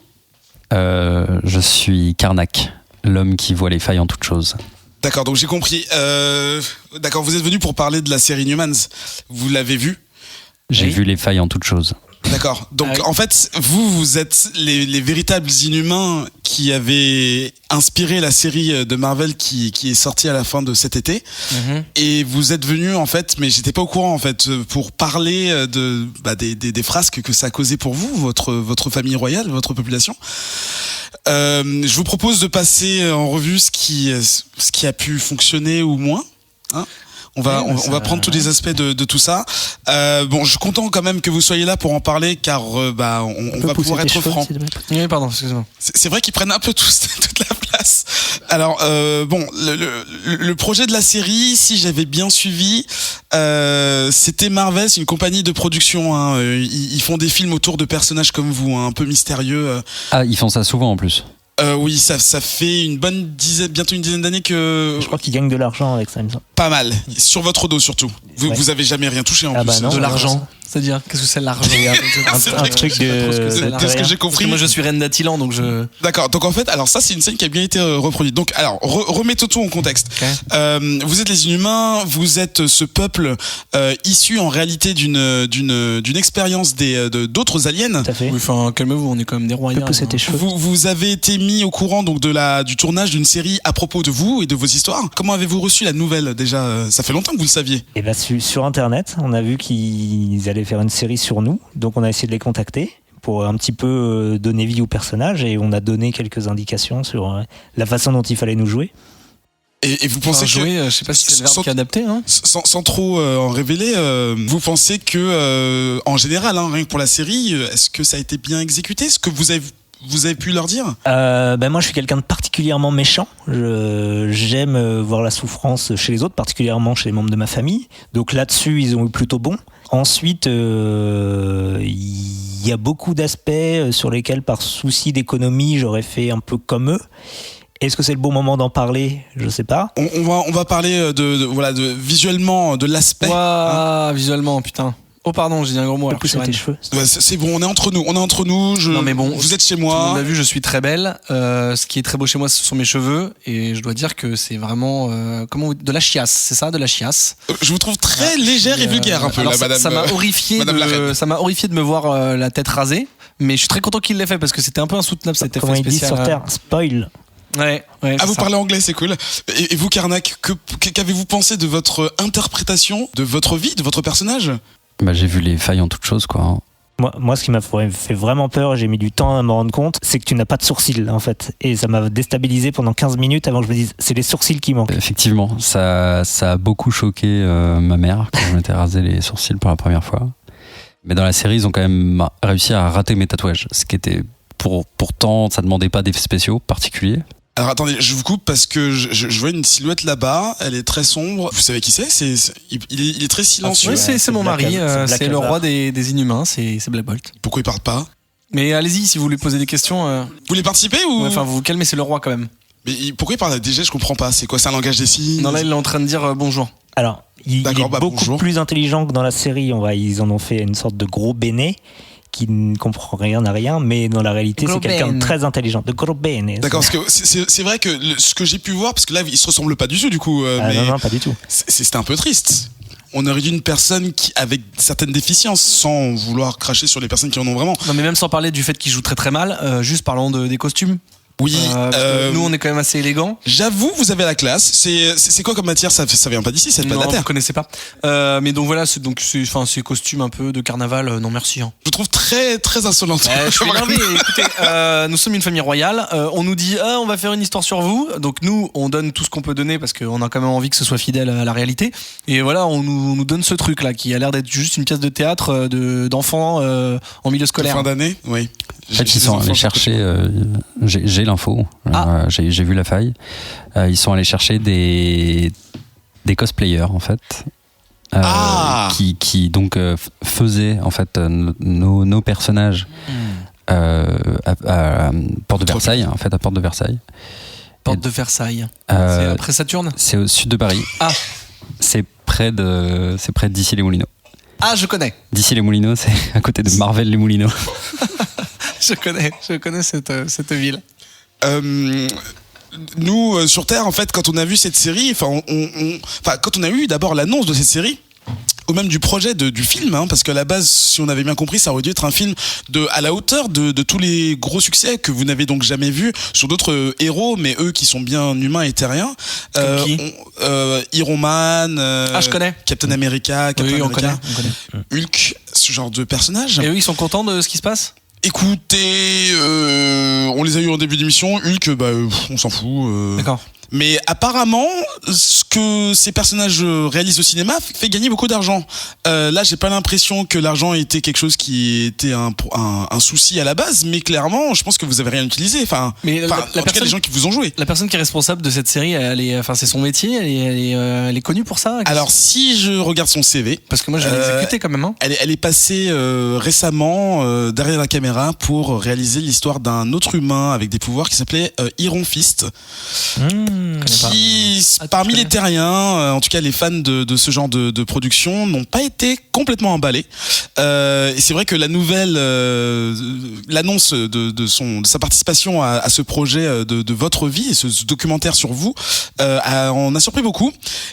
Je suis Karnak, l'homme qui voit les failles en toute chose. D'accord, donc j'ai compris. D'accord, vous êtes venu pour parler de la série Inhumans. Vous l'avez vu? J'ai Oui. vu les failles en toute chose. D'accord. Donc Ah oui. en fait, vous êtes les véritables inhumains qui avaient inspiré la série de Marvel qui est sortie à la fin de cet été. Et vous êtes venu en fait, mais j'étais pas au courant en fait, pour parler des frasques que ça a causé pour vous, votre famille royale, votre population. Je vous propose de passer en revue ce qui a pu fonctionner ou moins. Hein, on va prendre tous les aspects de tout ça. Je suis content quand même que vous soyez là pour en parler, car on va pouvoir être franc. Oui, pardon, excusez-moi. C'est vrai qu'ils prennent un peu toute la place. Alors bon, le projet de la série, si j'avais bien suivi, c'était Marvel, c'est une compagnie de production. Hein. Ils font des films autour de personnages comme vous, hein, un peu mystérieux. Ah, ils font ça souvent en plus. Oui, ça fait une bonne bientôt une dizaine d'années que. Je crois qu'ils gagnent de l'argent avec ça, il me semble. Pas mal. Sur votre dos surtout. Vous avez jamais rien touché en plus. Bah non, de l'argent. C'est-à-dire, qu'est-ce que c'est l'argent? un truc de ce que j'ai compris. Moi, je suis reine d'Attilan, donc je. D'accord. Donc en fait, alors ça, c'est une scène qui a bien été reproduite. Donc, alors, remettons tout en contexte. Okay. Vous êtes les Inhumains. Vous êtes ce peuple issu en réalité d'une expérience d'autres aliens. Tout à fait. Oui, enfin, calmez-vous, on est quand même des royaumes. Vous avez été mis au courant donc du tournage d'une série à propos de vous et de vos histoires. Comment avez-vous reçu la nouvelle déjà? Ça fait longtemps que vous le saviez. Et bah sur Internet, on a vu qu'ils allaient faire une série sur nous, donc on a essayé de les contacter pour un petit peu donner vie au personnage et on a donné quelques indications sur la façon dont il fallait nous jouer. Et vous pensez jouer, je sais pas si c'est le verbe qui est adapté, hein. Sans trop en révéler, vous pensez que en général, hein, rien que pour la série, est-ce que ça a été bien exécuté? Est-ce que vous avez pu leur dire? Moi, je suis quelqu'un de particulièrement méchant. J'aime voir la souffrance chez les autres, particulièrement chez les membres de ma famille. Donc là-dessus, ils ont eu plutôt bon. Ensuite, il y a beaucoup d'aspects sur lesquels, par souci d'économie, j'aurais fait un peu comme eux. Est-ce que c'est le bon moment d'en parler? Je sais pas. On va parler de visuellement de l'aspect. Ouah, visuellement, putain. Oh pardon, j'ai dit un gros mot. Tes cheveux. C'est bon, on est entre nous. Non mais bon, vous êtes chez moi. Tout le monde l'a vu, je suis très belle. Ce qui est très beau chez moi, ce sont mes cheveux, et je dois dire que c'est vraiment de la chiasse, c'est ça, de la chiasse. Je vous trouve très légère et vulgaire un peu alors là, madame. Ça m'a horrifié. Ça m'a horrifié de me voir la tête rasée, mais je suis très content qu'il l'ait fait parce que c'était un peu insoutenable cet effet spécial. Comment il dit sur Terre, spoil. Ouais, vous parlez anglais, c'est cool. Et vous, Karnak, qu'avez-vous pensé de votre interprétation, de votre vie, de votre personnage? Bah, j'ai vu les failles en toutes choses, quoi. Moi, ce qui m'a fait vraiment peur, j'ai mis du temps à me rendre compte, c'est que tu n'as pas de sourcils, en fait. Et ça m'a déstabilisé pendant 15 minutes avant que je me dise, c'est les sourcils qui manquent. Effectivement, ça a beaucoup choqué ma mère quand je m'étais rasé les sourcils pour la première fois. Mais dans la série, ils ont quand même réussi à rater mes tatouages. Ce qui était, pourtant, ça demandait pas d'effets spéciaux particuliers. Alors attendez, je vous coupe parce que je vois une silhouette là-bas, elle est très sombre. Vous savez qui c'est? Il est très silencieux. Oui, c'est mon mari, c'est le roi des Inhumains, c'est Black Bolt. Pourquoi il parle pas? Mais allez-y, si vous voulez poser des questions. Vous voulez participer ou? Enfin, vous vous calmez, c'est le roi quand même. Mais pourquoi il parle déjà? Je comprends pas. C'est quoi? C'est un langage des signes? Non, là, il est en train de dire bonjour. Alors, il est beaucoup plus intelligent que dans la série. Ils en ont fait une sorte de gros béné qui ne comprend rien à rien, mais dans la réalité, c'est quelqu'un de très intelligent, de gros béné. D'accord, parce que c'est vrai que ce que j'ai pu voir, parce que là, ils se ressemblent pas du tout, du coup. Non, pas du tout. C'était un peu triste. On aurait dit une personne avec certaines déficiences, sans vouloir cracher sur les personnes qui en ont vraiment. Non, mais même sans parler du fait qu'il joue très très mal, juste parlons des costumes. Oui, nous on est quand même assez élégants. J'avoue, vous avez la classe. C'est quoi comme matière? Ça vient pas d'ici, c'est pas de la terre. Non, vous connaissez pas. Mais donc voilà, c'est ces costumes un peu de carnaval. Non merci. Hein. Je vous trouve très très insolente. Je suis énervé. Écoutez, nous sommes une famille royale. On nous dit on va faire une histoire sur vous. Donc nous on donne tout ce qu'on peut donner parce qu'on a quand même envie que ce soit fidèle à la réalité. Et voilà, on nous donne ce truc là qui a l'air d'être juste une pièce de théâtre d'enfants en milieu scolaire. Fin d'année, oui. En fait, ils sont allés chercher. J'ai l'info. J'ai vu la faille. Ils sont allés chercher des cosplayers en fait, qui donc faisaient en fait nos personnages à Porte de Versailles, en fait à Porte de Versailles. Porte de Versailles. C'est après Saturne. C'est au sud de Paris. Ah. C'est près d'Issy-les-Moulineaux. Ah, je connais. D'Issy-les-Moulineaux, c'est à côté de Marvel-les-Moulineaux. Je connais cette ville. Nous, sur Terre, en fait, quand on a vu cette série, quand on a eu d'abord l'annonce de cette série, ou même du projet du film, hein, parce qu'à la base, si on avait bien compris, ça aurait dû être un film à la hauteur de tous les gros succès que vous n'avez donc jamais vus sur d'autres héros, mais eux qui sont bien humains et terriens. Iron Man, je connais. Captain America, on connaît. Hulk, ce genre de personnages. Et eux, ils sont contents de ce qui se passe? Écoutez, on les a eu en début d'émission. Hulk, on s'en fout. D'accord. Mais apparemment, ce que ces personnages réalisent au cinéma fait gagner beaucoup d'argent. Là, j'ai pas l'impression que l'argent était quelque chose qui était un souci à la base, mais clairement, je pense que vous avez rien utilisé. Enfin, en tout cas, les gens qui vous ont joué. La personne qui est responsable de cette série, c'est son métier, elle est connue pour ça. Alors, si je regarde son CV, parce que moi, je l'ai exécuté quand même. Hein. Elle est passée récemment derrière la caméra pour réaliser l'histoire d'un autre humain avec des pouvoirs qui s'appelait Iron Fist. Qui, parmi les terriens, en tout cas les fans de ce genre de production, n'ont pas été complètement emballés. Et c'est vrai que la nouvelle, l'annonce de sa participation à ce projet de votre vie et ce documentaire sur vous, on a surpris beaucoup.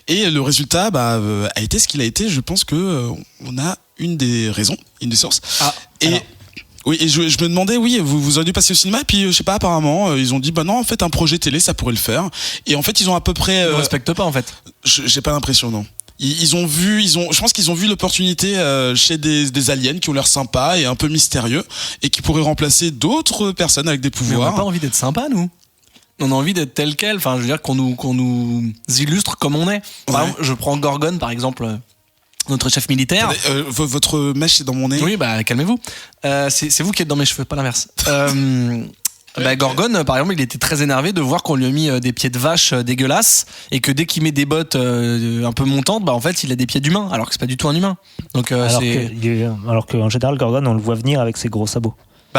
Et le résultat a été ce qu'il a été. Je pense que on a une des raisons, une des sources. Oui, et je me demandais, vous auriez dû passer au cinéma, et puis je sais pas, apparemment, ils ont dit, non, en fait, un projet télé, ça pourrait le faire. Et en fait, ils ont à peu près. Ils ne respectent pas, en fait. J'ai pas l'impression, non. Je pense qu'ils ont vu l'opportunité chez des aliens qui ont l'air sympas et un peu mystérieux, et qui pourraient remplacer d'autres personnes avec des pouvoirs. Mais on n'a pas envie d'être sympa, nous. On a envie d'être tel quel. Enfin, je veux dire qu'on nous illustre comme on est. Par exemple, je prends Gorgon, par exemple. Notre chef militaire. Votre mèche est dans mon nez. Oui, calmez-vous. C'est vous qui êtes dans mes cheveux, pas l'inverse. Gorgon, par exemple, il était très énervé de voir qu'on lui a mis des pieds de vache dégueulasses et que dès qu'il met des bottes un peu montantes, en fait, il a des pieds d'humain, alors que c'est pas du tout un humain. Donc, alors qu'en général, Gorgon, on le voit venir avec ses gros sabots.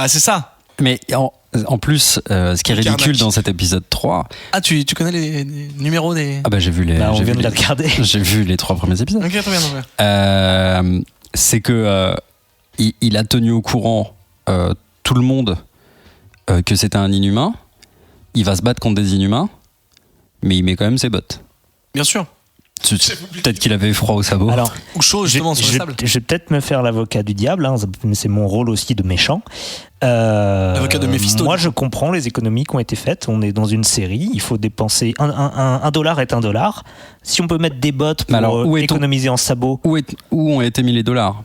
C'est ça. Mais en plus, ce qui est ridicule dans cet épisode 3... Ah, tu connais les numéros des... Ah j'ai vu les... on vient de la regarder. J'ai vu les 3 premiers épisodes. Ok, très bien. C'est que il a tenu au courant tout le monde que c'était un inhumain. Il va se battre contre des inhumains, mais il met quand même ses bottes. Bien sûr. Peut-être qu'il avait froid au sabot. Alors, ou chaud justement sur le sable. Je vais peut-être me faire l'avocat du diable, mais c'est mon rôle aussi de méchant. L'avocat de Méphisto. Moi, je comprends les économies qui ont été faites. On est dans une série, il faut dépenser $1 est $1. Si on peut mettre des bottes pour économiser en sabots. Où ont été mis les dollars ?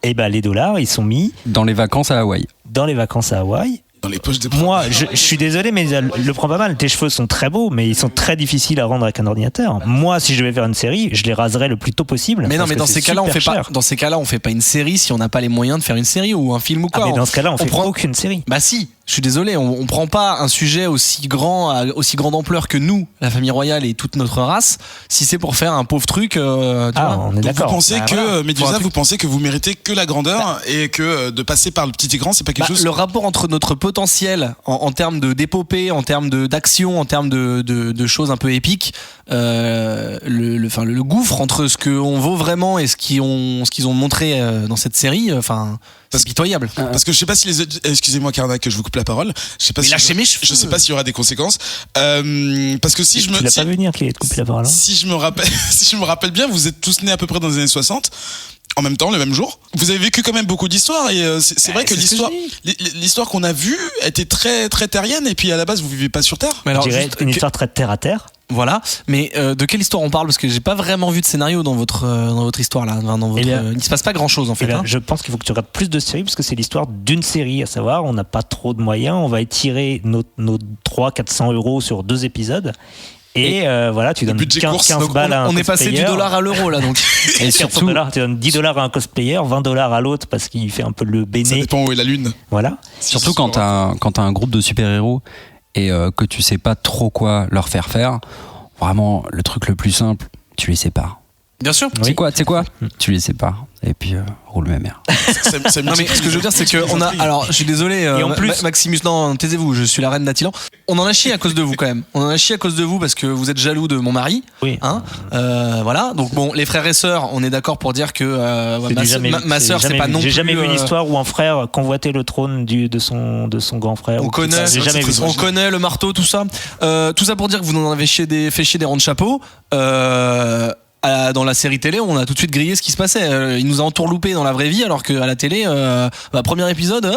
Eh les dollars, ils sont mis dans les vacances à Hawaï. Dans les vacances à Hawaï. Dans les poches des... Moi, je suis désolé, mais le prends pas mal. Tes cheveux sont très beaux, mais ils sont très difficiles à rendre avec un ordinateur. Moi, si je devais faire une série, je les raserai le plus tôt possible. Mais non, mais dans ces cas-là, on fait pas une série si on n'a pas les moyens de faire une série ou un film ou quoi. Mais dans ce cas-là, on fait aucune série. Si. Je suis désolé, on prend pas un sujet aussi grande ampleur que nous, la famille royale et toute notre race, si c'est pour faire un pauvre truc. On est d'accord. Vous pensez que Medusa, vous pensez que vous méritez que la grandeur et que de passer par le petit écran, c'est pas quelque chose. Le rapport entre notre potentiel en termes d'épopée, en termes d'action, en termes de choses un peu épiques, le gouffre entre ce qu'on vaut vraiment et ce qu'ils ont montré dans cette série, c'est pitoyable. Parce que je sais pas si excusez-moi Karnak que je vous coupe la parole. Je sais pas je sais pas s'il y aura des conséquences. Parce que si je me tu l'as pas vu venir qu'il ait coupé la parole. Si je me rappelle bien, vous êtes tous nés à peu près dans les années 60. En même temps, le même jour. Vous avez vécu quand même beaucoup d'histoires et c'est vrai que l'histoire qu'on a vue était très très terrienne et puis à la base vous vivez pas sur Terre. Je dirais une histoire très terre à terre. Voilà, mais de quelle histoire on parle ? Parce que j'ai pas vraiment vu de scénario dans votre histoire là. Il se passe pas grand chose en fait. Je pense qu'il faut que tu regardes plus de séries parce que c'est l'histoire d'une série, à savoir on n'a pas trop de moyens, on va étirer nos 300-400 euros sur 2 épisodes. Et tu donnes 15 balles à un cosplayer. On est passé du dollar à l'euro là donc. Et surtout, tu donnes $10 à un cosplayer, $20 à l'autre parce qu'il fait un peu le béné. Ça dépend où est la lune. Voilà. Surtout quand t'as un groupe de super-héros et que tu sais pas trop quoi leur faire, vraiment le truc le plus simple, tu les sépares. Bien sûr. Tu sais quoi tu les sépares et puis roule ma mère. Non mais ce que je veux dire c'est que alors je suis désolé et en plus, Maximus, non taisez-vous, je suis la reine d'Attilan. On en a chié à cause de vous quand même. On en a chié à cause de vous parce que vous êtes jaloux de mon mari. Oui. Voilà. Donc bon, les frères et sœurs, on est d'accord pour dire que ma sœur c'est pas non plus. J'ai jamais vu une histoire où un frère convoitait le trône de son grand frère. On connaît. On connaît le marteau, tout ça. Tout ça pour dire que vous en avez fait chier des ronds de chapeau. Dans la série télé, on a tout de suite grillé ce qui se passait. Il nous a entourloupé dans la vraie vie, alors qu'à la télé, premier épisode,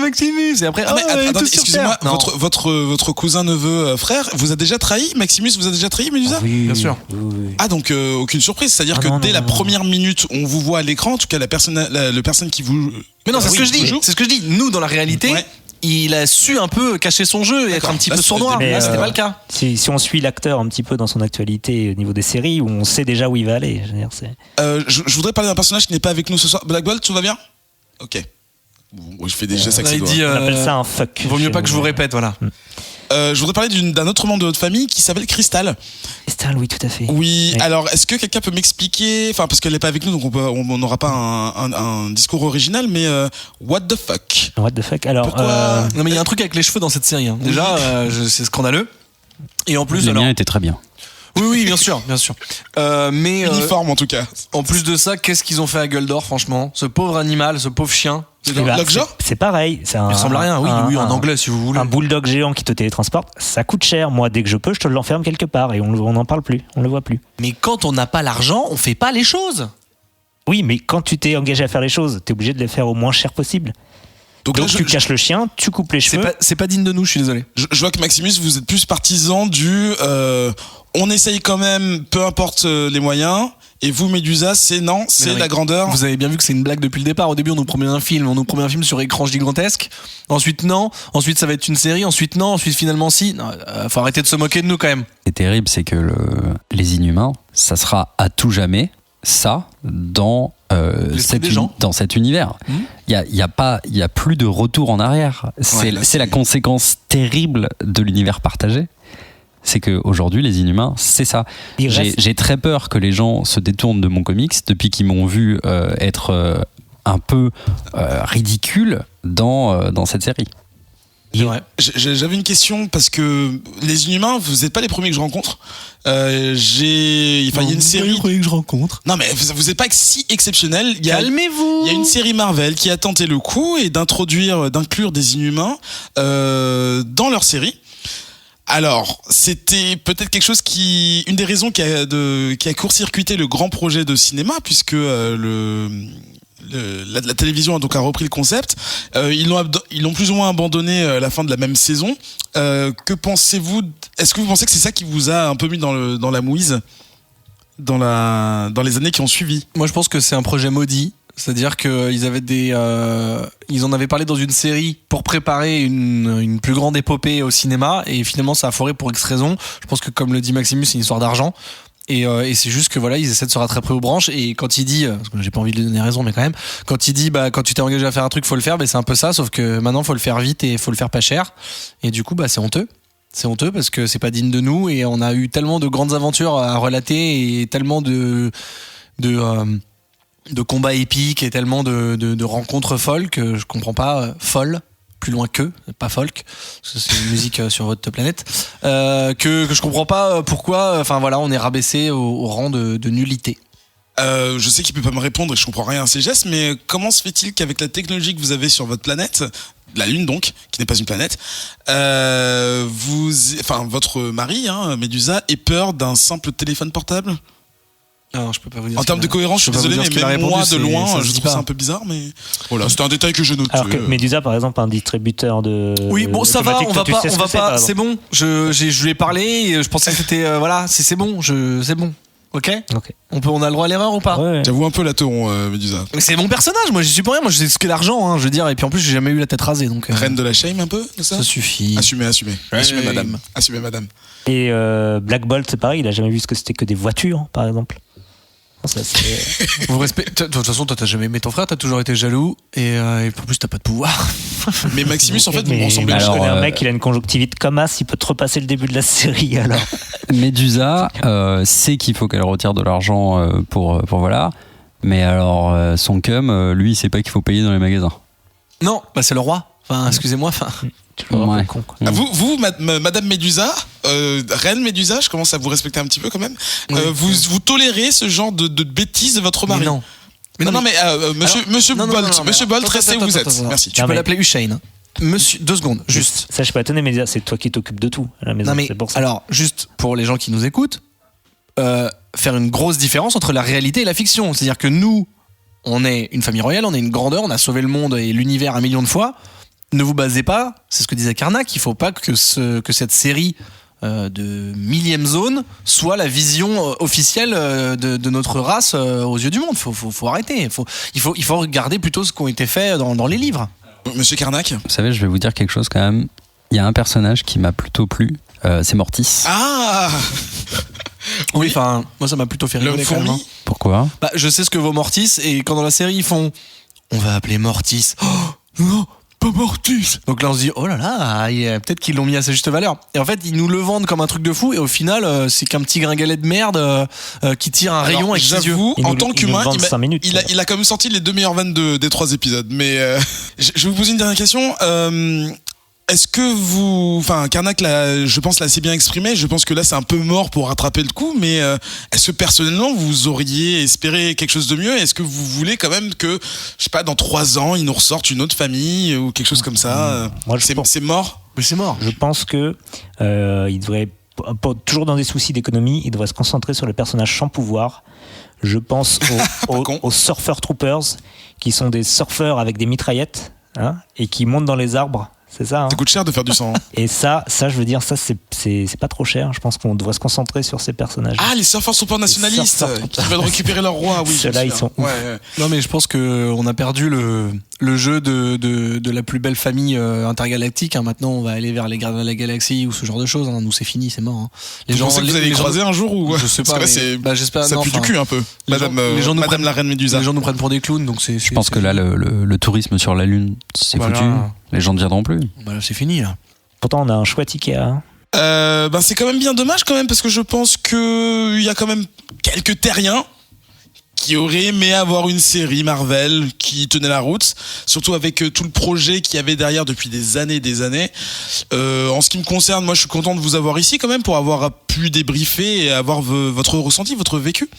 Maximus, et après, attendez, excusez-moi, votre cousin, neveu, frère, vous a déjà trahi? Maximus vous a déjà trahi, Medusa? Oui, bien sûr. Oui. Ah, donc aucune surprise, c'est-à-dire que dès la première minute, on vous voit à l'écran, en tout cas le personne qui vous. Mais non, c'est ce que je dis. C'est ce que je dis. Nous, dans la réalité. il a su un peu cacher son jeu et être un petit peu sournois. Mais là, c'était pas le cas. Si on suit l'acteur un petit peu dans son actualité au niveau des séries, où on sait déjà où il va aller. Je veux dire, je voudrais parler d'un personnage qui n'est pas avec nous ce soir. Black Bolt, tout va bien ? Ok. Bon, je fais des gestes avec ses doigts. On appelle ça un fuck. Vaut mieux pas que je vous répète, voilà. Je voudrais parler d'un autre membre de notre famille qui s'appelle Crystal. Crystal, oui, tout à fait. Oui, alors est-ce que quelqu'un peut m'expliquer, enfin parce qu'elle n'est pas avec nous, donc on n'aura pas un discours original, mais what the fuck ? What the fuck ? Alors, non mais il y a un truc avec les cheveux dans cette série. Hein. Déjà, c'est scandaleux. Et en plus, les miens étaient très bien. Oui, bien sûr. Mais uniforme en tout cas. En plus de ça, qu'est-ce qu'ils ont fait à Gueule d'Or, franchement ? Ce pauvre animal, ce pauvre chien. C'est pareil. Il ressemble à rien. Oui, en anglais si vous voulez. Un bulldog géant qui te télétransporte, ça coûte cher. Moi, dès que je peux, je te l'enferme quelque part et on n'en parle plus, on le voit plus. Mais quand on n'a pas l'argent, on fait pas les choses. Oui, mais quand tu t'es engagé à faire les choses, t'es obligé de les faire au moins cher possible. Donc là, tu caches le chien, tu coupes les cheveux. C'est pas digne de nous, je suis désolé. Je vois que Maximus, vous êtes plus partisan du on essaye quand même, peu importe les moyens. Et vous, Médusa, c'est la grandeur. Vous avez bien vu que c'est une blague depuis le départ. Au début, on nous promet un film sur écran gigantesque. Ensuite, non. Ensuite, ça va être une série. Ensuite, non. Ensuite, finalement, si. Non, faut arrêter de se moquer de nous quand même. Ce qui est terrible, c'est que les Inhumains, ça sera à tout jamais ça dans cet univers. Il y a plus de retour en arrière. C'est la conséquence terrible de l'univers partagé. C'est qu'aujourd'hui, les Inhumains, c'est ça. J'ai très peur que les gens se détournent de mon comics depuis qu'ils m'ont vu être un peu ridicule dans cette série. J'avais une question parce que les Inhumains, vous n'êtes pas les premiers que je rencontre. Il y a une série. Les premiers que je rencontre. Non, mais vous n'êtes pas si exceptionnel. Calmez-vous. Il y a une série Marvel qui a tenté le coup et d'inclure des Inhumains dans leur série. Alors, c'était peut-être quelque chose une des raisons qui a court-circuité le grand projet de cinéma, puisque la télévision a repris le concept. Ils l'ont plus ou moins abandonné à la fin de la même saison. Que pensez-vous ? Est-ce que vous pensez que c'est ça qui vous a un peu mis dans la mouise dans les années qui ont suivi ? Moi, je pense que c'est un projet maudit. C'est-à-dire qu'ils ils en avaient parlé dans une série pour préparer une plus grande épopée au cinéma, et finalement ça a foiré pour X raisons. Je pense que, comme le dit Maximus, c'est une histoire d'argent. Et c'est juste que voilà, ils essaient de se rattraper aux branches. Et quand il dit, parce que j'ai pas envie de lui donner raison, mais quand même, quand il dit quand tu t'es engagé à faire un truc, faut le faire, c'est un peu ça, sauf que maintenant faut le faire vite et faut le faire pas cher. Et du coup, c'est honteux. C'est honteux parce que c'est pas digne de nous, et on a eu tellement de grandes aventures à relater et tellement de combats épiques et tellement de rencontres folles que je comprends pas. Folle, plus loin que, pas folk, parce que c'est une musique sur votre planète, que je comprends pas pourquoi on est rabaissé au rang de nullité. Je sais qu'il peut pas me répondre et je comprends rien à ses gestes, mais comment se fait-il qu'avec la technologie que vous avez sur votre planète, la Lune donc, qui n'est pas une planète, votre mari, Médusa, ait peur d'un simple téléphone portable ? Non, je peux pas vous dire. En termes de cohérence, je suis désolé, mais même moi de loin, je trouve ça un peu bizarre, mais voilà, c'était un détail que je note. Alors que Médusa, par exemple, un distributeur de. Oui, bon, ça va, on va pas. C'est bon. Je lui ai parlé, et je pensais que c'était c'est bon, c'est bon. Ok. On a le droit à l'erreur ou pas ? Ouais. J'avoue un peu la tauron, Médusa. Mais c'est mon personnage, moi j'y suis pour rien, moi je sais ce qu'est l'argent, je veux dire, et puis en plus j'ai jamais eu la tête rasée, donc. Reine de la shame un peu, c'est ça ? Ça suffit. Assumez, madame. Assumez, madame. Et Black Bolt, c'est pareil, il a jamais vu ce que c'était que des voitures, par exemple. Ça, vous respectez. De toute façon, toi, t'as jamais aimé ton frère, t'as toujours été jaloux, et en plus, t'as pas de pouvoir. Mais Maximus, en fait, vous me ressemblez. Je connais un mec, il a une conjonctivite comme as, il peut te repasser le début de la série, alors. Médusa sait qu'il faut qu'elle retire de l'argent pour voilà. Mais alors, son cum, lui, il sait pas qu'il faut payer dans les magasins. Non, c'est le roi. Excusez-moi, Ouais. Con, quoi. Vous, Madame Médusa, Reine Médusa, je commence à vous respecter un petit peu quand même. Vous tolérez ce genre de bêtises de votre mari ? Non. Monsieur Bolt, restez où vous êtes. Merci. Tu peux l'appeler Usain. Monsieur, 2 secondes, juste. Ça, je suis pas étonné, mais c'est toi qui t'occupes de tout à la maison. Non, mais c'est pour ça. alors, juste pour les gens qui nous écoutent, faire une grosse différence entre la réalité et la fiction. C'est-à-dire que nous, on est une famille royale, on est une grandeur, on a sauvé le monde et l'univers 1 million de fois. Ne vous basez pas, c'est ce que disait Karnak, il faut pas que cette série de 1000e zone soit la vision officielle de notre race aux yeux du monde. Faut arrêter. Il faut regarder plutôt ce qui a été fait dans les livres. Monsieur Carnac ? Vous savez, je vais vous dire quelque chose quand même. Il y a un personnage qui m'a plutôt plu, c'est Mortis. Ah Oui, enfin, moi ça m'a plutôt fait rigoler quand même. fourmi. Pourquoi ? Bah, je sais ce que vaut Mortis, et quand dans la série ils font on va appeler Mortis. Oh non, pas Mortis. Donc là on se dit oh là là, peut-être qu'ils l'ont mis à sa juste valeur. Et en fait ils nous le vendent comme un truc de fou, et au final c'est qu'un petit gringalet de merde qui tire un rayon avec ses yeux. J'avoue, en tant qu'humain, minutes, il a quand même sorti les 2 meilleures vannes des 3 épisodes. Mais je vais vous poser une dernière question. Est-ce que Carnac, là, je pense, l'a assez bien exprimé. Je pense que là, c'est un peu mort pour rattraper le coup. Mais est-ce que personnellement, vous auriez espéré quelque chose de mieux ? Est-ce que vous voulez quand même que, je sais pas, dans 3 ans, ils nous ressortent une autre famille ou quelque chose comme ça ? Moi, c'est mort ? Mais c'est mort. Je pense que il devrait, toujours dans des soucis d'économie, il devrait se concentrer sur les personnages sans pouvoir. Je pense aux Surfer Troopers, qui sont des surfeurs avec des mitraillettes, hein, et qui montent dans les arbres. C'est ça. Ça coûte cher de faire du sang. Et ça, je veux dire, ça, c'est pas trop cher. Je pense qu'on devrait se concentrer sur ces personnages. Ah, les surfeurs super nationalistes qui veulent récupérer leur roi, oui. Ceux-là, ils sont ouf. Ouais. Non, mais je pense qu'on a perdu le jeu de la plus belle famille intergalactique. Hein. Maintenant, on va aller vers les gardiens de la galaxie ou ce genre de choses. Hein. Nous, c'est fini, c'est mort. Hein. Vous pensez que vous allez les croiser un jour ou... Je sais pas. J'espère. Ça pue du cul un peu. Madame la reine Médusa. Les gens nous prennent pour des clowns, donc c'est. Je pense que là, le tourisme sur la Lune, c'est foutu. Les gens ne viendront plus. Voilà, c'est fini là. Pourtant, on a un chouette Ikea. Hein. C'est quand même bien dommage quand même, parce que je pense qu'il y a quand même quelques terriens qui auraient aimé avoir une série Marvel qui tenait la route, surtout avec tout le projet qu'il y avait derrière depuis des années. En ce qui me concerne, moi je suis content de vous avoir ici quand même pour avoir pu débriefer et avoir votre ressenti, votre vécu,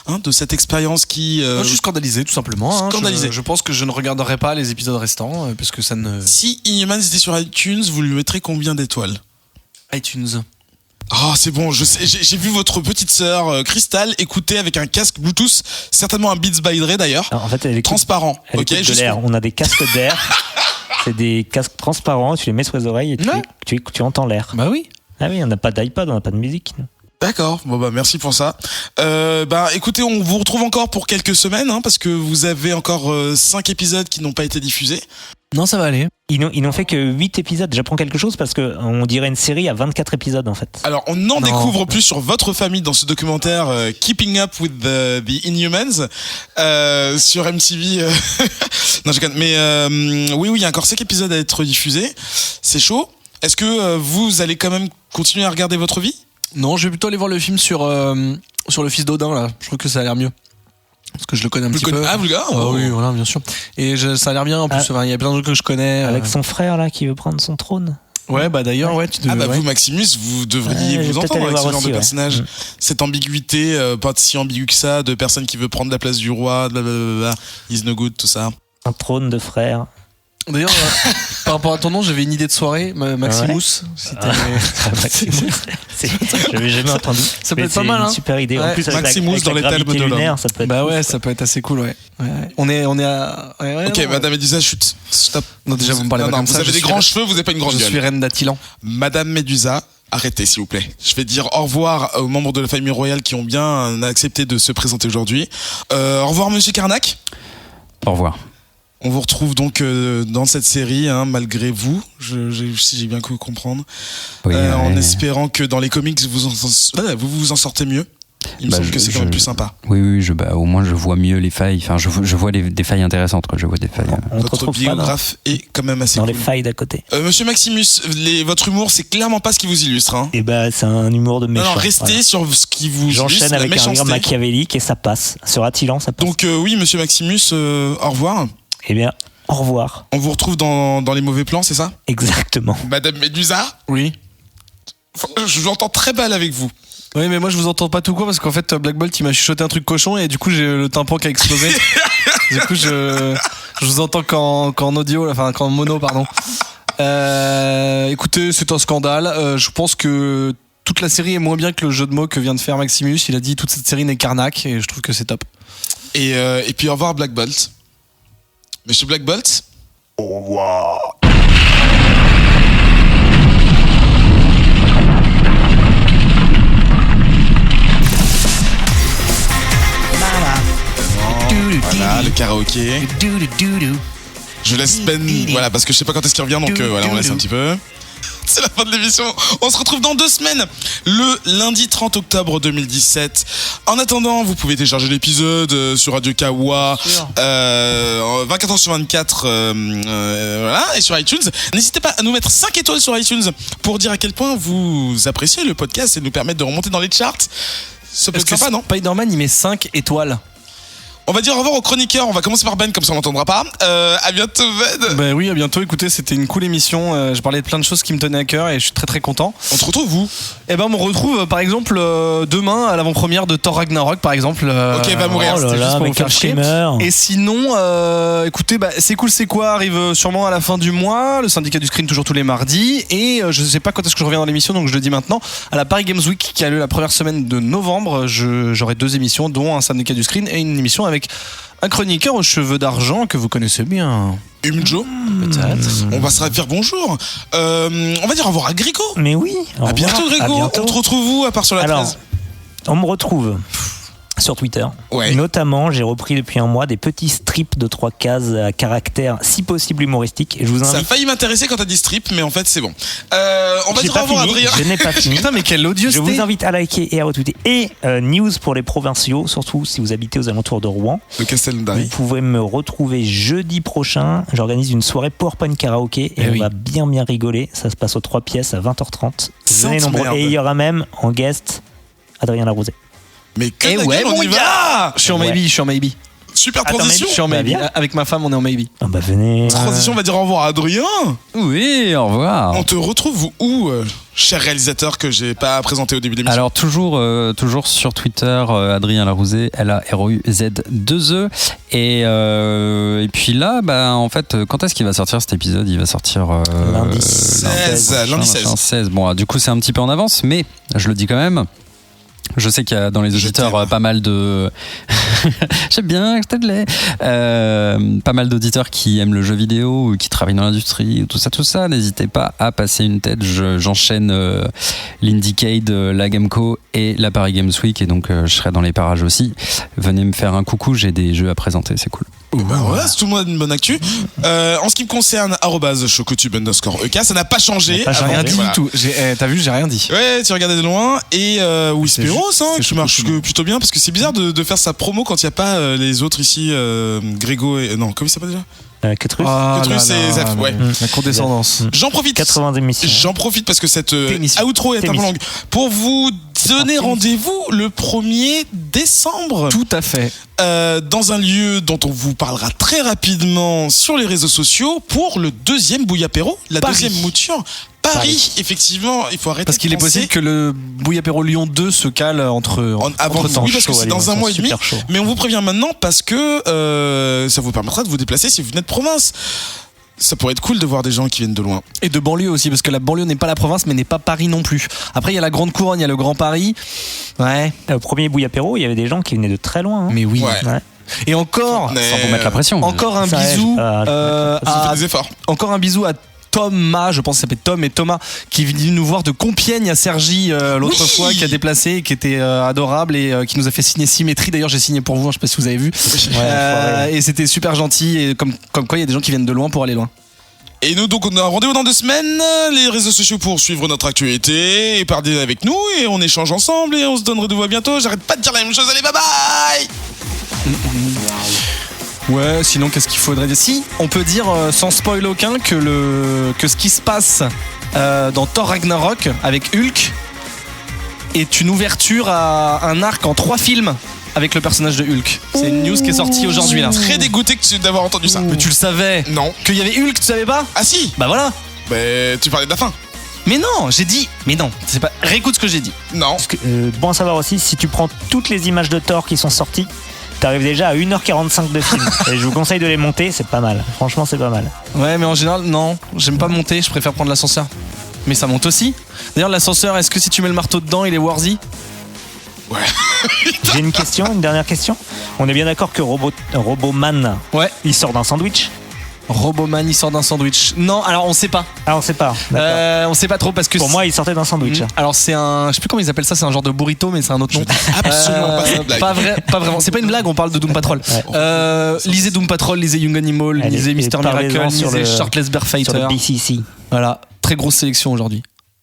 hein, de cette expérience qui... Moi je suis scandalisé tout simplement. Scandalisé. Je pense que je ne regarderai pas les épisodes restants parce que ça ne... Si Inhumans était sur iTunes, vous lui mettrez combien d'étoiles ? iTunes. Ah, c'est bon, je sais, j'ai vu votre petite sœur Crystal écouter avec un casque Bluetooth, certainement un Beats by Dre d'ailleurs. Alors, en fait, elle écoute, transparent. Elle écoute de l'air. On a des casques d'air. C'est des casques transparents, tu les mets sur les oreilles et tu entends l'air. Bah oui. Ah oui, on n'a pas d'iPod, on n'a pas de musique. D'accord, bon bah merci pour ça. Écoutez, on vous retrouve encore pour quelques semaines, hein, parce que vous avez encore 5 épisodes qui n'ont pas été diffusés. Non, ça va aller. Ils n'ont fait que 8 épisodes. J'apprends quelque chose parce qu'on dirait une série à 24 épisodes en fait. Alors on en découvre plus sur votre famille dans ce documentaire Keeping Up with the Inhumans sur MTV. Non, je connais. Mais oui, il y a encore 5 épisodes à être diffusés. C'est chaud. Est-ce que vous allez quand même continuer à regarder votre vie ? Non, je vais plutôt aller voir le film sur le fils d'Odin là. Je trouve que ça a l'air mieux. Parce que je le connais un petit peu. Ah, vous le gars ? Oui, voilà, bien sûr. Et ça a l'air bien en plus. Il y a plein de trucs que je connais. Avec son frère là qui veut prendre son trône. Ouais, bah d'ailleurs, vous, Maximus, vous devriez vous entendre avec ce genre de personnage. Cette ambiguïté, pas si ambiguë que ça, de personne qui veut prendre la place du roi, blablabla, is no good, tout ça. Un trône de frère. D'ailleurs, par rapport à ton nom, j'avais une idée de soirée, Maximus. J'avais jamais entendu. Ça peut être pas mal, hein. Super idée. En plus, Maximus dans les termes de l'homme. Ça peut être bah ouais, ça peut être assez cool, ouais. On est à. Ok, Madame Médusa, chut. Stop. Non, déjà, vous me parlez pas comme ça. Vous avez des grands cheveux, vous n'avez pas une grande gueule. Je suis reine d'Attilan. Madame Médusa, arrêtez s'il vous plaît. Je vais dire au revoir aux membres de la famille royale qui ont bien accepté de se présenter aujourd'hui. Au revoir Monsieur Carnac. Au revoir. On vous retrouve donc dans cette série, hein, malgré vous, si j'ai bien pu comprendre, oui, en espérant que dans les comics vous vous en sortez mieux. Il me semble que c'est quand même plus sympa. Oui, au moins je vois mieux les failles. Enfin, je vois des failles intéressantes. Je vois des failles. Votre biographe est quand même assez dans cool. Les failles d'à côté. Monsieur Maximus, votre humour, c'est clairement pas ce qui vous illustre. Hein. Et c'est un humour de méchant. Non, restez sur ce qui vous illustre. J'enchaîne avec la un rire méchanceté. machiavélique et ça passe. Sur Attilan, ça passe. Donc oui, Monsieur Maximus, au revoir. Eh bien, au revoir. On vous retrouve dans les mauvais plans, c'est ça ? Exactement. Madame Médusa ? Oui. Je vous entends très mal avec vous. Oui, mais moi je vous entends pas tout court parce qu'en fait Black Bolt il m'a chuchoté un truc cochon et du coup j'ai le tympan qui a explosé. Du coup je vous entends qu'en audio, enfin qu'en mono, pardon. Écoutez, c'est un scandale. Je pense que toute la série est moins bien que le jeu de mots que vient de faire Maximus. Il a dit toute cette série n'est qu'arnaque et je trouve que c'est top. Et puis au revoir Black Bolt. Monsieur Black Bolt ? Au revoir. Voilà, le karaoké. Je laisse Ben, voilà, parce que je sais pas quand est-ce qu'il revient, donc voilà, on laisse un petit peu. C'est la fin de l'émission. On se retrouve dans 2 semaines, le lundi 30 octobre 2017. En attendant, vous pouvez télécharger l'épisode sur Radio Kawa 24h/24 voilà, et sur iTunes. N'hésitez pas à nous mettre 5 étoiles sur iTunes pour dire à quel point vous appréciez le podcast et nous permettre de remonter dans les charts. Ça peut être sympa, non? Spider-Man, il met 5 étoiles. On va dire au revoir aux chroniqueurs. On va commencer par Ben, comme ça on l'entendra pas. À bientôt, Ben. Ben oui, à bientôt. Écoutez, c'était une cool émission. Je parlais de plein de choses qui me tenaient à cœur et je suis très très content. On te retrouve où? Eh ben, on me retrouve par exemple demain à l'avant-première de Thor Ragnarok, par exemple. Ok, va mourir. C'était juste pour me faire chier. Et sinon, écoutez, C'est Cool C'est Quoi arrive sûrement à la fin du mois. Le syndicat du screen toujours tous les mardis. Et je sais pas quand est-ce que je reviens dans l'émission, donc je le dis maintenant. À la Paris Games Week qui a lieu la première semaine de novembre, j'aurai 2 émissions, dont un syndicat du screen et une émission avec un chroniqueur aux cheveux d'argent que vous connaissez bien. Humjo, peut-être. On va se dire bonjour. On va dire au revoir à Grégo. Mais oui. À bientôt, Grégo. On te retrouve où à part sur la 13? On me retrouve sur Twitter. Ouais. Notamment, j'ai repris depuis un mois des petits strips de 3 cases à caractère, si possible humoristique. Et je vous invite. Ça a failli m'intéresser quand t'as dit strip, mais en fait c'est bon. On va dire au revoir, Adrien. Je n'ai pas fini. Putain, mais quelle odiosité. Je vous invite à liker et à retweeter. Et news pour les provinciaux, surtout si vous habitez aux alentours de Rouen. Le Castelnaudary. Vous pouvez me retrouver jeudi prochain. J'organise une soirée PowerPoint karaoké et on va bien rigoler. Ça se passe aux 3 pièces à 20h30. Venez nombreux. Et il y aura même en guest Adrien Larosé. Mais que on y va. Je suis en maybe. Super transition. Je suis en maybe. Avec ma femme, on est en maybe. Ah bah venez. Transition, on va dire au revoir à Adrien. Oui, au revoir. On te retrouve où, cher réalisateur que j'ai pas présenté au début de l'émission? Alors toujours sur Twitter, Adrien Larouzé, LARUZ2E. Et puis là, en fait, quand est-ce qu'il va sortir cet épisode? Il va sortir lundi 16. Bon, du coup c'est un petit peu en avance, mais je le dis quand même. Je sais qu'il y a dans les auditeurs pas mal de... J'aime bien, je t'aide. Pas mal d'auditeurs qui aiment le jeu vidéo ou qui travaillent dans l'industrie, tout ça. N'hésitez pas à passer une tête. J'enchaîne l'Indiecade, la Gameco et la Paris Games Week. Et donc je serai dans les parages aussi. Venez me faire un coucou, j'ai des jeux à présenter, c'est cool. Voilà, tout le monde a une bonne actu. En ce qui me concerne, @chocotube_ek, ça n'a pas changé. J'ai rien dit du tout. T'as vu, j'ai rien dit. Ouais, tu regardais de loin. Et Whisperos, qui marche plutôt bien, parce que c'est bizarre de faire sa promo quand il n'y a pas les autres ici, Grégo et... Non, comment il s'appelle déjà? Ketrus. C'est Zef, ouais. La condescendance. J'en profite. 80 émissions. J'en profite parce que cette outro est un peu longue. Pour vous donner rendez-vous le 1er décembre. Tout à fait. Dans un lieu dont on vous parlera très rapidement sur les réseaux sociaux pour le 2e Bouillapéro, la Paris. 2e mouture. Paris, effectivement, il faut arrêter. Parce qu'il est possible que le Bouillapéro Lyon 2 se cale entre temps. Oui, parce que c'est dans un mois et demi. Mais on vous prévient maintenant parce que ça vous permettra de vous déplacer si vous venez de province. Ça pourrait être cool de voir des gens qui viennent de loin. Et de banlieue aussi, parce que la banlieue n'est pas la province, mais n'est pas Paris non plus. Après, il y a la Grande Couronne, il y a le Grand Paris. Ouais. Au premier Bouillapéro, il y avait des gens qui venaient de très loin. Mais oui. Ouais. Et encore, sans vous mettre la pression. Encore un Ça bisou. Ça fait des efforts. Encore un bisou à Thomas, je pense que ça s'appelle Tom et Thomas, qui est venu nous voir de Compiègne à Cergy l'autre fois, qui a déplacé, qui était adorable et qui nous a fait signer Symétrie. D'ailleurs, j'ai signé pour vous, je sais pas si vous avez vu. Et c'était super gentil. Et comme quoi, il y a des gens qui viennent de loin pour aller loin. Et nous, donc, on a un rendez-vous dans 2 semaines. Les réseaux sociaux pour suivre notre actualité et parler avec nous. Et on échange ensemble et on se donne rendez-vous à bientôt. J'arrête pas de dire la même chose. Allez, bye bye! Ouais, sinon qu'est-ce qu'il faudrait dire? Si, on peut dire sans spoil aucun que ce qui se passe dans Thor Ragnarok avec Hulk est une ouverture à un arc en 3 films avec le personnage de Hulk. C'est une news qui est sortie aujourd'hui là. Très dégoûté d'avoir entendu ça. Mais tu le savais? Non. Qu'il y avait Hulk, tu savais pas? Ah si. Bah voilà. Bah tu parlais de la fin. Mais non, j'ai dit. Mais non, c'est pas. Réécoute ce que j'ai dit. Non. Parce que, bon à savoir aussi, si tu prends toutes les images de Thor qui sont sorties, t'arrives déjà à 1h45 de film. Et je vous conseille de les monter, c'est pas mal. Franchement, c'est pas mal. Ouais, mais en général, non, j'aime pas monter, je préfère prendre l'ascenseur. Mais ça monte aussi. D'ailleurs, l'ascenseur, est-ce que si tu mets le marteau dedans, il est worthy? Ouais. J'ai une question, une dernière question. On est bien d'accord que Roboman, ouais, il sort d'un sandwich? Roboman, il sort d'un sandwich. Non, alors on sait pas. Ah, on sait pas. On sait pas trop parce que pour moi, il sortait d'un sandwich. Alors c'est un, je sais plus comment ils appellent ça, c'est un genre de burrito, mais c'est un autre nom. Absolument pas cette blague. Pas vraiment. C'est pas une blague. On parle de Doom Patrol. Lisez Doom Patrol, lisez Young Animal, lisez Mr Miracle, lisez Shirtless Bear Fighter. Sur le BCC. Voilà, très grosse sélection aujourd'hui.